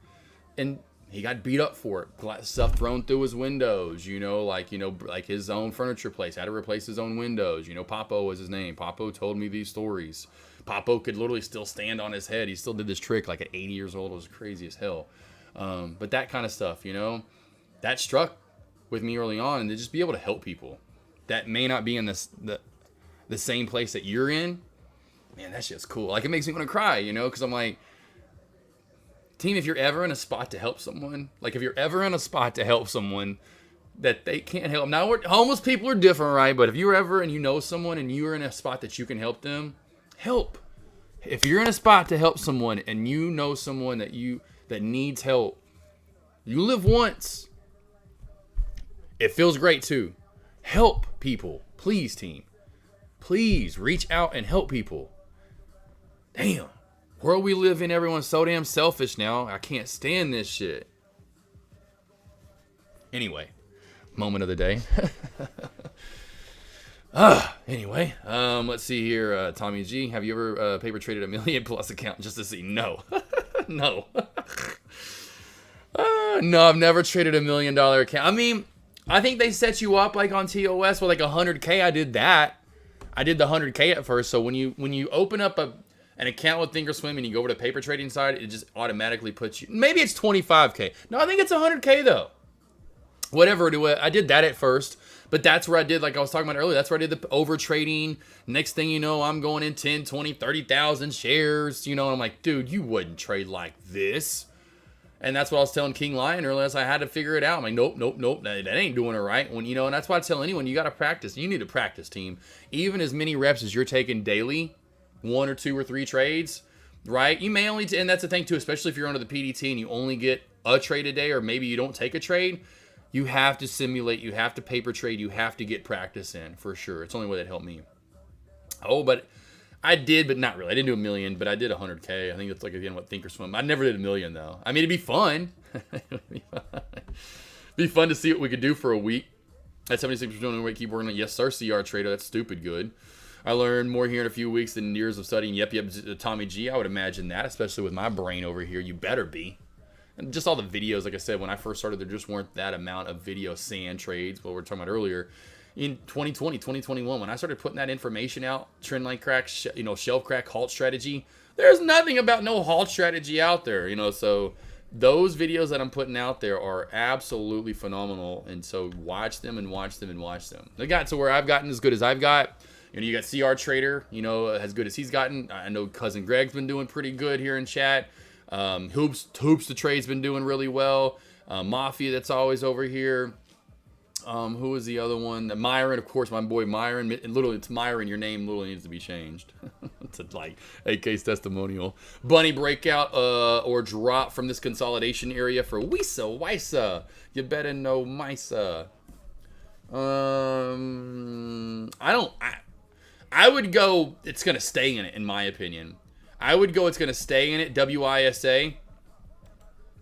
and he got beat up for it. Stuff thrown through his windows, like his own furniture place had to replace his own windows. Papo was his name. Papo told me these stories. Papo could literally still stand on his head. He still did this trick like at 80 years old. It was crazy as hell. But that kind of stuff, that struck with me early on, and to just be able to help people that may not be in the same place that you're in, man, that's just cool. Like, it makes me want to cry, because I'm like, team, if you're ever in a spot to help someone, that they can't help. Now, homeless people are different, right? But if you're ever and you know someone and you're in a spot that you can help them, help. If you're in a spot to help someone and you know someone that needs help, you live once. It feels great too. Help people. Please, team. Please reach out and help people. Damn. World we live in, everyone's so damn selfish now. I can't stand this shit. Anyway, moment of the day. Anyway, let's see here. Tommy G, have you ever paper traded $1 million plus account just to see? No. No. No, I've never traded $1 million account. I think they set you up like on TOS with like 100K. I did that. I did the 100K at first. So when you open up an account with Thinkorswim and you go over to paper trading side, it just automatically puts you. Maybe it's 25K. No, I think it's 100K though. Whatever it was, I did that at first. But that's where I did, like I was talking about earlier, that's where I did the over trading. Next thing you know, I'm going in 10, 20, 30,000 shares. And I'm like, dude, you wouldn't trade like this. And that's what I was telling King Lion earlier. I had to figure it out. I'm like, nope. That ain't doing it right. When and that's why I tell anyone, you got to practice. You need to practice, team. Even as many reps as you're taking daily, 1 or 2 or 3 trades, right? You may only, and that's the thing too, especially if you're under the PDT and you only get a trade a day, or maybe you don't take a trade. You have to simulate. You have to paper trade. You have to get practice in for sure. It's the only way that helped me. Oh, but I did, but not really. I didn't do a million, but I did 100K. I think that's like, again, what Thinkorswim. I never did a million, though. I mean, it'd be fun. Be fun to see what we could do for a week. At 76% of the weight, keep working on. Yes, sir, CR Trader. That's stupid good. I learned more here in a few weeks than years of studying. Yep, Tommy G. I would imagine that, especially with my brain over here. You better be. And just all the videos, like I said, when I first started, there just weren't that amount of video sand trades, what we were talking about earlier. In 2020, 2021, when I started putting that information out, trend line crack, shelf crack, halt strategy, there's nothing about no halt strategy out there, so those videos that I'm putting out there are absolutely phenomenal. And so watch them and watch them and watch them. They got to where I've gotten as good as I've got. You got CR Trader, as good as he's gotten. I know Cousin Greg's been doing pretty good here in chat. Hoops the Trade's been doing really well. Mafia, that's always over here. Who was the other one? Myron, of course, my boy Myron. Literally, it's Myron. Your name literally needs to be changed. It's like AK's testimonial. Bunny breakout or drop from this consolidation area for Wisa. You better know Misa. I would go, it's going to stay in it, in my opinion. I would go, it's going to stay in it, WISA.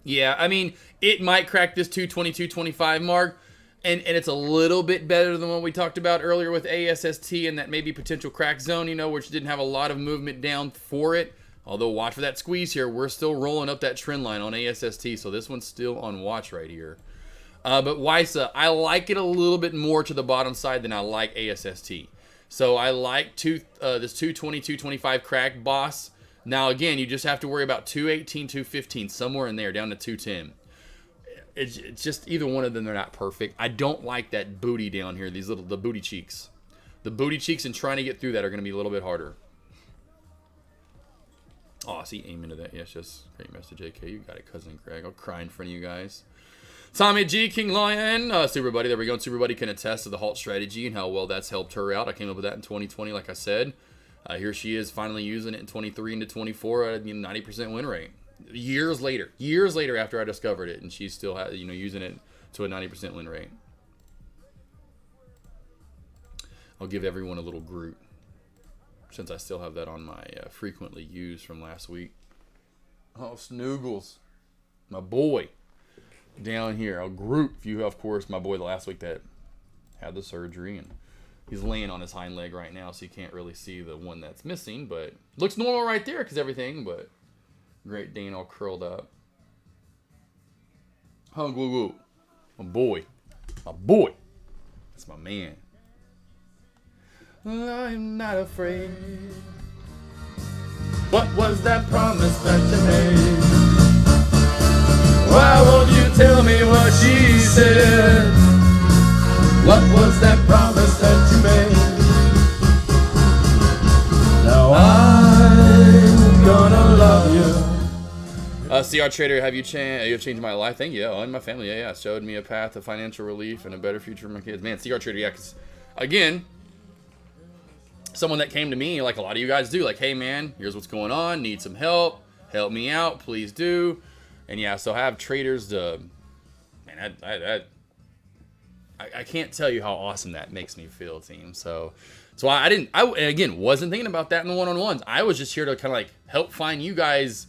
Yeah, I mean, it might crack this 222.25 mark. And it's a little bit better than what we talked about earlier with ASST and that maybe potential crack zone, which didn't have a lot of movement down for it. Although, watch for that squeeze here. We're still rolling up that trend line on ASST, so this one's still on watch right here. But WISA, I like it a little bit more to the bottom side than I like ASST. So I like this 222.25 crack boss. Now, again, you just have to worry about 218, 215, somewhere in there, down to 210. It's just either one of them, they're not perfect. I don't like that booty down here, the booty cheeks. The booty cheeks and trying to get through that are going to be a little bit harder. Oh, I see aim into that. Yes, just great message, AK. You got it, Cousin Craig. I'll cry in front of you guys. Tommy G, King Lion, Super Buddy. There we go. Super Buddy can attest to the halt strategy and how well that's helped her out. I came up with that in 2020, like I said. Here she is finally using it in 23 into 24 at a 90% win rate. Years later after I discovered it, and she's still using it to a 90% win rate. I'll give everyone a little Groot, since I still have that on my frequently used from last week. Oh, Snoogles, my boy, down here. I'll Groot. You, of course, my boy last week that had the surgery, and he's laying on his hind leg right now, so you can't really see the one that's missing, but looks normal right there because everything, but Great Dane all curled up. Hung woo woo. My boy. That's my man. I'm not afraid. What was that promise that you made? Why won't you tell me what she said? What was that promise that you made? Now I'm gonna love you. CR Trader, have you changed my life? Thank you. And my family, yeah. Showed me a path of financial relief and a better future for my kids. Man, CR Trader, yeah, because, again, someone that came to me, like a lot of you guys do, like, hey, man, here's what's going on. Need some help. Help me out. Please do. And, yeah, so I have traders to, man, I can't tell you how awesome that makes me feel, team. So I again, wasn't thinking about that in the one-on-ones. I was just here to kind of, like, help find you guys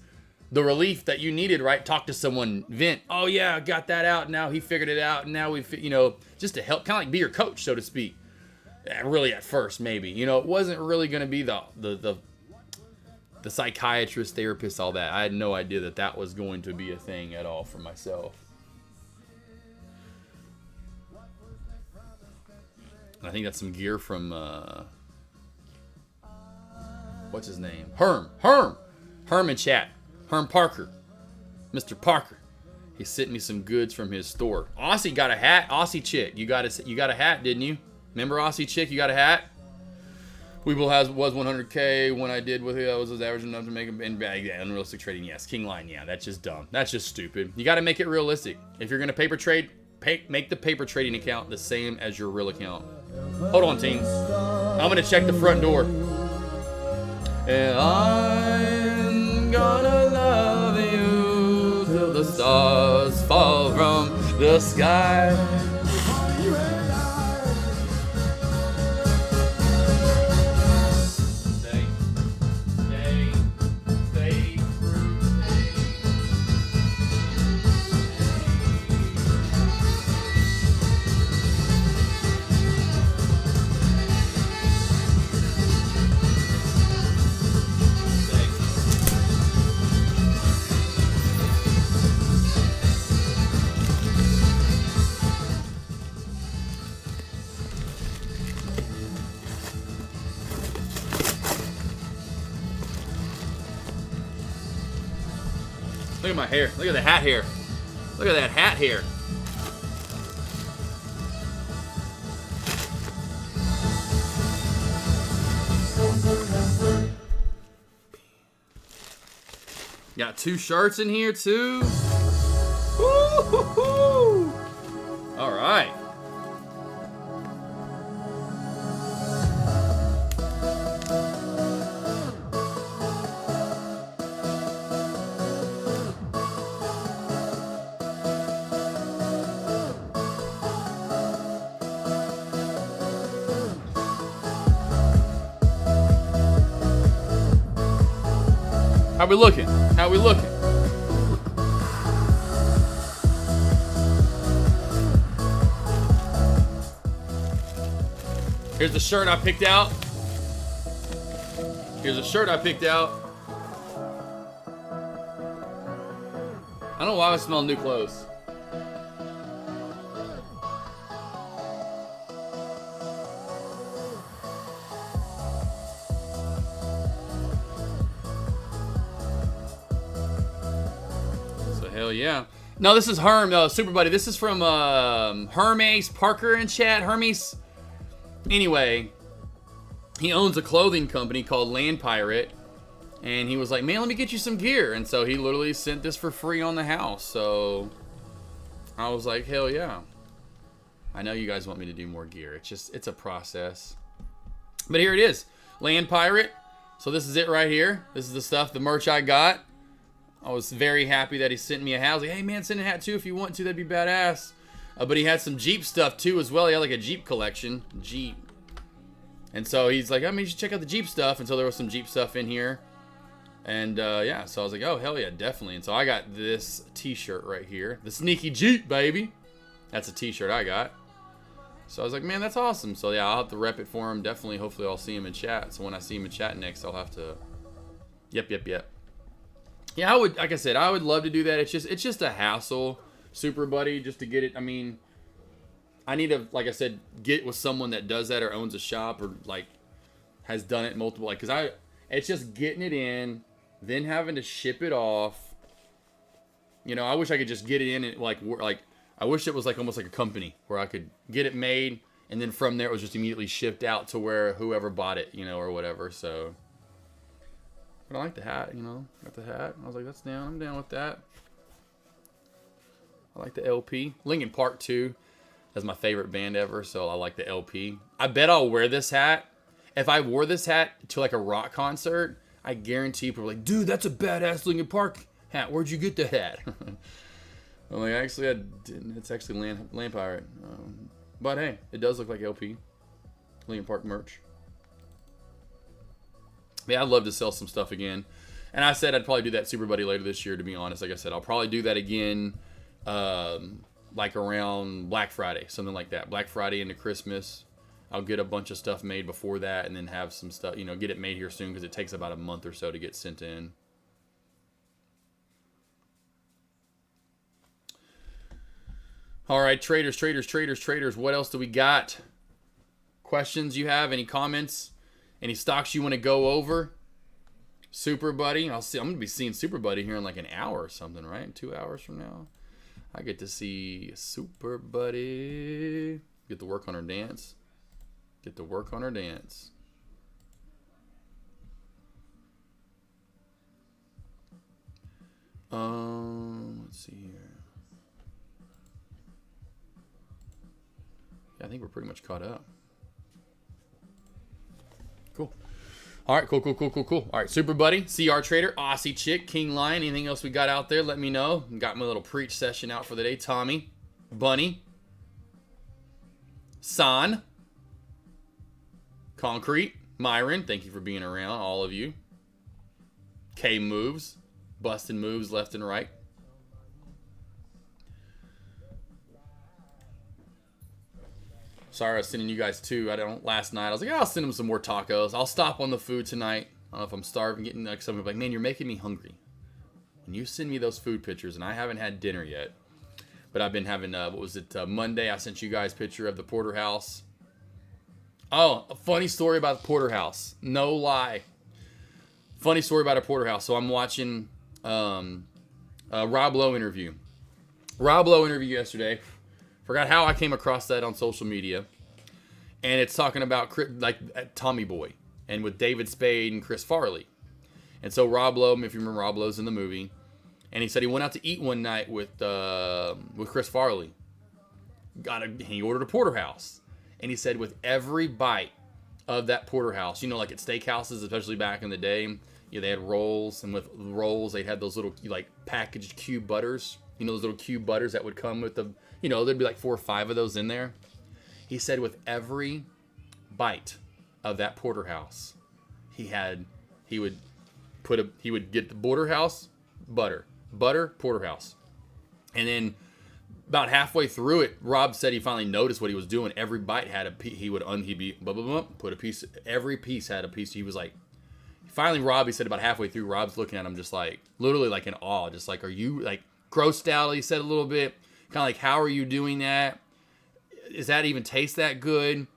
the relief that you needed, right? Talk to someone, vent. Oh yeah, I got that out. Now he figured it out. And now just to help, kind of like be your coach, so to speak. Really, at first, maybe. It wasn't really going to be the psychiatrist, therapist, all that. I had no idea that was going to be a thing at all for myself. And I think that's some gear from what's his name? Herm in chat. Herm Parker, Mr. Parker. He sent me some goods from his store. Aussie got a hat. Aussie chick, you got a hat, didn't you? Remember Aussie chick? You got a hat. Weeble was 100K when I did with it. I was average enough to make him in bag. Yeah, unrealistic trading. Yes, King Line. Yeah, that's just dumb. That's just stupid. You got to make it realistic. If you're gonna paper trade, make the paper trading account the same as your real account. Hold on, team. I'm gonna check the front door. And I'm gonna love you till the stars fall from the sky. Look at my hair. Look at the hat hair. Look at that hat hair. Got 2 shirts in here too. Woo-hoo-hoo. All right. How we looking? How we looking? Here's the shirt I picked out. Here's a shirt I picked out. I don't know why I smell new clothes. Hell yeah. No, this is Herm, Super Buddy. This is from Hermes Parker in chat. Hermes. Anyway, he owns a clothing company called Land Pirate. And he was like, man, let me get you some gear. And so he literally sent this for free on the house. So I was like, hell yeah. I know you guys want me to do more gear. It's a process. But here it is. Land Pirate. So this is it right here. This is the stuff, the merch I got. I was very happy that he sent me a hat. I was like, hey man, send a hat too if you want to. That'd be badass. But he had some Jeep stuff too as well. He had like a Jeep collection. Jeep. And so he's like, I mean, you should check out the Jeep stuff. And so there was some Jeep stuff in here. And yeah, so I was like, oh, hell yeah, definitely. And so I got this t-shirt right here. The Sneaky Jeep, baby. That's a t-shirt I got. So I was like, man, that's awesome. So yeah, I'll have to rep it for him. Definitely, hopefully I'll see him in chat. So when I see him in chat next, I'll have to... Yep. Yeah, I would, like I said, I would love to do that. It's just a hassle, Super Buddy, just to get it. I mean, I need to, like I said, get with someone that does that or owns a shop or like has done it multiple, like, cause it's just getting it in, then having to ship it off. You know, I wish I could just get it in and like I wish it was like almost like a company where I could get it made and then from there it was just immediately shipped out to where whoever bought it, you know, or whatever. So. But I like the hat, you know. Got the hat. I was like, that's down. I'm down with that. I like the LP. Linkin Park 2. That's my favorite band ever, so I like the LP. I bet I'll wear this hat. If I wore this hat to like a rock concert, I guarantee people are like, dude, that's a badass Linkin Park hat. Where'd you get the hat? I'm like, actually, I didn't. It's actually Land Pirate. But hey, it does look like LP. Linkin Park merch. Yeah, I'd love to sell some stuff again. And I said I'd probably do that Super Buddy later this year, to be honest. Like I said, I'll probably do that again like around Black Friday, something like that. Black Friday into Christmas. I'll get a bunch of stuff made before that and then have some stuff, you know, get it made here soon because it takes about a month or so to get sent in. All right, traders. What else do we got? Questions you have? Any comments? Any stocks you want to go over? Super Buddy. I'm going to be seeing Super Buddy here in like an hour or something, right? 2 hours from now. I get to see Super Buddy. Get to work on her dance. I think we're pretty much caught up. Cool. All right, cool. All right, Super Buddy, CR Trader, Aussie Chick, King Lion. Anything else we got out there, let me know. Got my little preach session out for the day. Tommy, Bunny, San, Concrete, Myron, thank you for being around, all of you. K Moves, busting moves left and right. Sorry, I was sending you guys too. Last night, I was like, I'll send them some more tacos. I'll stop on the food tonight. I don't know if I'm starving, getting like something like, man, you're making me hungry. When you send me those food pictures, and I haven't had dinner yet, but I've been having, Monday? I sent you guys a picture of the porterhouse. Oh, a funny story about the porterhouse. No lie. Funny story about a porterhouse. So I'm watching a Rob Lowe interview. Rob Lowe interview yesterday. Forgot how I came across that on social media. And it's talking about like Tommy Boy and with David Spade and Chris Farley. And so Rob Lowe, if you remember, Rob Lowe's in the movie. And he said he went out to eat one night with Chris Farley. He ordered a porterhouse. And he said with every bite of that porterhouse, like at steakhouses, especially back in the day, they had rolls. And with rolls, they had those little like packaged cube butters. Those little cube butters that would come with the... there'd be like 4 or 5 of those in there. He said with every bite of that porterhouse, he would get the porterhouse butter, porterhouse. And then about halfway through it, Rob said he finally noticed what he was doing. Every bite had a piece. He'd be blah, blah, blah, put a piece. Every piece had a piece. He was like, finally, Rob, he said about halfway through, Rob's looking at him just like, literally like in awe. Just like, are you like grossed out? He said a little bit. Kind of like, how are you doing that? Does that even taste that good?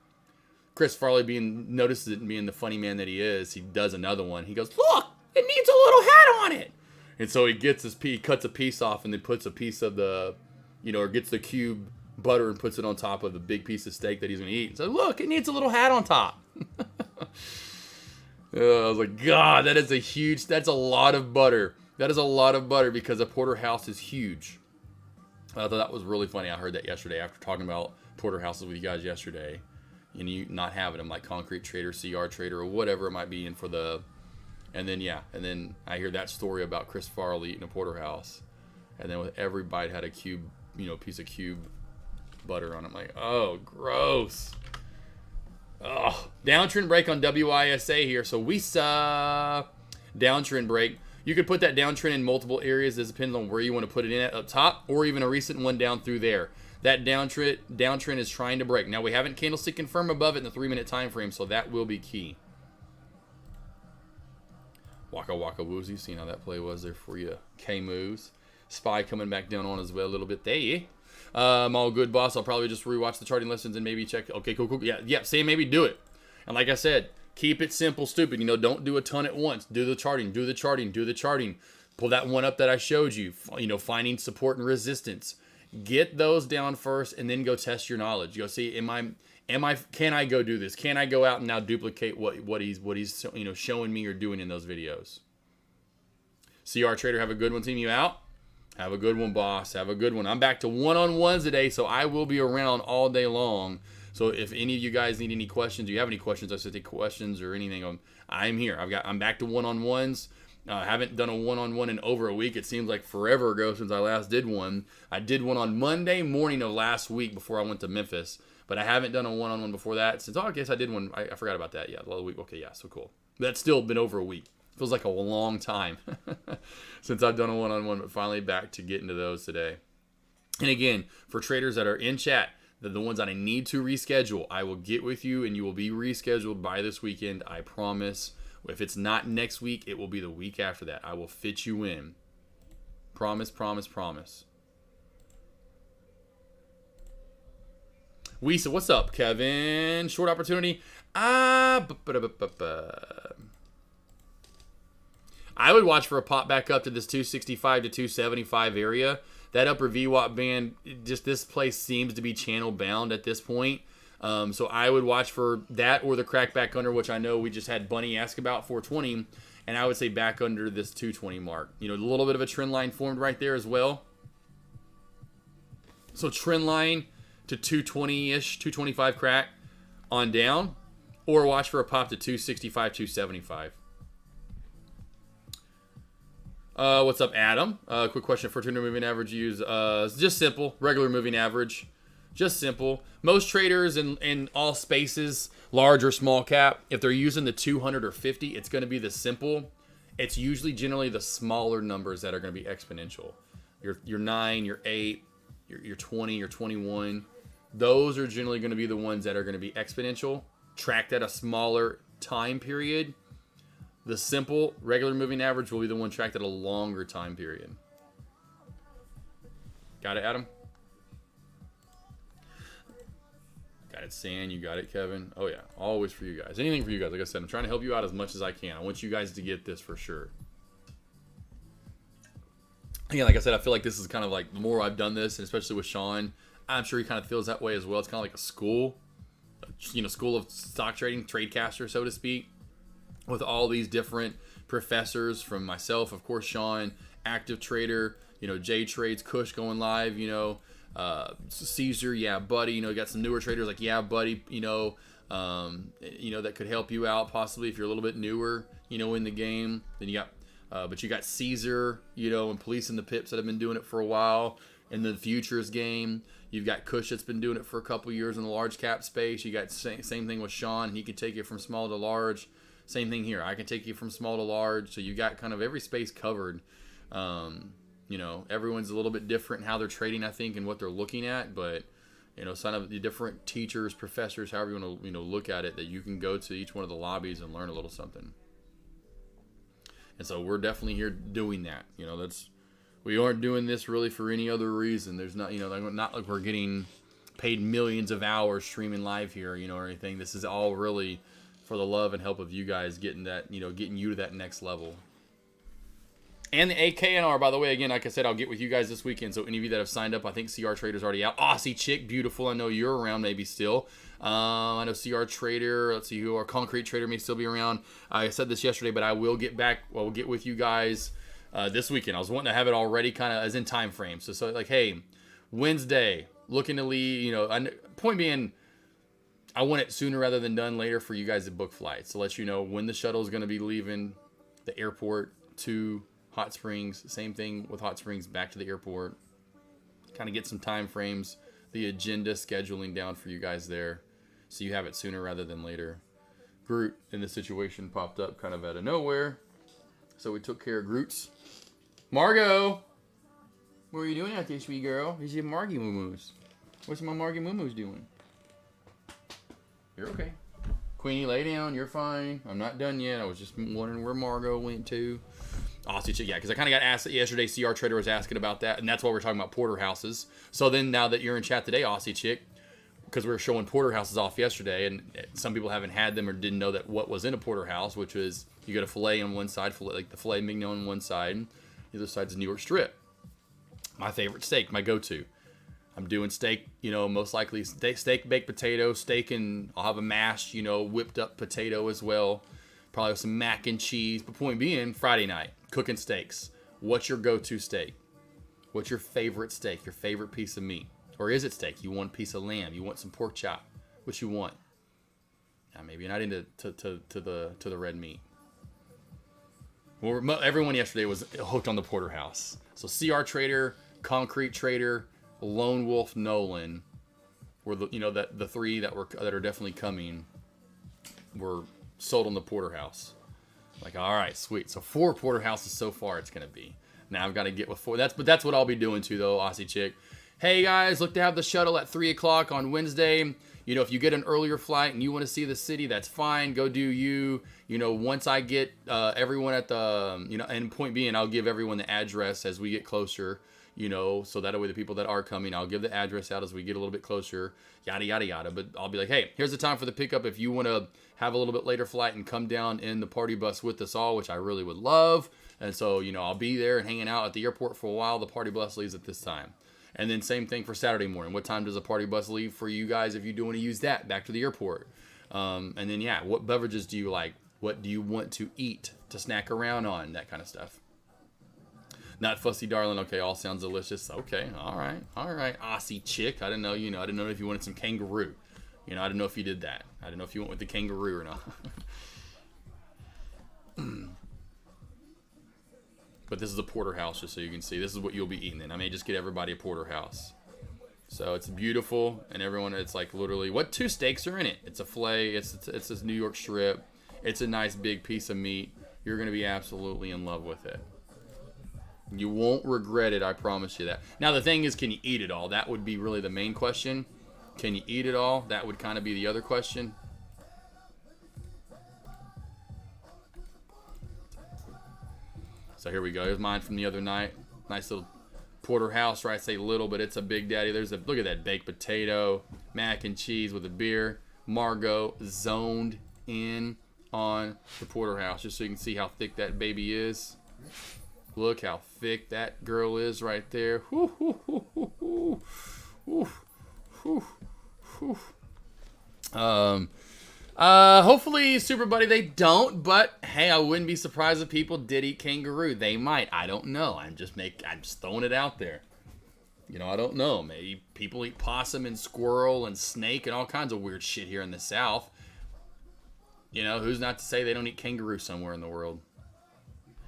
Chris Farley notices it, being the funny man that he is. He does another one. He goes, look, it needs a little hat on it. And so he cuts a piece off and then puts a piece of the, or gets the cube butter and puts it on top of the big piece of steak that he's going to eat. So look, it needs a little hat on top. I was like, God, that's a lot of butter. That is a lot of butter because a porterhouse is huge. I thought that was really funny. I heard that yesterday after talking about porterhouses with you guys yesterday. And you not having them like Concrete Trader, CR Trader, or whatever it might be in for the... And then I hear that story about Chris Farley eating a porterhouse. And then with every bite had a cube, piece of cube butter on it. I'm like, oh, gross. Oh, downtrend break on WISA here. So we saw downtrend break. You could put that downtrend in multiple areas. It depends on where you want to put it in at up top, or even a recent one down through there. That downtrend is trying to break. Now we haven't candlestick confirm above it in the 3-minute time frame, so that will be key. Waka Waka Woozy, seeing how that play was there for you. K moves. Spy coming back down on as well a little bit there. All good, boss. I'll probably just rewatch the charting lessons and maybe check. Okay, cool. Yeah, say maybe do it. And like I said, keep it simple, stupid. Don't do a ton at once. Do the charting. Pull that one up that I showed you. Finding support and resistance. Get those down first, and then go test your knowledge. Go see, can I go do this? Can I go out and now duplicate what he's showing me or doing in those videos? CR Trader, have a good one. Team, you out? Have a good one, boss. Have a good one. I'm back to one-on-ones today, so I will be around all day long. So if any of you guys need any questions, you have any questions, I said take questions or anything, I'm here. I'm back to one-on-ones. I haven't done a one-on-one in over a week. It seems like forever ago since I last did one. I did one on Monday morning of last week before I went to Memphis, but I haven't done a one-on-one before that. Since, I guess I did one. I forgot about that. Yeah, the other week. Okay, yeah, so cool. That's still been over a week. Feels like a long time since I've done a one-on-one, but finally back to getting to those today. And again, for traders that are in chat, the ones that I need to reschedule, I will get with you and you will be rescheduled by this weekend. I promise. If it's not next week, it will be the week after that. I will fit you in. Promise. Weesa, what's up, Kevin? Short opportunity. I would watch for a pop back up to this 265 to 275 area. That upper VWAP band, just this place seems to be channel bound at this point. So I would watch for that or the crack back under, which I know we just had Bunny ask about 420. And I would say back under this 220 mark. A little bit of a trend line formed right there as well. So trend line to 220-ish, 225 crack on down, or watch for a pop to 265, 275. What's up, Adam? Quick question for 200 moving average use. Just simple, regular moving average. Just simple. Most traders in all spaces, large or small cap, if they're using the 200 or 50, it's going to be the simple. It's usually generally the smaller numbers that are going to be exponential. Your 9, your 8, your 20, your 21. Those are generally going to be the ones that are going to be exponential, tracked at a smaller time period. The simple, regular moving average will be the one tracked at a longer time period. Got it, Adam? Got it, San. You got it, Kevin. Oh, yeah. Always for you guys. Anything for you guys. Like I said, I'm trying to help you out as much as I can. I want you guys to get this for sure. Again, like I said, I feel like this is kind of like the more I've done this, and especially with Sean, I'm sure he kind of feels that way as well. It's kind of like a school, school of stock trading, tradecaster, so to speak, with all these different professors from myself, of course, Sean, active trader, J Trades, Kush going live, Caesar, yeah, buddy, you got some newer traders like, yeah, buddy, that could help you out possibly if you're a little bit newer, in the game. Then you got, but you got Caesar, and Police in the Pips that have been doing it for a while. In the futures game, you've got Kush that's been doing it for a couple years in the large cap space. You got same thing with Sean. He can take you from small to large. Same thing here. I can take you from small to large. So you got kind of every space covered. Everyone's a little bit different in how they're trading, I think, and what they're looking at. But, some of the different teachers, professors, however you want to, look at it, that you can go to each one of the lobbies and learn a little something. And so we're definitely here doing that. We aren't doing this really for any other reason. There's not, not like we're getting paid millions of hours streaming live here, or anything. This is all really for the love and help of you guys getting that, getting you to that next level. And the AKNR, by the way, again, like I said, I'll get with you guys this weekend. So any of you that have signed up, I think CR Trader's already out. Aussie Chick, beautiful. I know you're around maybe still. I know CR Trader, let's see who our Concrete Trader may still be around. I said this yesterday, but I will get back. We'll get with you guys this weekend. I was wanting to have it already kind of as in time frame. So like, hey, Wednesday, looking to leave, point being, I want it sooner rather than done later for you guys to book flights to let you know when the shuttle is going to be leaving the airport to Hot Springs. Same thing with Hot Springs back to the airport. Kind of get some time frames, the agenda scheduling down for you guys there, so you have it sooner rather than later. Groot in this situation popped up kind of out of nowhere, so we took care of Groot's. Margot, what are you doing out there, sweet girl? Is your Margie Moo-Moos? What's my Margie Moo-Moos doing? You're okay. Queenie, lay down. You're fine. I'm not done yet. I was just wondering where Margot went to. Aussie Chick, yeah, because I kind of got asked yesterday. CR Trader was asking about that, and that's why we're talking about porterhouses. So then now that you're in chat today, Aussie Chick, because we were showing porterhouses off yesterday, and some people haven't had them or didn't know that what was in a porterhouse, which was you get a filet on one side, like the filet mignon on one side, and the other side's a New York strip. My favorite steak, my go-to. I'm doing steak, most likely steak, baked potato, steak, and I'll have a mashed, whipped up potato as well. Probably with some mac and cheese. But point being, Friday night, cooking steaks. What's your go-to steak? What's your favorite steak? Your favorite piece of meat? Or is it steak? You want a piece of lamb? You want some pork chop? What you want? Now, maybe you're not into the red meat. Well, everyone yesterday was hooked on the porterhouse. So CR Trader, Concrete Trader, Lone Wolf Nolan were the three that are definitely coming were sold on the porterhouse. Like, all right, sweet. So 4 porterhouses so far it's gonna be. Now I've got to get with 4. But that's what I'll be doing too, though, Aussie Chick. Hey guys, look to have the shuttle at 3 o'clock on Wednesday. If you get an earlier flight and you want to see the city, that's fine. Go do you. Once I get everyone at the and point being, I'll give everyone the address as we get closer. So that way the people that are coming, I'll give the address out as we get a little bit closer, yada, yada, yada. But I'll be like, hey, here's the time for the pickup if you want to have a little bit later flight and come down in the party bus with us all, which I really would love. And so, I'll be there and hanging out at the airport for a while. The party bus leaves at this time. And then same thing for Saturday morning. What time does the party bus leave for you guys if you do want to use that back to the airport? And then, yeah, what beverages do you like? What do you want to eat, to snack around on, that kind of stuff. Not fussy, darling. Okay, all sounds delicious. Okay, all right. Aussie chick. I didn't know, I didn't know if you wanted some kangaroo. I didn't know if you did that. I didn't know if you went with the kangaroo or not. But this is a porterhouse, just so you can see. This is what you'll be eating in. I may just get everybody a porterhouse. So it's beautiful, and everyone, it's like literally, what 2 steaks are in it? It's a filet, it's this New York strip. It's a nice big piece of meat. You're going to be absolutely in love with it. You won't regret it, I promise you that. Now the thing is, can you eat it all? That would be really the main question. Can you eat it all? That would kind of be the other question. So here we go. Here's mine from the other night. Nice little porterhouse, right? I say little, but it's a big daddy. Look at that baked potato, mac and cheese with a beer. Margot zoned in on the porterhouse, just so you can see how thick that baby is. Look how thick that girl is right there. Whew, whew, whew, whew, whew. Whew, whew, whew. Hopefully, Super Buddy, they don't, but hey, I wouldn't be surprised if people did eat kangaroo. They might. I don't know. I'm just throwing it out there. I don't know. Maybe people eat possum and squirrel and snake and all kinds of weird shit here in the South. Who's not to say they don't eat kangaroo somewhere in the world?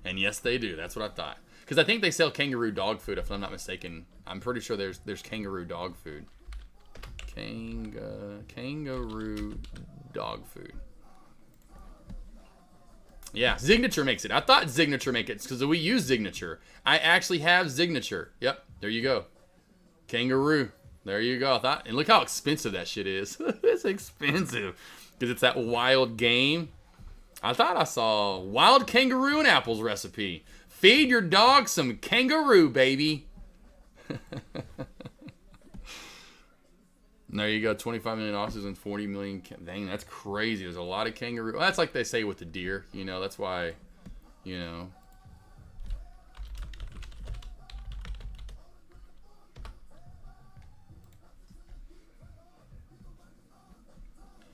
And yes, they do. That's what I thought. Because I think they sell kangaroo dog food, if I'm not mistaken. I'm pretty sure there's kangaroo dog food. Kangaroo dog food. Yeah, Signature makes it. I thought Signature make it because we use Signature. I actually have Signature. Yep, there you go. Kangaroo. There you go. And look how expensive that shit is. It's expensive because it's that wild game. I thought I saw wild kangaroo and apples recipe. Feed your dog some kangaroo, baby. There you go. 25 million oxes and 40 million. Dang, that's crazy. There's a lot of kangaroo. Well, that's like they say with the deer. That's why,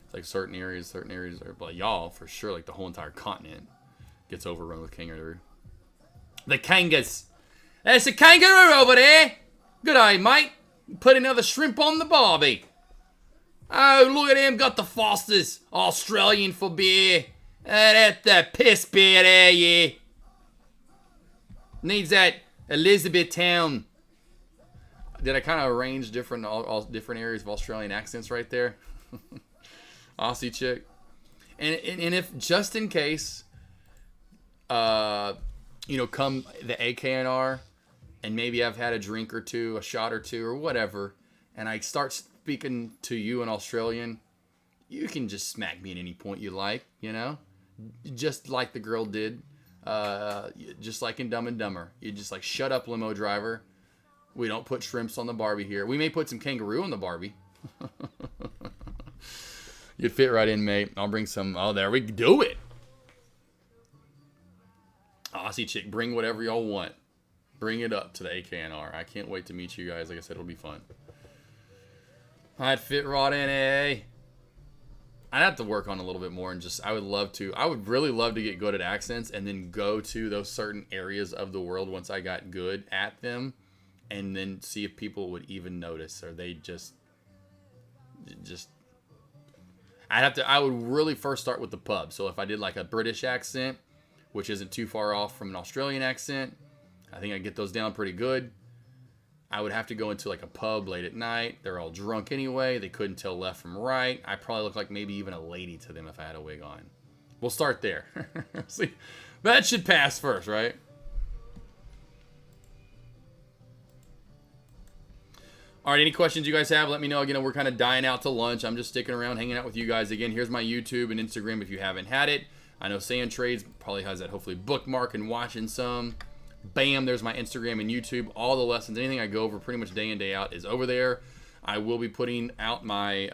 It's like certain areas are, but y'all, for sure, like the whole entire continent gets overrun with kangaroo. The kangas. There's a kangaroo over there. Good eye, mate. Put another shrimp on the barbie. Oh, look at him. Got the Foster's Australian for beer. That's the piss beer there, yeah. Needs that Elizabethtown. Did I kind of arrange different all different areas of Australian accents right there? Aussie chick. And if just in case, come the AKNR, and maybe I've had a drink or two, a shot or two, or whatever, and I start speaking to you in Australian, you can just smack me at any point you like, just like the girl did, just like in Dumb and Dumber. You just like, shut up, limo driver. We don't put shrimps on the Barbie here. We may put some kangaroo on the Barbie. You'd fit right in, mate. I'll bring some. Oh, there we do it. Aussie chick, bring whatever y'all want. Bring it up to the AKNR. I can't wait to meet you guys. Like I said, it'll be fun. I'd fit right in, eh? I'd have to work on a little bit more, and I would really love to get good at accents and then go to those certain areas of the world once I got good at them, and then see if people would even notice, or they just I would really first start with the pub. So if I did like a British accent, which isn't too far off from an Australian accent, I think I'd get those down pretty good. I would have to go into like a pub late at night. They're all drunk anyway. They couldn't tell left from right. I probably look like maybe even a lady to them if I had a wig on. We'll start there. See, that should pass first, right? All right, any questions you guys have, let me know. Again, we're kind of dying out to lunch. I'm just sticking around, hanging out with you guys. Again, here's my YouTube and Instagram if you haven't had it. I know Sand Trades probably has that, hopefully, bookmark and watching some. Bam, there's my Instagram and YouTube. All the lessons, anything I go over pretty much day in, day out is over there. I will be putting out my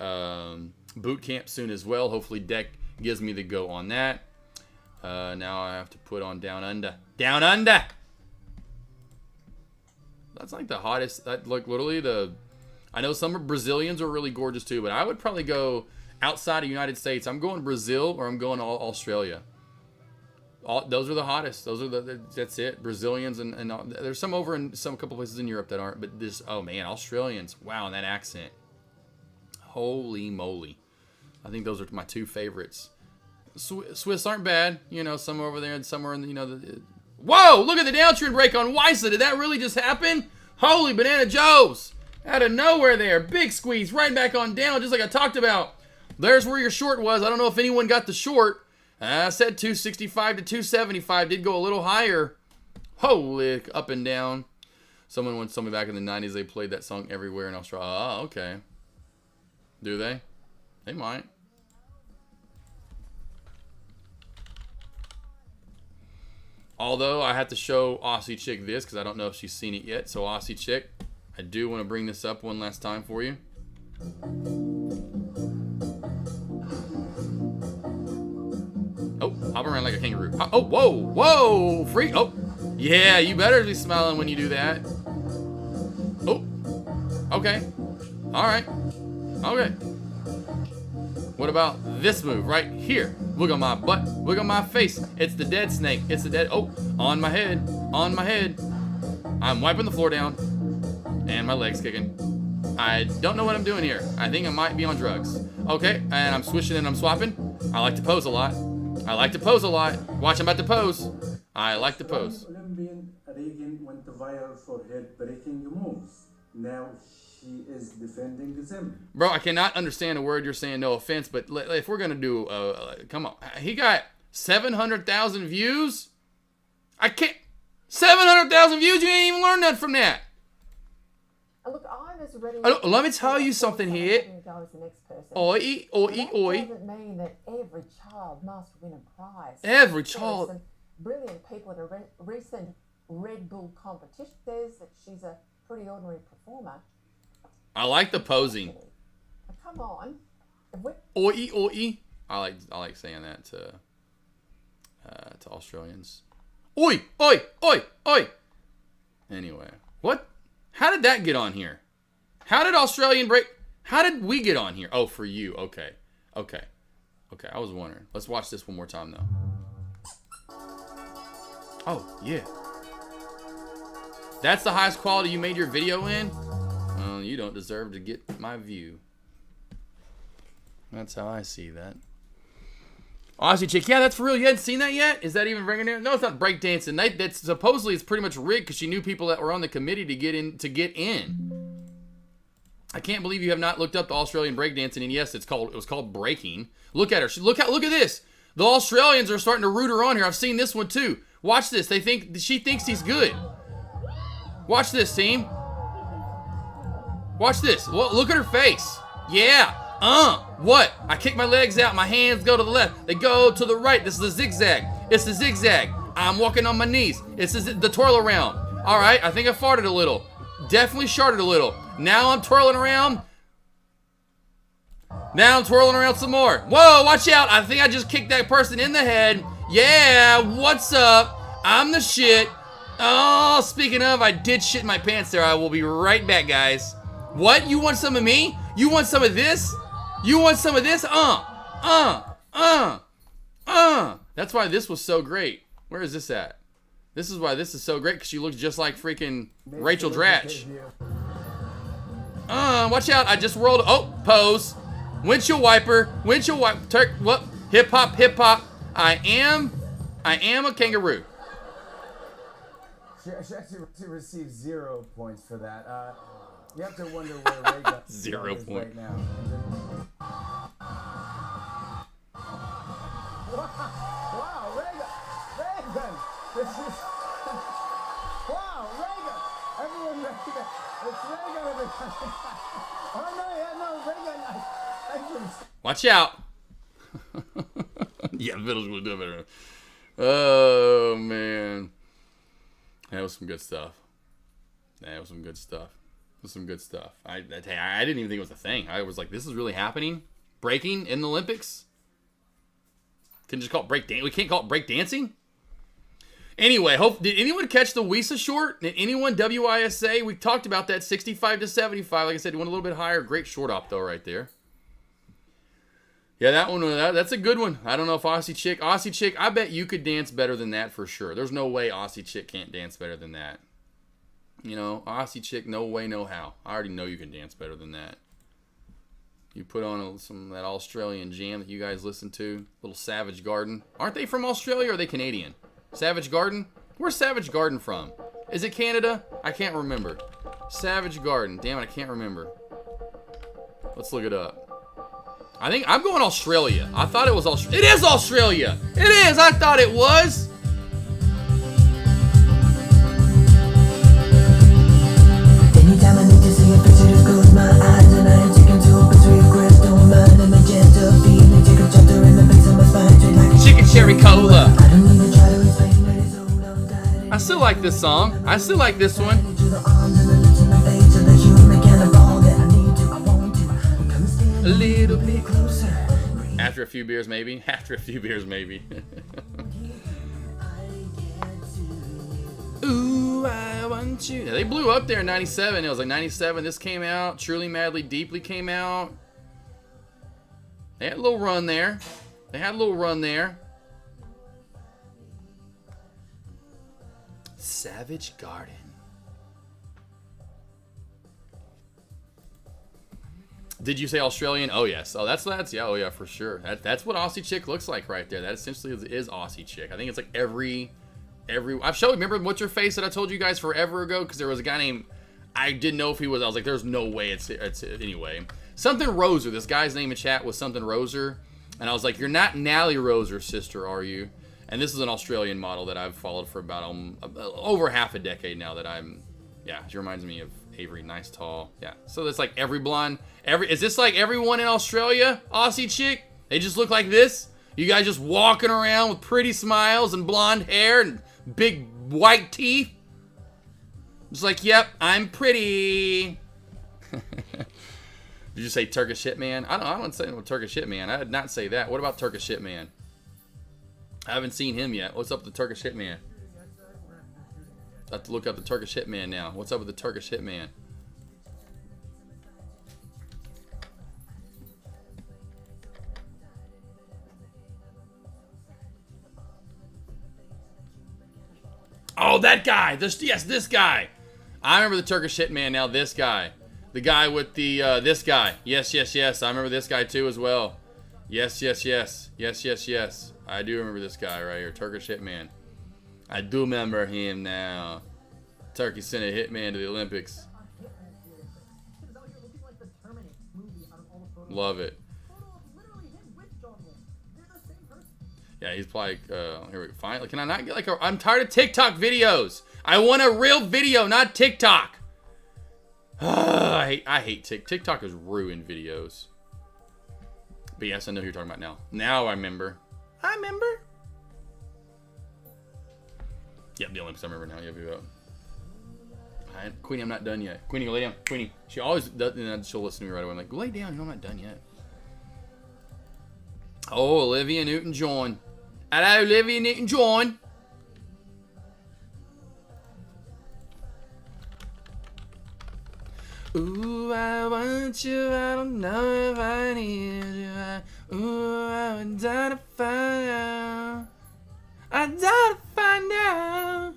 boot camp soon as well. Hopefully, Deck gives me the go on that. Now I have to put on Down Under. Down Under! That's like the hottest, like literally I know some Brazilians are really gorgeous too, but I would probably go outside of the United States. I'm going Brazil or I'm going Australia. Those are the hottest. Those are that's it. Brazilians and all, there's some over in some couple places in Europe that aren't. But this, oh man, Australians. Wow, and that accent. Holy moly. I think those are my 2 favorites. Swiss aren't bad. You know, some over there and some are in, you know, whoa, look at the downtrend break on Weissa. Did that really just happen? Holy banana joes. Out of nowhere there. Big squeeze right back on down, just like I talked about. There's where your short was. I don't know if anyone got the short. I said 265 to 275. Did go a little higher. Holy, up and down. Someone once told me back in the 90s they played that song everywhere in Australia. Oh, okay. Do they? They might. Although I have to show Aussie Chick this because I don't know if she's seen it yet. So Aussie Chick, I do want to bring this up one last time for you. Oh, hop around like a kangaroo. Oh, whoa, whoa, free. Oh, yeah, you better be smiling when you do that. Oh, okay. All right. Okay. What about this move right here? Look at my butt. Look at my face. It's the dead snake. It's the dead. Oh, on my head. On my head. I'm wiping the floor down. And my leg's kicking. I don't know what I'm doing here. I think I might be on drugs. Okay, and I'm swishing and I'm swapping. I like to pose a lot. I like to pose a lot. Watch, I'm about to pose. I like to pose. Olympian Reagan went viral for her breaking moves. Now she is defending them. Bro, I cannot understand a word you're saying, no offense, but if we're going to do, come on. He got 700,000 views? I can't, 700,000 views? You ain't even learned nothing from that. Look, I was ready. Let me tell you something here. Oi, oi, oi. That doesn't mean that every child must win a prize. Every There are child. some brilliant people at a recent Red Bull competition says that she's a pretty ordinary performer. I like the posing. Now, come on. If we- Oi, oi. I like saying that to Australians. Oi, oi, oi, oi. Anyway, what? How did that get on here? How did Australian break? How did we get on here? Oh, for you. Okay. Okay. Okay, I was wondering. Let's watch this one more time, though. Oh, yeah. That's the highest quality you made your video in? Well, you don't deserve to get my view. That's how I see that. Aussie Chick, yeah, that's for real. You hadn't seen that yet? Is that even bringing it? No, it's not breakdancing. That's supposedly it's pretty much rigged because she knew people that were on the committee to get in. I can't believe you have not looked up the Australian breakdancing. And yes, it was called breaking. Look at her. Look at this. The Australians are starting to root her on here. I've seen this one too. Watch this. She thinks he's good. Watch this, team. Watch this. Look at her face. Yeah. What? I kick my legs out. My hands go to the left. They go to the right. This is a zigzag. It's a zigzag. I'm walking on my knees. It's the twirl around. All right. I think I farted a little. Definitely sharted a little. Now I'm twirling around. Now I'm twirling around some more. Whoa, watch out. I think I just kicked that person in the head. Yeah, what's up? I'm the shit. Oh, speaking of, I did shit in my pants there. I will be right back, guys. What? You want some of me? You want some of this? You want some of this? That's why this was so great. Where is this at? This is why this is so great, because she looks just like freaking Rachel Dratch. Watch out. I just rolled. Oh, pose. Windshield wiper. Windshield wiper. Turk. What? Hip hop, hip hop. I am a kangaroo. She actually received 0 points for that. You have to wonder where Ray got 0 is point. right now. Wow, Reagan! This is wow, Reagan! Everyone, Reagan! It's Reagan, everybody! Oh no, Reagan! I can. Watch out. Yeah, Vittles will do better. Oh, man. That was some good stuff. That was some good stuff. It was some good stuff. I didn't even think it was a thing. I was like, this is really happening? Breaking in the Olympics? Can just call it break dance. We can't call it break dancing? Anyway, did anyone catch the Weissa short? Did anyone WISA? We talked about that 65 to 75. Like I said, he went a little bit higher. Great short op though right there. Yeah, that one, that's a good one. I don't know if Aussie Chick, I bet you could dance better than that for sure. There's no way Aussie Chick can't dance better than that. You know, Aussie Chick, no way, no how. I already know you can dance better than that. You put on some of that Australian jam that you guys listen to, little Savage Garden. Aren't they from Australia or are they Canadian? Savage Garden? Where's Savage Garden from? Is it Canada? I can't remember. Savage Garden. Damn it, I can't remember. Let's look it up. I think I'm going Australia. I thought it was Australia. It is Australia. It is. I thought it was. Anytime I need to see a picture, just close my eyes and I ain't taking two bits regrets. Don't mind a magenta feeling. Take a chapter in the base of my spine, straight like Chicken Cherry Cola. I don't even try to explain what it's all I'm dying. I still like this song. I still like this one. To the arms and the lips and the face of the human kind of all that I need to, I want to. Come stand A little bit closer. After a few beers, maybe. After a few beers, maybe. Ooh, I want you. Yeah, they blew up there in 97. It was like 97. This came out. Truly, Madly, Deeply came out. They had a little run there. Savage Garden. Did you say Australian? Oh yes. Oh that's yeah. Oh yeah, for sure. That's what Aussie Chick looks like right there. That essentially is Aussie Chick. I think it's like every. I've showed. Remember What's Your Face that I told you guys forever ago? Because there was a guy named. I didn't know if he was. I was like, there's no way it's anyway. Something Roser. This guy's name in chat was something Roser, and I was like, you're not Nally Roser's sister, are you? And this is an Australian model that I've followed for about over half a decade now. That I'm. Yeah, she reminds me of Avery, nice, tall. Yeah. So that's like every blonde. Is this like everyone in Australia? Aussie Chick? They just look like this? You guys just walking around with pretty smiles and blonde hair and big white teeth? Just like, yep, I'm pretty. Did you say Turkish Hitman? I don't say no Turkish Hitman. I did not say that. What about Turkish Hitman? I haven't seen him yet. What's up with the Turkish Hitman? I have to look up the Turkish Hitman now. What's up with the Turkish Hitman? Oh, that guy. This guy. I remember the Turkish Hitman now. This guy. The guy with the, this guy. Yes. I remember this guy too as well. Yes. I do remember this guy right here. Turkish Hitman. I do remember him now. Turkey sent a hitman to the Olympics. Love it. Yeah, he's probably, here we go. Finally, can I not get like a, I'm tired of TikTok videos. I want a real video, not TikTok. I hate TikTok has ruined videos. But yes, I know who you're talking about now. Now I remember. Yep, the Olympics, I remember now. Yeah, Queenie, I'm not done yet. Queenie, lay down. Queenie. She always does, and then she'll listen to me right away. I'm like, lay down. You know I'm not done yet. Oh, Olivia Newton-John. Hello, Olivia Newton-John. Ooh, I want you. I don't know if I need you. Ooh, I would die to find out. I die to find out.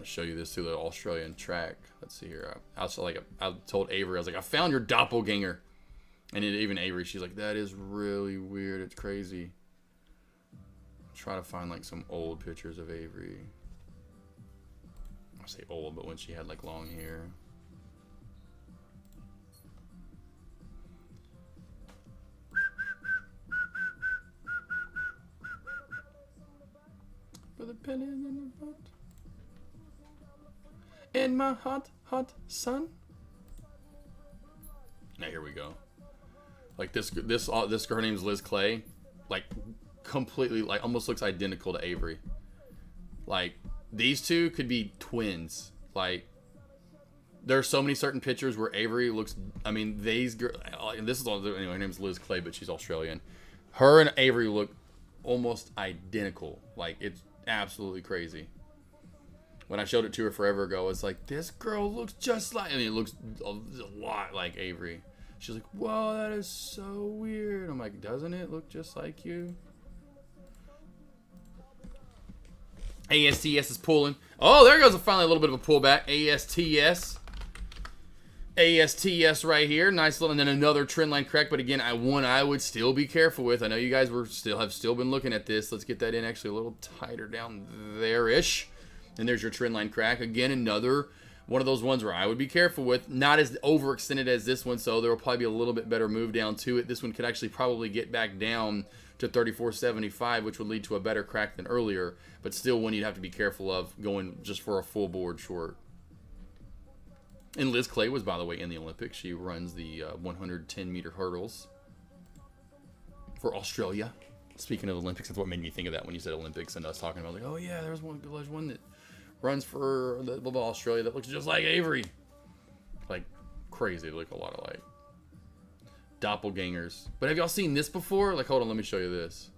Show you this through the Australian track. Let's see here. I told Avery, I was like, I found your doppelganger. And even Avery, she's like, that is really weird. It's crazy. Try to find like some old pictures of Avery. I say old, but when she had like long hair. For the penny in the butt. In my hot, hot sun. Now here we go. Like this girl, her name's Liz Clay. Like completely, like almost looks identical to Avery. Like these two could be twins. Like there are so many certain pictures where Avery looks. I mean, these girls. And this is all. Anyway, her name's Liz Clay, but she's Australian. Her and Avery look almost identical. Like it's absolutely crazy. when I showed it to her forever ago, it's like, this girl looks just like, I mean, it looks a lot like Avery. She's like, whoa, that is so weird. I'm like, doesn't it look just like you? ASTS is pulling. Oh, there goes finally a little bit of a pullback. ASTS. ASTS right here. Nice little, and then another trend line crack. But again, I would still be careful with. I know you guys have still been looking at this. Let's get that in actually a little tighter down there-ish. And there's your trend line crack. Again, another one of those ones where I would be careful with. Not as overextended as this one, so there will probably be a little bit better move down to it. This one could actually probably get back down to 34.75, which would lead to a better crack than earlier. But still one you'd have to be careful of going just for a full board short. And Liz Clay was, by the way, in the Olympics. She runs the 110-meter hurdles for Australia. Speaking of Olympics, that's what made me think of that when you said Olympics and us talking about, like, oh yeah, there's one that runs for the Australia that looks just like Avery. Like, crazy. They look a lot alike. Doppelgangers. But have y'all seen this before? Like, hold on, let me show you this.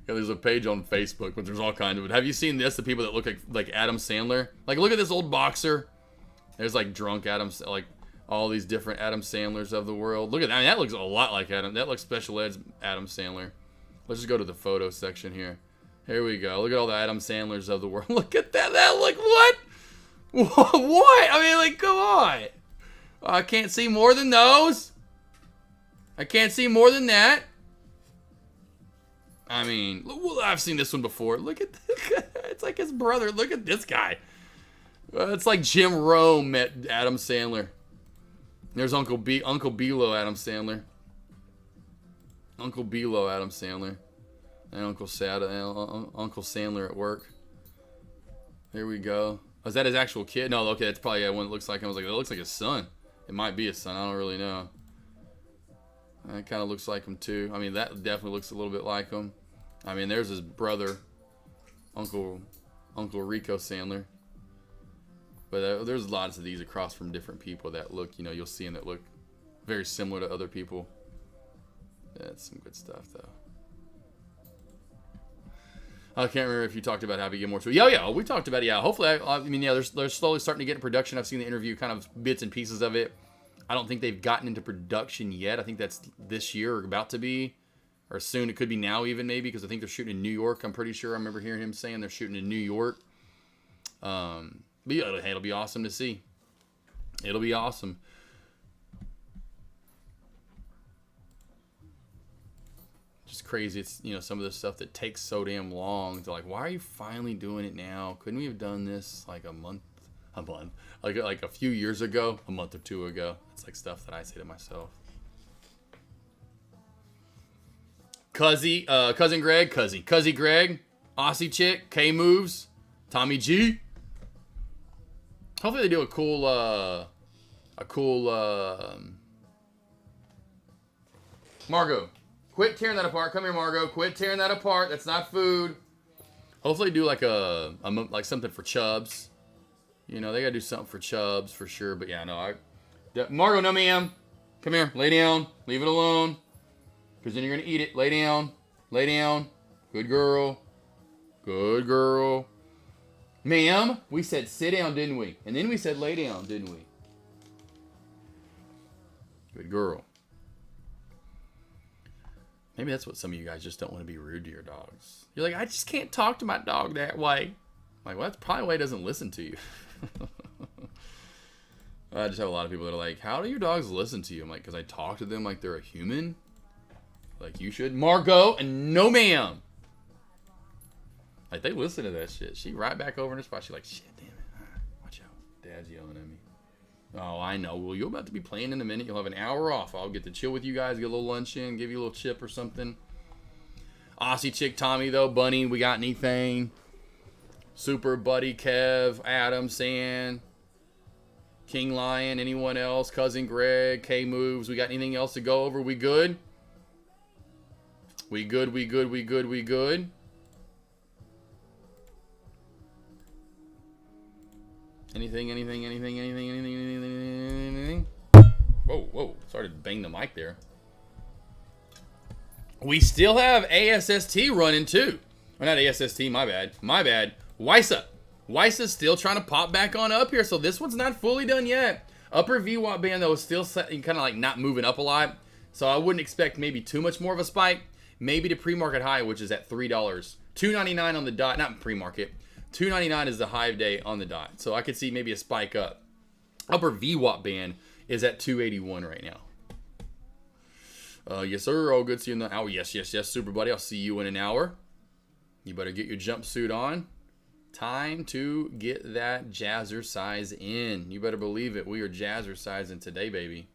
There's a page on Facebook, but there's all kinds of it. Have you seen this? The people that look like Adam Sandler. Like, look at this old boxer. There's like drunk Adam, like all these different Adam Sandlers of the world. Look at that. I mean, that looks a lot like Adam. That looks special ed's Adam Sandler. Let's just go to the photo section here. Here we go. Look at all the Adam Sandlers of the world. Look at that. That like what? What? I mean, like, come on. I can't see more than those. I can't see more than that. I mean, I've seen this one before. Look at it's like his brother. Look at this guy. It's like Jim Rome met Adam Sandler. There's Uncle Beelo Adam Sandler. Uncle Beelo Adam Sandler. And Uncle Sandler at work. Here we go. Oh, is that his actual kid? No, okay, that's probably one that looks like him. I was like, that looks like his son. It might be his son. I don't really know. That kind of looks like him too. I mean, that definitely looks a little bit like him. I mean, there's his brother, Uncle Rico Sandler. But there's lots of these across from different people that look, you know, you'll see them that look very similar to other people. That's some good stuff, though. I can't remember if you talked about how to get more to it. Yeah, we talked about it. Yeah, hopefully, I mean, yeah, they're slowly starting to get in production. I've seen the interview, kind of bits and pieces of it. I don't think they've gotten into production yet. I think that's this year or about to be, or soon. It could be now even maybe, because I think they're shooting in New York. I'm pretty sure. I remember hearing him saying they're shooting in New York. But yeah, it'll be awesome to see. It'll be awesome. Just crazy. It's, you know, some of the stuff that takes so damn long. They're like, why are you finally doing it now? Couldn't we have done this like a month, like a few years ago, a month or two ago? It's like stuff that I say to myself. Cousin Greg, Aussie chick, K moves, Tommy G. Hopefully they do a cool Margot, quit tearing that apart. Come here, Margot. Quit tearing that apart. That's not food. Hopefully do like like something for Chubbs. You know, they gotta do something for Chubbs for sure. But yeah, no, Margot, no ma'am. Come here, lay down. Leave it alone. Because then you're gonna eat it. Lay down. Lay down. Good girl. Good girl. Ma'am, we said sit down, didn't we? And then we said lay down, didn't we? Good girl. Maybe that's what some of you guys just don't want to be rude to your dogs. You're like, I just can't talk to my dog that way. I'm like, well, that's probably why he doesn't listen to you. I just have a lot of people that are like, how do your dogs listen to you? I'm like, because I talk to them like they're a human. Like you should. Margot, and no ma'am. Like, they listen to that shit. She right back over in her spot. She's like, shit, damn it. Watch out. Dad's yelling at me. Oh, I know. Well, you're about to be playing in a minute. You'll have an hour off. I'll get to chill with you guys, get a little lunch in, give you a little chip or something. Aussie chick Tommy, though. Bunny, we got anything? Super Buddy, Kev, Adam, San, King Lion, anyone else? Cousin Greg, K Moves. We got anything else to go over? We good? We good, we good, we good, we good. Anything? Whoa. Sorry to bang the mic there. We still have ASST running too. Or not ASST, my bad. Weisa's still trying to pop back on up here, so this one's not fully done yet. Upper VWAP band, though, is still kind of like not moving up a lot, so I wouldn't expect maybe too much more of a spike. Maybe the pre-market high, which is at $3. $2.99 on the dot, not pre-market. $2.99 is the high of day on the dot, so I could see maybe a spike up. Upper VWAP band is at $2.81 right now. Yes, sir. All good. See you in the hour. Yes, super buddy. I'll see you in an hour. You better get your jumpsuit on. Time to get that jazzercise in. You better believe it. We are jazzercising today, baby.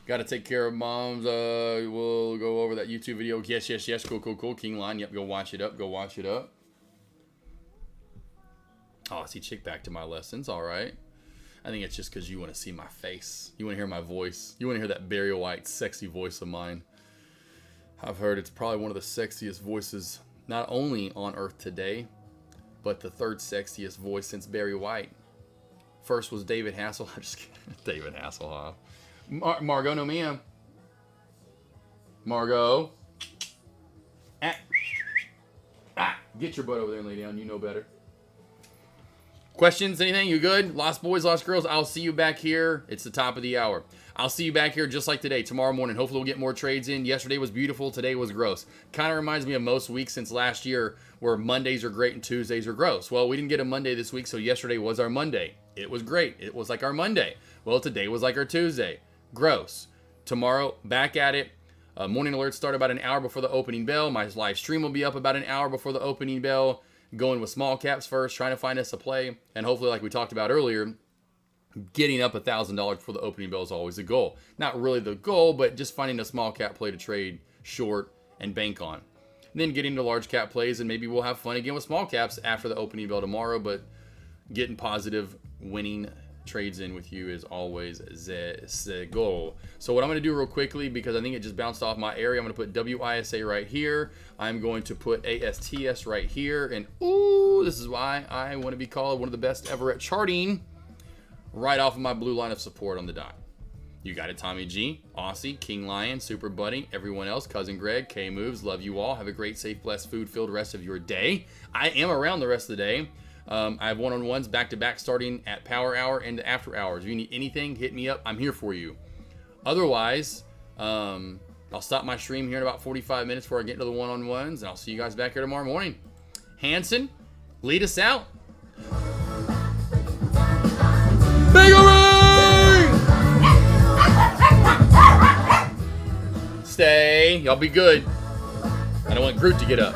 Got to take care of moms. We'll go over that YouTube video. Yes. Cool. King Line. Yep, go watch it up. Oh, I see chick back to my lessons. All right. I think it's just because you want to see my face. You want to hear my voice. You want to hear that Barry White sexy voice of mine. I've heard it's probably one of the sexiest voices, not only on Earth today, but the third sexiest voice since Barry White. First was David Hasselhoff. Just kidding. David Hasselhoff. Margot, no ma'am. Margot. Get your butt over there and lay down. You know better. Questions? Anything? You good? Lost boys, lost girls. I'll see you back here. It's the top of the hour. I'll see you back here just like today, tomorrow morning. Hopefully we'll get more trades in. Yesterday was beautiful. Today was gross. Kind of reminds me of most weeks since last year where Mondays are great and Tuesdays are gross. Well, we didn't get a Monday this week, so yesterday was our Monday. It was great. It was like our Monday. Well, today was like our Tuesday. Gross. Tomorrow, back at it. Morning alerts start about an hour before the opening bell. My live stream will be up about an hour before the opening bell. Going with small caps first, trying to find us a play, and hopefully, like we talked about earlier, getting up $1,000 before the opening bell is always a goal. Not really the goal, but just finding a small cap play to trade short and bank on. And then getting to large cap plays, and maybe we'll have fun again with small caps after the opening bell tomorrow, but getting positive winning trades in with you is always the goal. So what I'm going to do real quickly, because I think it just bounced off my area, I'm going to put WISA right here. I'm going to put ASTS right here. And ooh, this is why I want to be called one of the best ever at charting, right off of my blue line of support on the dot. You got it, Tommy G, Aussie, King Lion, Super Buddy, everyone else, Cousin Greg, K Moves, love you all. Have a great, safe, blessed, food-filled rest of your day. I am around the rest of the day. I have one-on-ones back-to-back starting at Power Hour and After Hours. If you need anything, hit me up. I'm here for you. Otherwise, I'll stop my stream here in about 45 minutes before I get into the one-on-ones, and I'll see you guys back here tomorrow morning. Hanson, lead us out. Stay. Y'all be good. I don't want Groot to get up.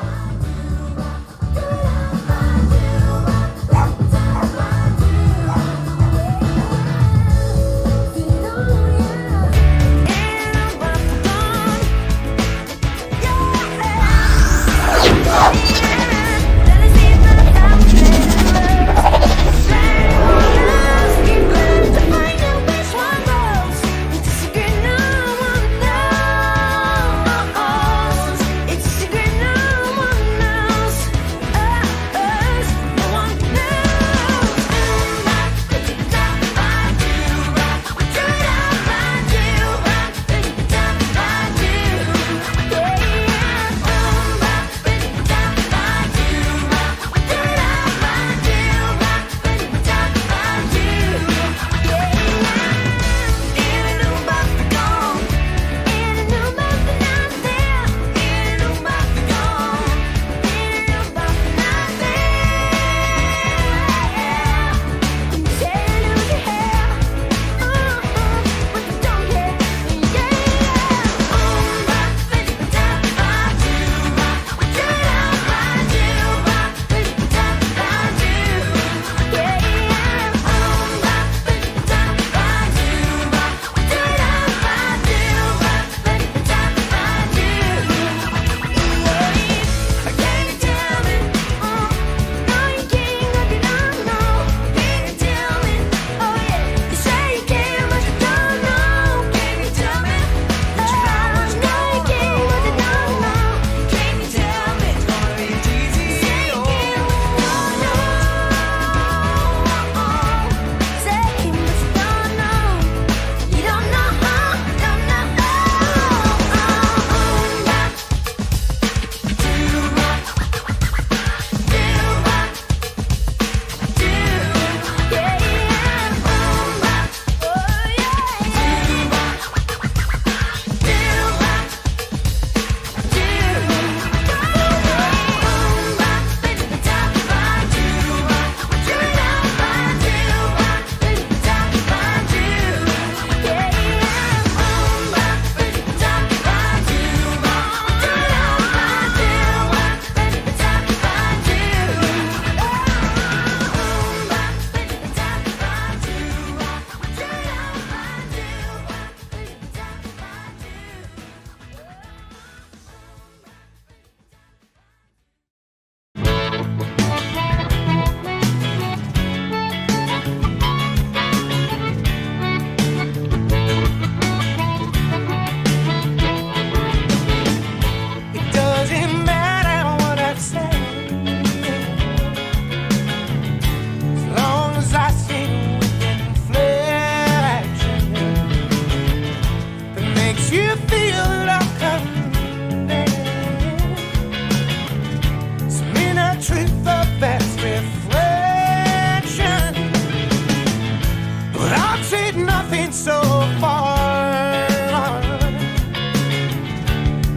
feel like I'm some inner truth of best reflection. But I'll trade nothing so far.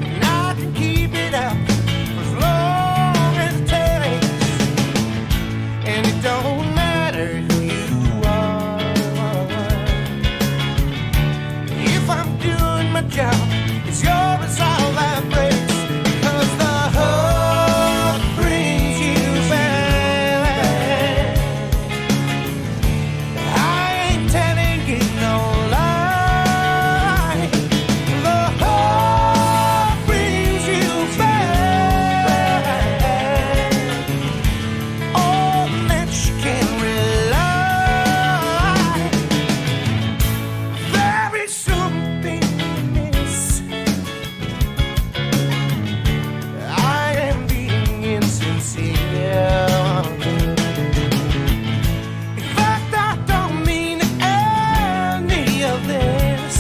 And I can keep it up for as long as it takes. And it don't matter who you are. If I'm doing my job, it's your resolve that breaks. Because the hook brings you back. I ain't telling you no lie. The hook brings you back. On that you can rely. There is something amiss. I am being insincere. In fact, I don't mean any of this.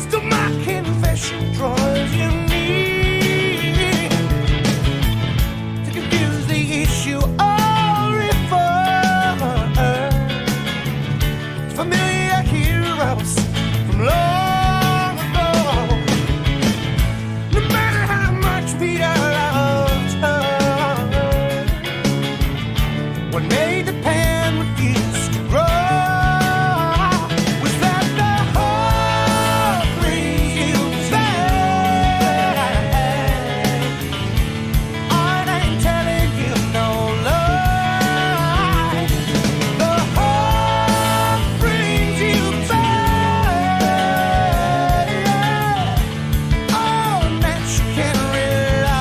Still, my confession draws you near to confuse the issue or refer to familiar heroes from long ago. No matter how much Peter loved her, what made the pan refuse to grow was that the heart brings you back. I ain't telling you no lie. The heart brings you back. On that you can rely.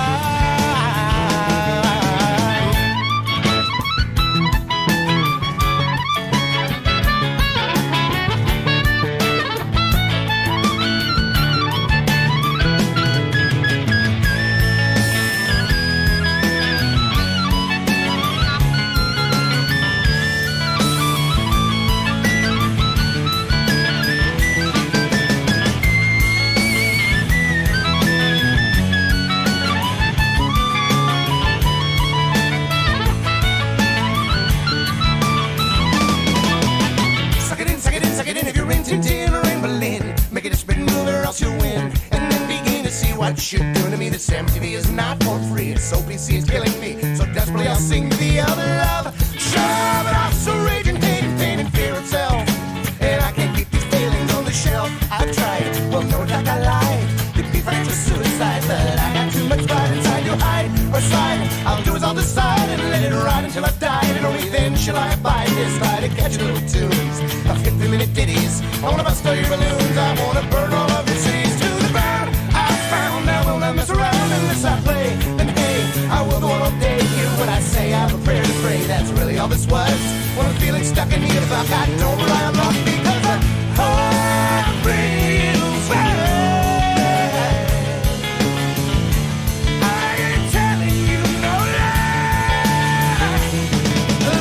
Suck it in if you're in Tintin or in Berlin. Make it a spin move or else you'll win. And then begin to see what you're doing to me. This MTV is not for free. It's OPC is killing me. So desperately I'll sing the other love. Sure, but I'm so raging, hating, pain, and fear itself. And I can't keep these feelings on the shelf. I've tried, well, no doubt I lied. You'd be friends with suicide, but I got too much pride inside. You hide or slide. I'll do is I'll decide and let it ride until I die. And only then shall I abide this try to catch little tunes of 50-minute ditties. I wanna bust all your balloons. I wanna burn all of your cities to the ground. I found I will not mess around unless I play. Then hey, I will go on all day. Hear what I say. I have a prayer to pray. That's really all this was. When I'm feeling stuck in here, fuck, I don't rely on luck because the heart brings back. I ain't telling you no lie. The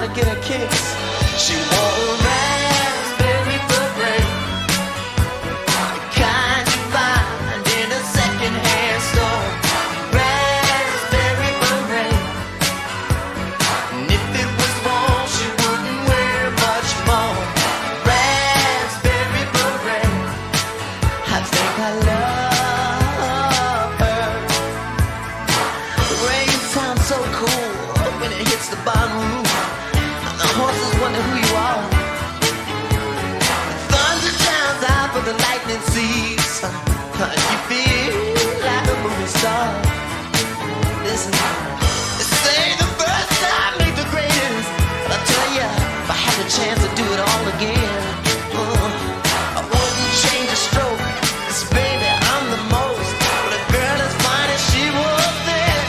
to get her kicks. She wore raspberry beret, the kind you find in a second-hand store. Raspberry beret, and if it was worn, she wouldn't wear much more. Raspberry beret, I think I love her. The rain sounds so cool when it hits the bottom roof. The horses wonder who you are. The thunder shines out, but the lightning sees. You feel like a movie star. Listen, they say the first time make the greatest. But I tell ya, if I had the chance to do it all again, I wouldn't change a stroke. 'Cause baby, I'm the most. But a girl as fine as she was there,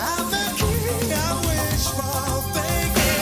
I'm the king of wishful thinking.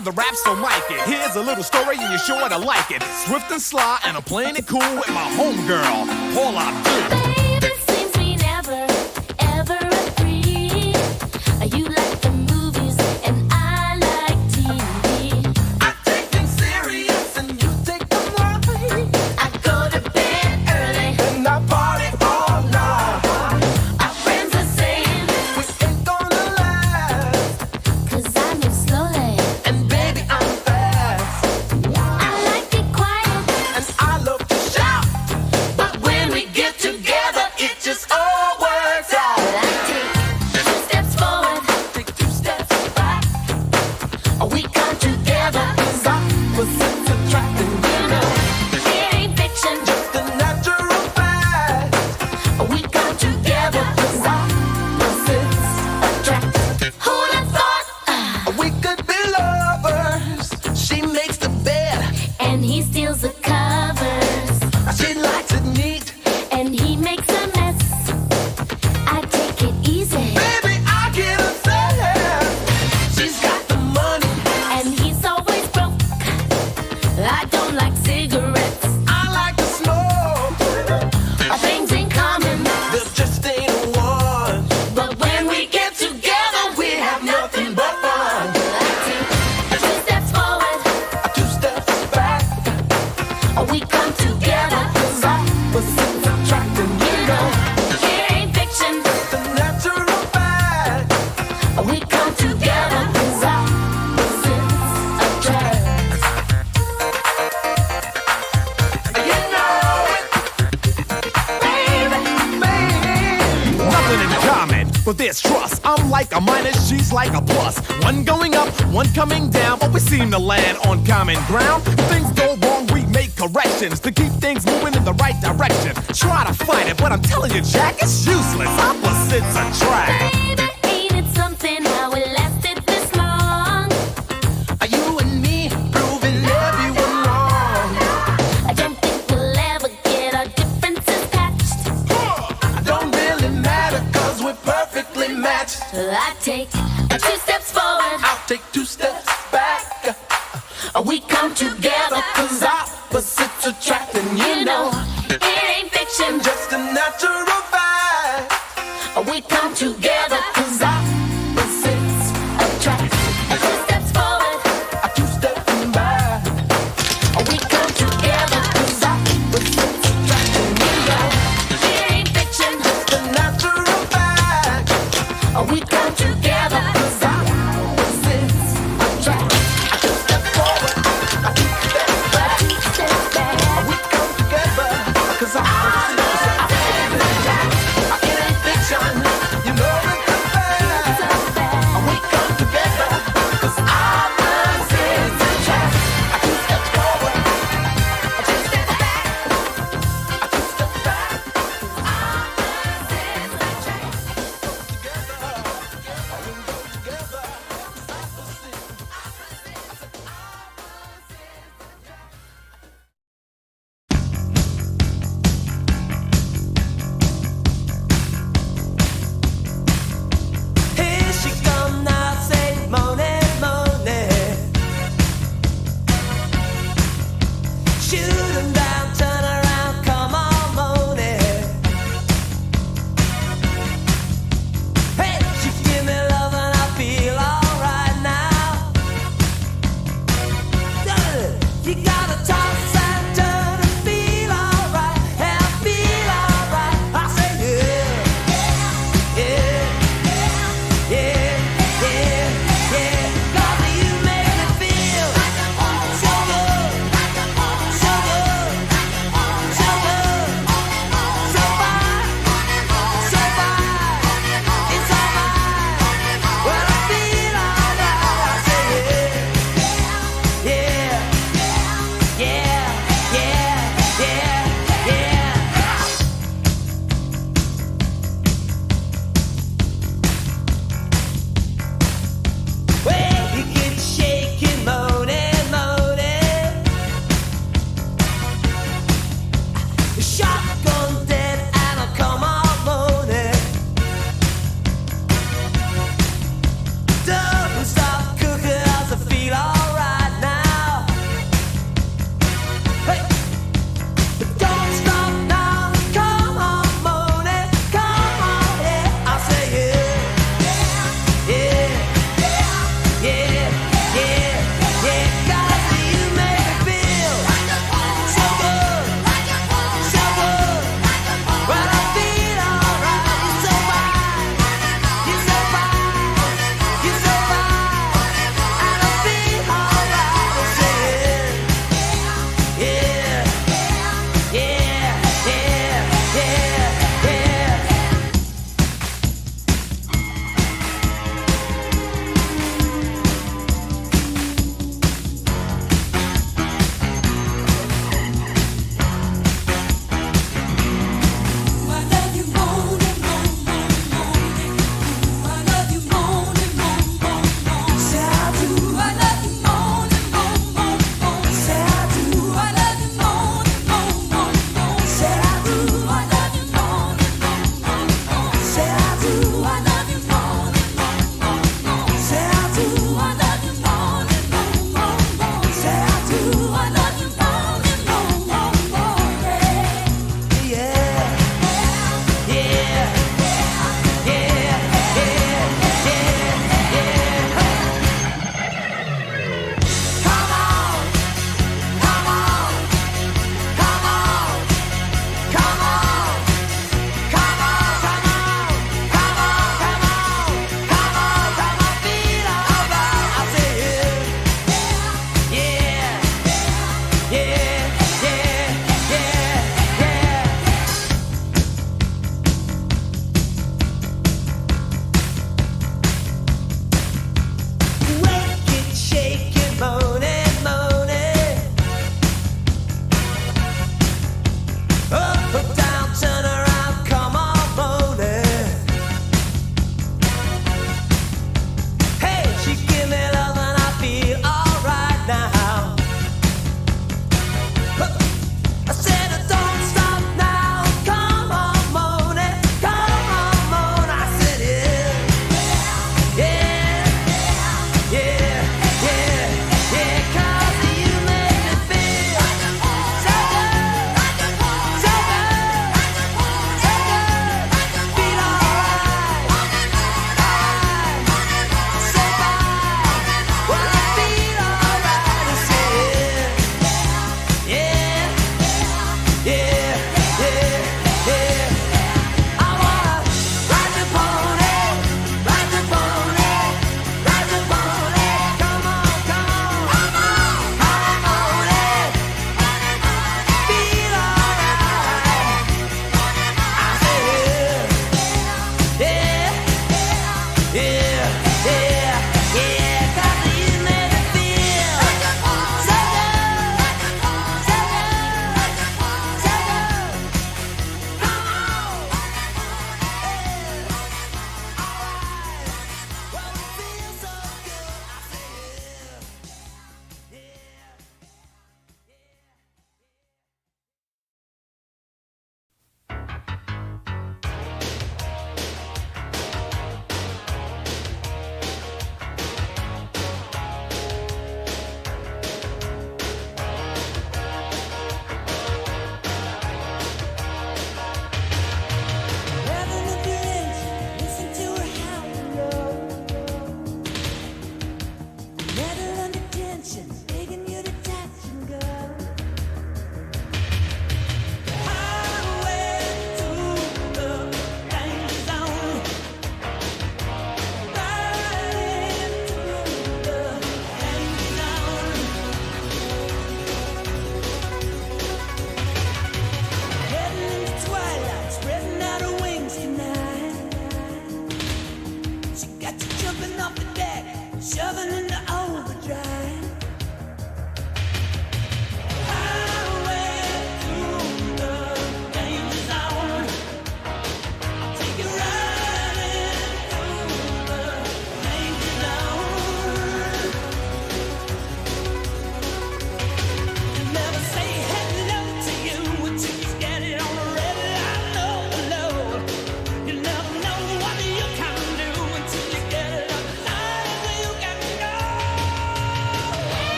on the rap, so mic it. Here's a little story and you're sure to like it. Swift and sly, and I'm playing it cool with my homegirl, Paula Abdul. Baby, seems we never, ever agree. You like the movies and I like TV. I take things serious and you take them light. I go to bed early. And I party all night. Our friends are saying, We ain't gonna last. 'cause I move slowly. And baby, I'm fast. I like it quiet. And I love to shout. But when we get together, It just all works out. I take 2 steps forward. Take 2 steps back. We come together. Cause opposites attract, and You know, it ain't fiction. the natural fact. We come together. 'Cause Opposites attract. Who'd have thought? we could be lovers. She makes the bed. And he steals the covers. She likes it neat. And he makes a mess. I take it easy. Baby, I get upset. She's got the money. And he's always broke. I don't like cigarettes. I like to smoke. Things in common. There just ain't one. But when we get together, we have nothing but fun. I take 2 steps forward. 2 steps back. We come together. 'Cause Opposites attract, and you know, it ain't fiction. the natural fact. We come together. 'Cause opposites attract. You know it, baby. Nothing in common, but there's trust. I'm like a minus, she's like a plus. One going up, one coming down, but we seem to land on common ground. If things go wrong, we make corrections to keep things moving in the right direction. Try to fight it, but I'm telling you, Jack, it's useless. Opposites attract. Baby, ain't it something how it lasted this long? You and me proving everyone wrong. I don't think we'll ever get our differences patched. Don't really matter, cause we're perfectly matched. I take 2 steps forward. I'll take 2 steps back. We come together. Cause opposites attract, and You know, it ain't fiction. just a natural fact. We come together. 'Cause opposites attract. 2 steps forward. 2 steps back. We come together. 'Cause Opposites attract, and you know, it ain't fiction. the natural fact. We come together. 'Cause Opposites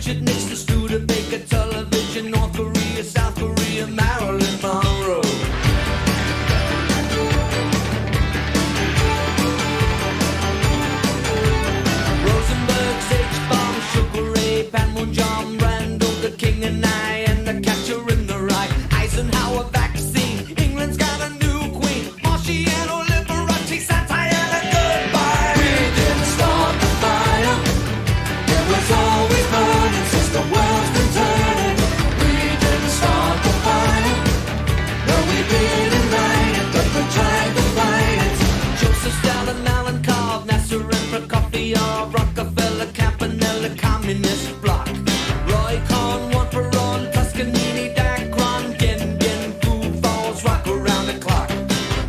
Richard Nixon, Studebaker, television, North Korea, South Korea, Marilyn Monroe. Rosenberg, H-bomb, Sugar Ray, Panmunjom, Randall, the King and I, and the Catcher in the Rye. Eisenhower vaccine, England's got a new queen. Marciano, Liberace, satire, and a goodbye. We didn't start the fire. It was always burning since the world's been turning. We didn't start the fire. No, we didn't light it, but we tried to fight it. Joseph Stalin, Alan Cobb, Nasser and Prokofiev, Rockefeller, Campanella, Communist Bloc. Roy Cohn, one for on, Toscanini, Dacron, Gengen, Food Falls, rock around the clock.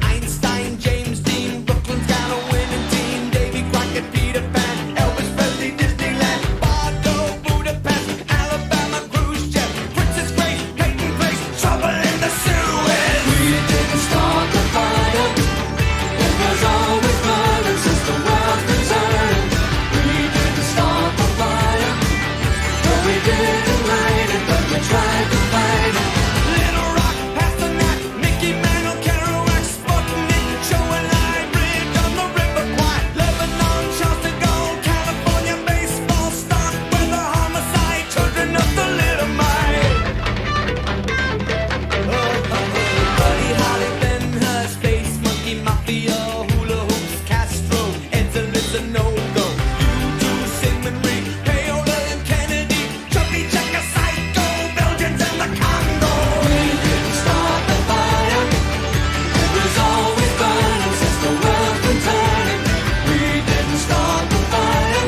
Einstein, James Dean, Brooklyn's got a winning team. Davy Crockett, Peter Pan, Elvis Presley, Disneyland, Bardo, Budapest, Alabama, Khrushchev, Princess Grace, Peyton Place, trouble in the Suez. We didn't start the fire. It was always burning since the world's been turning. We didn't start the fire. No, we didn't light it, but we tried to fight it. Little Rock, Pasternak, Mickey Mantle, Kerouac, Sputnik, Joe and I, Bridge on the River Kwai, Lebanon, Charles de Gaulle, California, baseball, stock, weather, homicide, children of the little mite. Buddy Holly, Ben Hur, Space Monkey, Mafia, Hula Hoops, Castro, Enter is a no-go. U2, Sigmund Reed, Paola and Kennedy, Chucky Checker, Psycho, Belgians and the Congo. We didn't start the fire. It was always burning since the world's been turning. We didn't start the fire.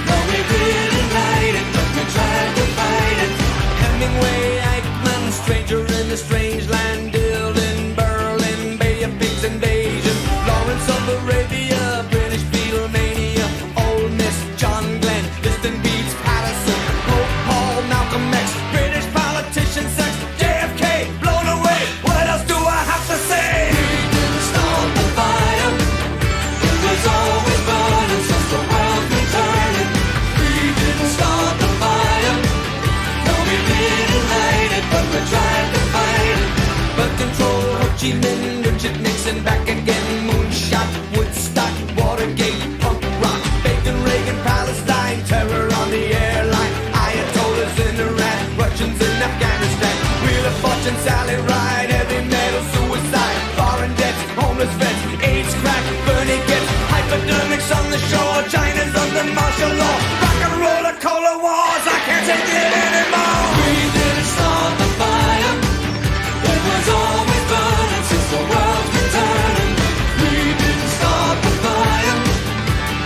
No, we didn't light it, but we tried to fight it. Hemingway, Eichmann, Stranger in the Strange Land, Dylan, Berlin, Bay of Pigs invasion, Lawrence of Arabia, British Beatlemania, Ole Miss, John Glenn, Distant Beats, Patterson, Pope Paul, Malcolm X, British politician, sex, JFK, blown away. What else do I have to say? We didn't start the fire. It was always burning since the world's been turning. We didn't start the fire. No, we didn't light it, but we tried to fight it. But control, Ho Chi Minh, Richard Nixon, back again, moonshot, Woodstock, Watergate, punk rock, Bacon, Reagan, Palestine, terror on the airline, Ayatollahs in Iran, Russians in Afghanistan, Wheel of Fortune, Sally Ride, heavy metal, suicide, foreign debts, homeless vets, AIDS, crack, Bernie gets, hypodermics on the shore, China's under martial law, rock and roller, cola wars, I can't take it anymore. We didn't start the fire. It was always burning since the world's been turning. We didn't start the fire,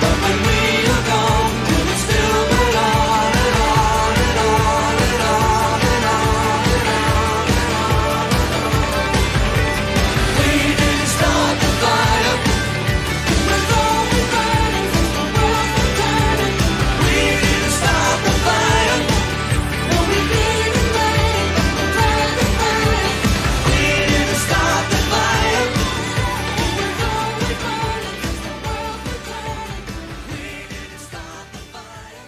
but when we are gone, it will still burn on and on and on and on and on and on and on. We didn't start the fire. It was always burning since the world's been turning. We didn't start the fire. No, we didn't light it, but we tried to fight it. We didn't start the fire. It was always burning since the world's been turning. We didn't start the fire.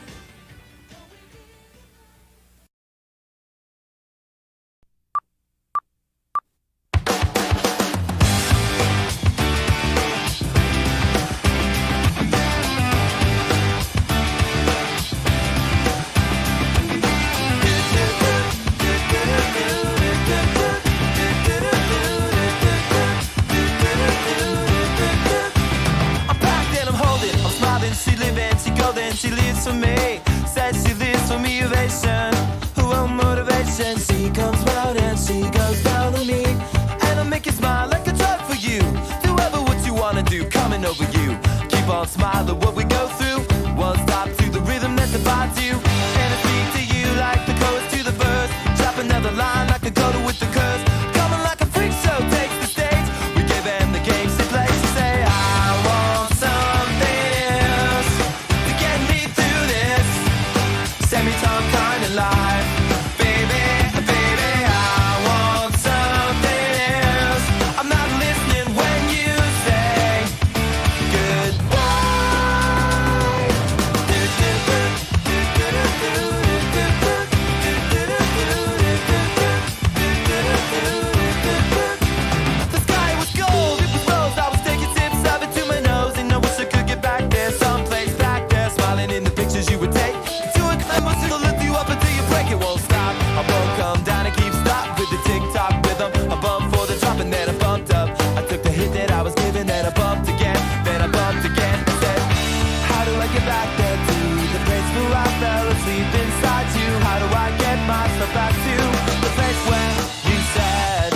I'm packed and I'm holding, I'm smiling, she living, she golden, she lives for me. Says she lives for me, ovation, her own motivation. She comes round and she goes down on me, and I make you smile like a drug for you. Do ever what you wanna do, coming over you. Keep on smiling what we go through. One stop to the rhythm that divides you, and I speak to you like the chorus to the verse. Drop another line like a coda with the curse. Coming like a freak show takes the stage. We give them the games they play. She say I want something else to get me through this semi-time kind of life. Baby, baby, I want something else. I'm not listening when you say goodbye. sleep inside you. How do I get myself back to the place where you said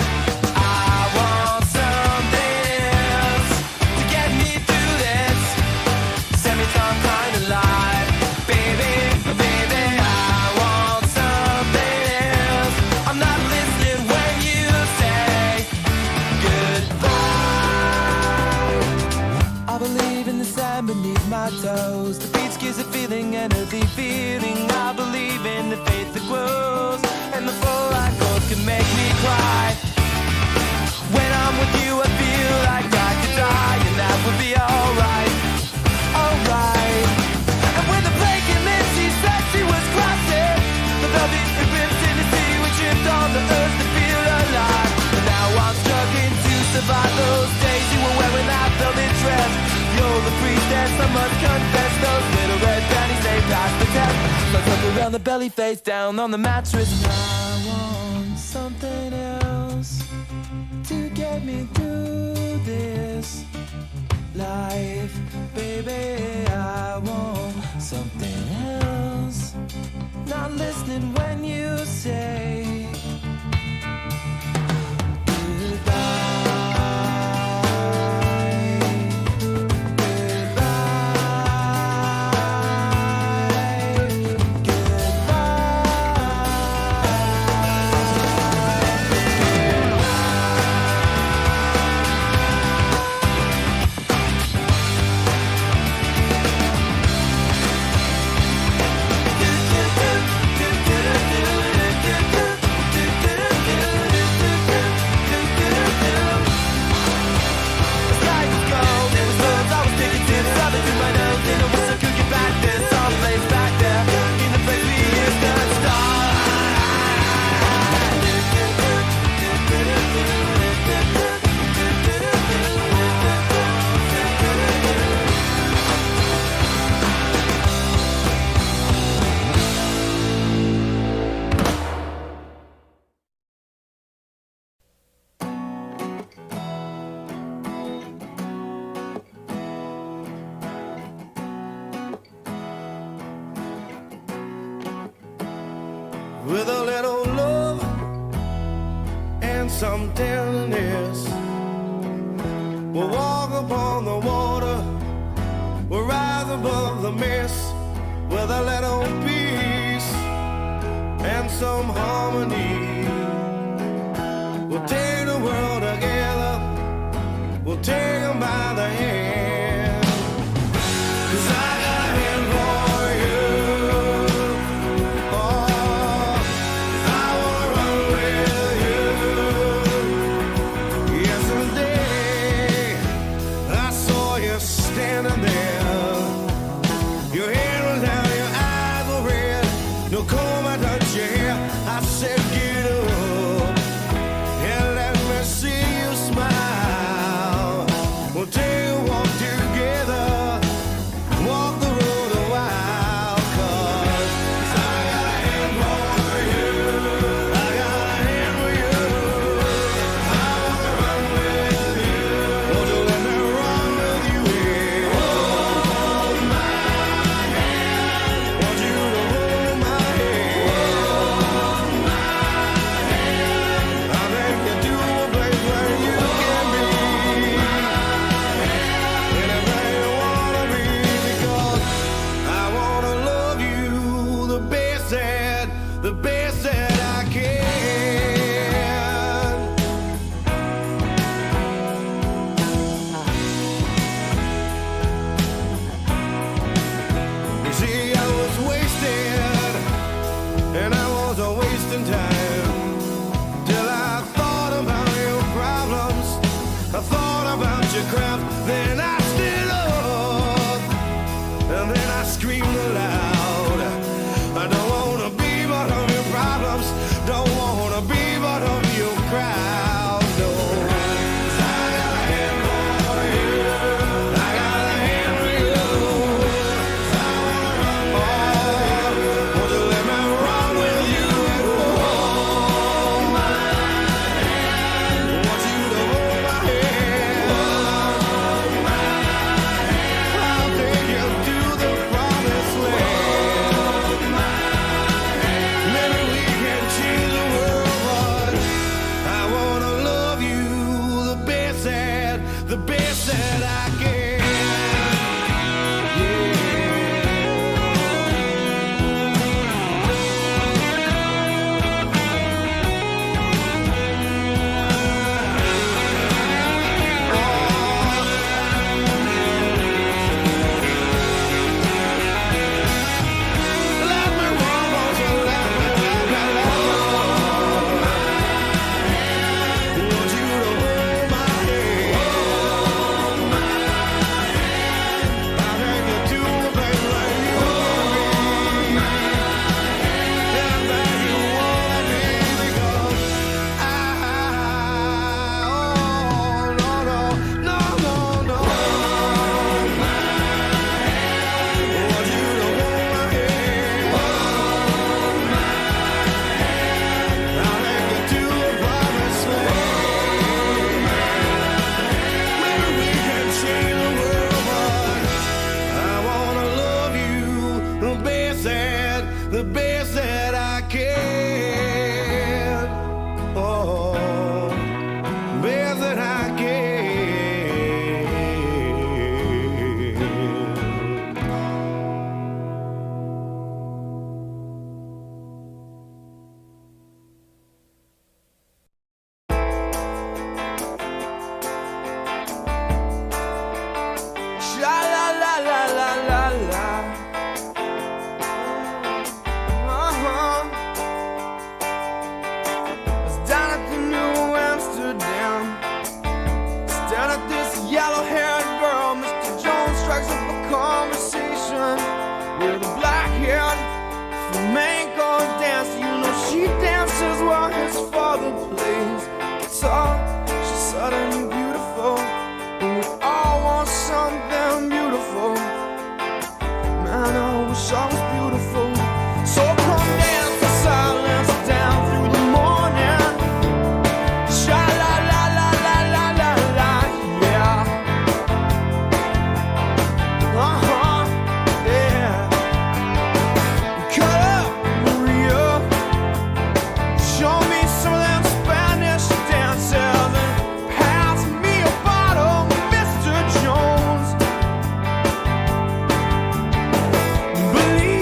I want something else to get me through this semi-time kind of life, baby, baby. I want something else. I'm not listening when you say goodbye. I believe in the sand beneath my toes. The beach gives a feeling, an earthy feeling. I believe in the faith that grows, and the full light goals can make me cry. When I'm with you, I feel like I could die, and that would be alright, alright. And when the plane came in, she said she was crossing the velvet ribbons in the sea. We tripped on the earth to feel alive, and now I'm struggling to survive those days you were wearing that velvet dress. You're the priestess, I must confess. Those little red panties, they passed the test. Let's look around the belly, face down on the mattress. I want something else to get me through this life, baby. I want something else. Not listening when you say goodbye. With a little love and some tenderness, we'll walk upon the water, we'll rise above the mist. With a little peace and some harmony, we'll take the world together, we'll take them by the hand. 'Cause I got a hand for you. Then I stood up, and then I screamed aloud. I don't wanna be but of your best that I can. Oh, best that I can. Sha la la la la la la. I was down at the New Amsterdam, staring at this yellow-haired girl. Mr. Jones strikes up a conversation with a black-haired flamenco dancer. You know she dances while his father plays guitar. She's suddenly beautiful, and we all want something beautiful. Man, I wish I was beautiful. So come dance the silence down through the morning. Sha la la la la la la la, yeah. Yeah. Cut up, Maria. Show me some of them Spanish dances and pass me a bottle, Mr. Jones. Believe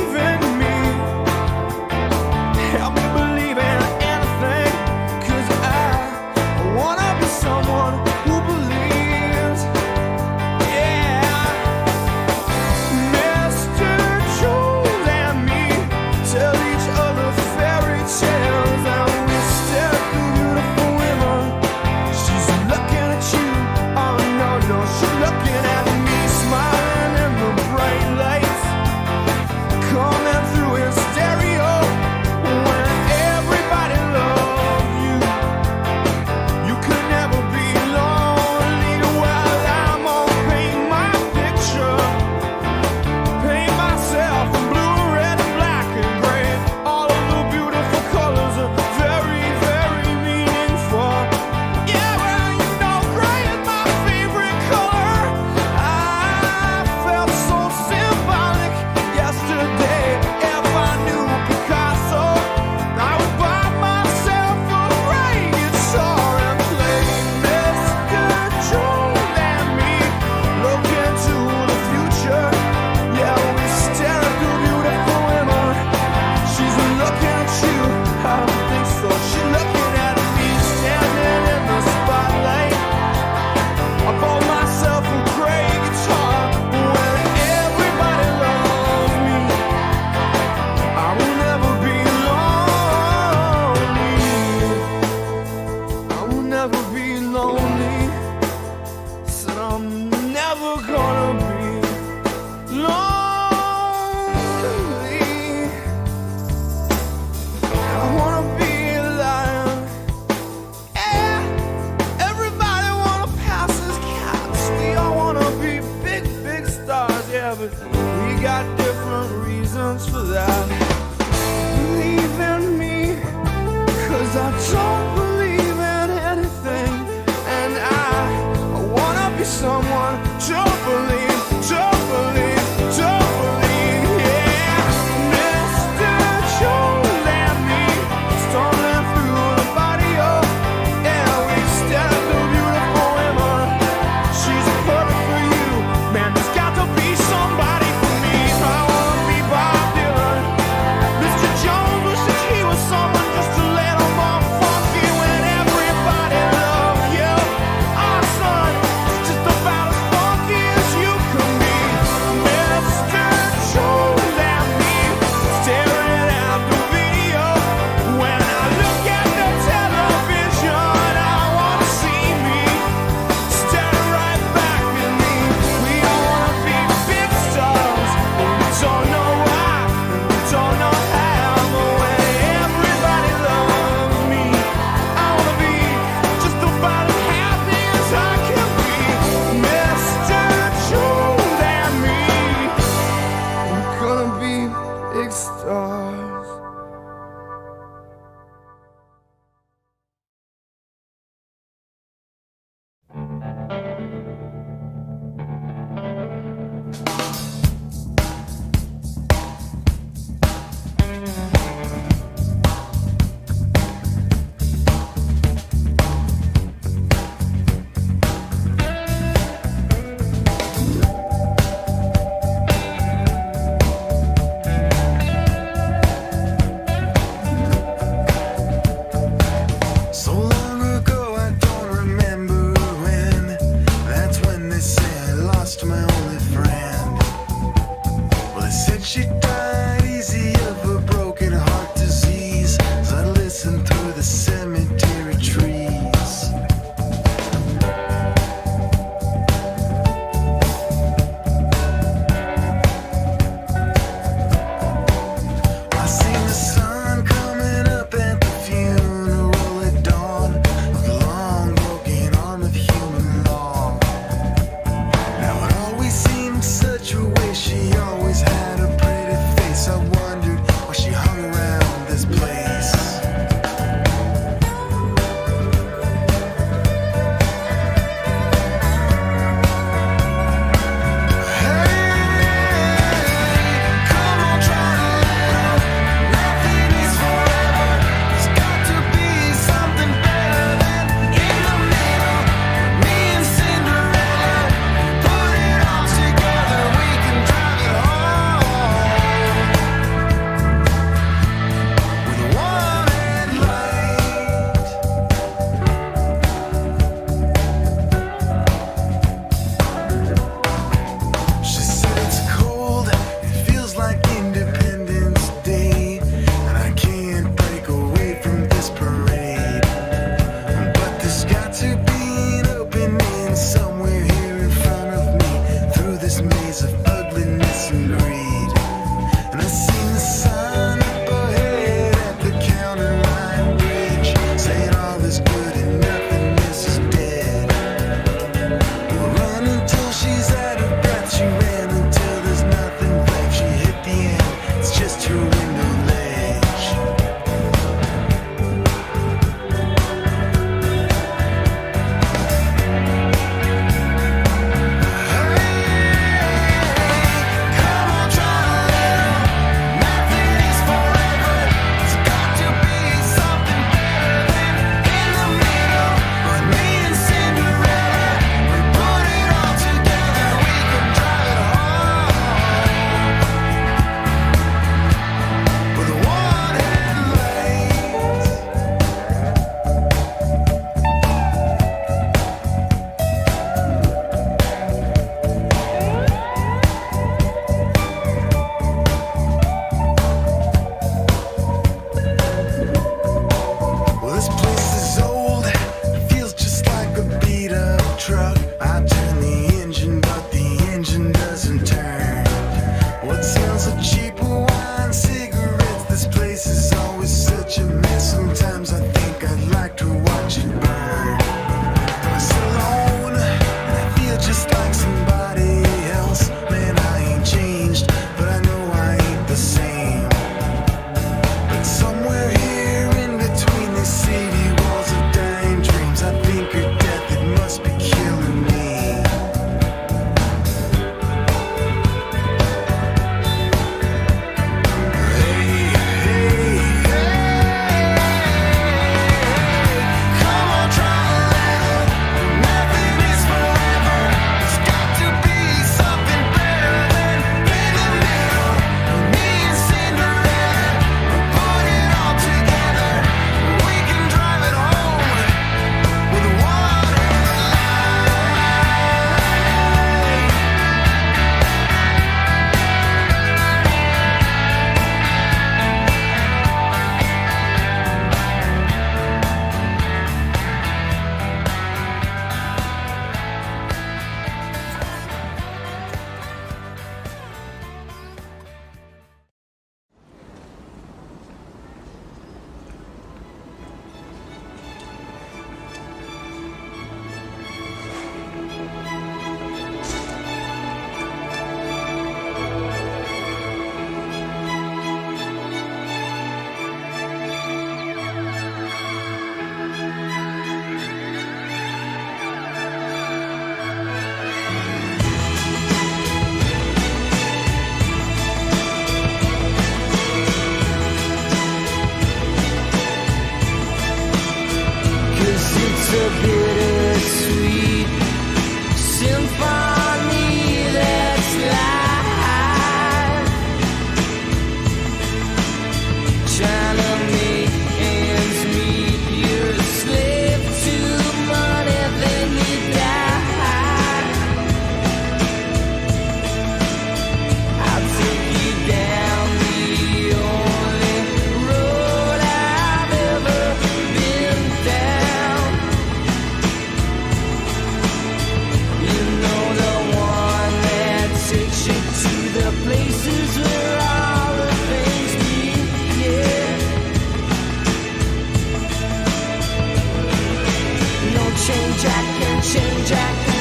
Shane Jack.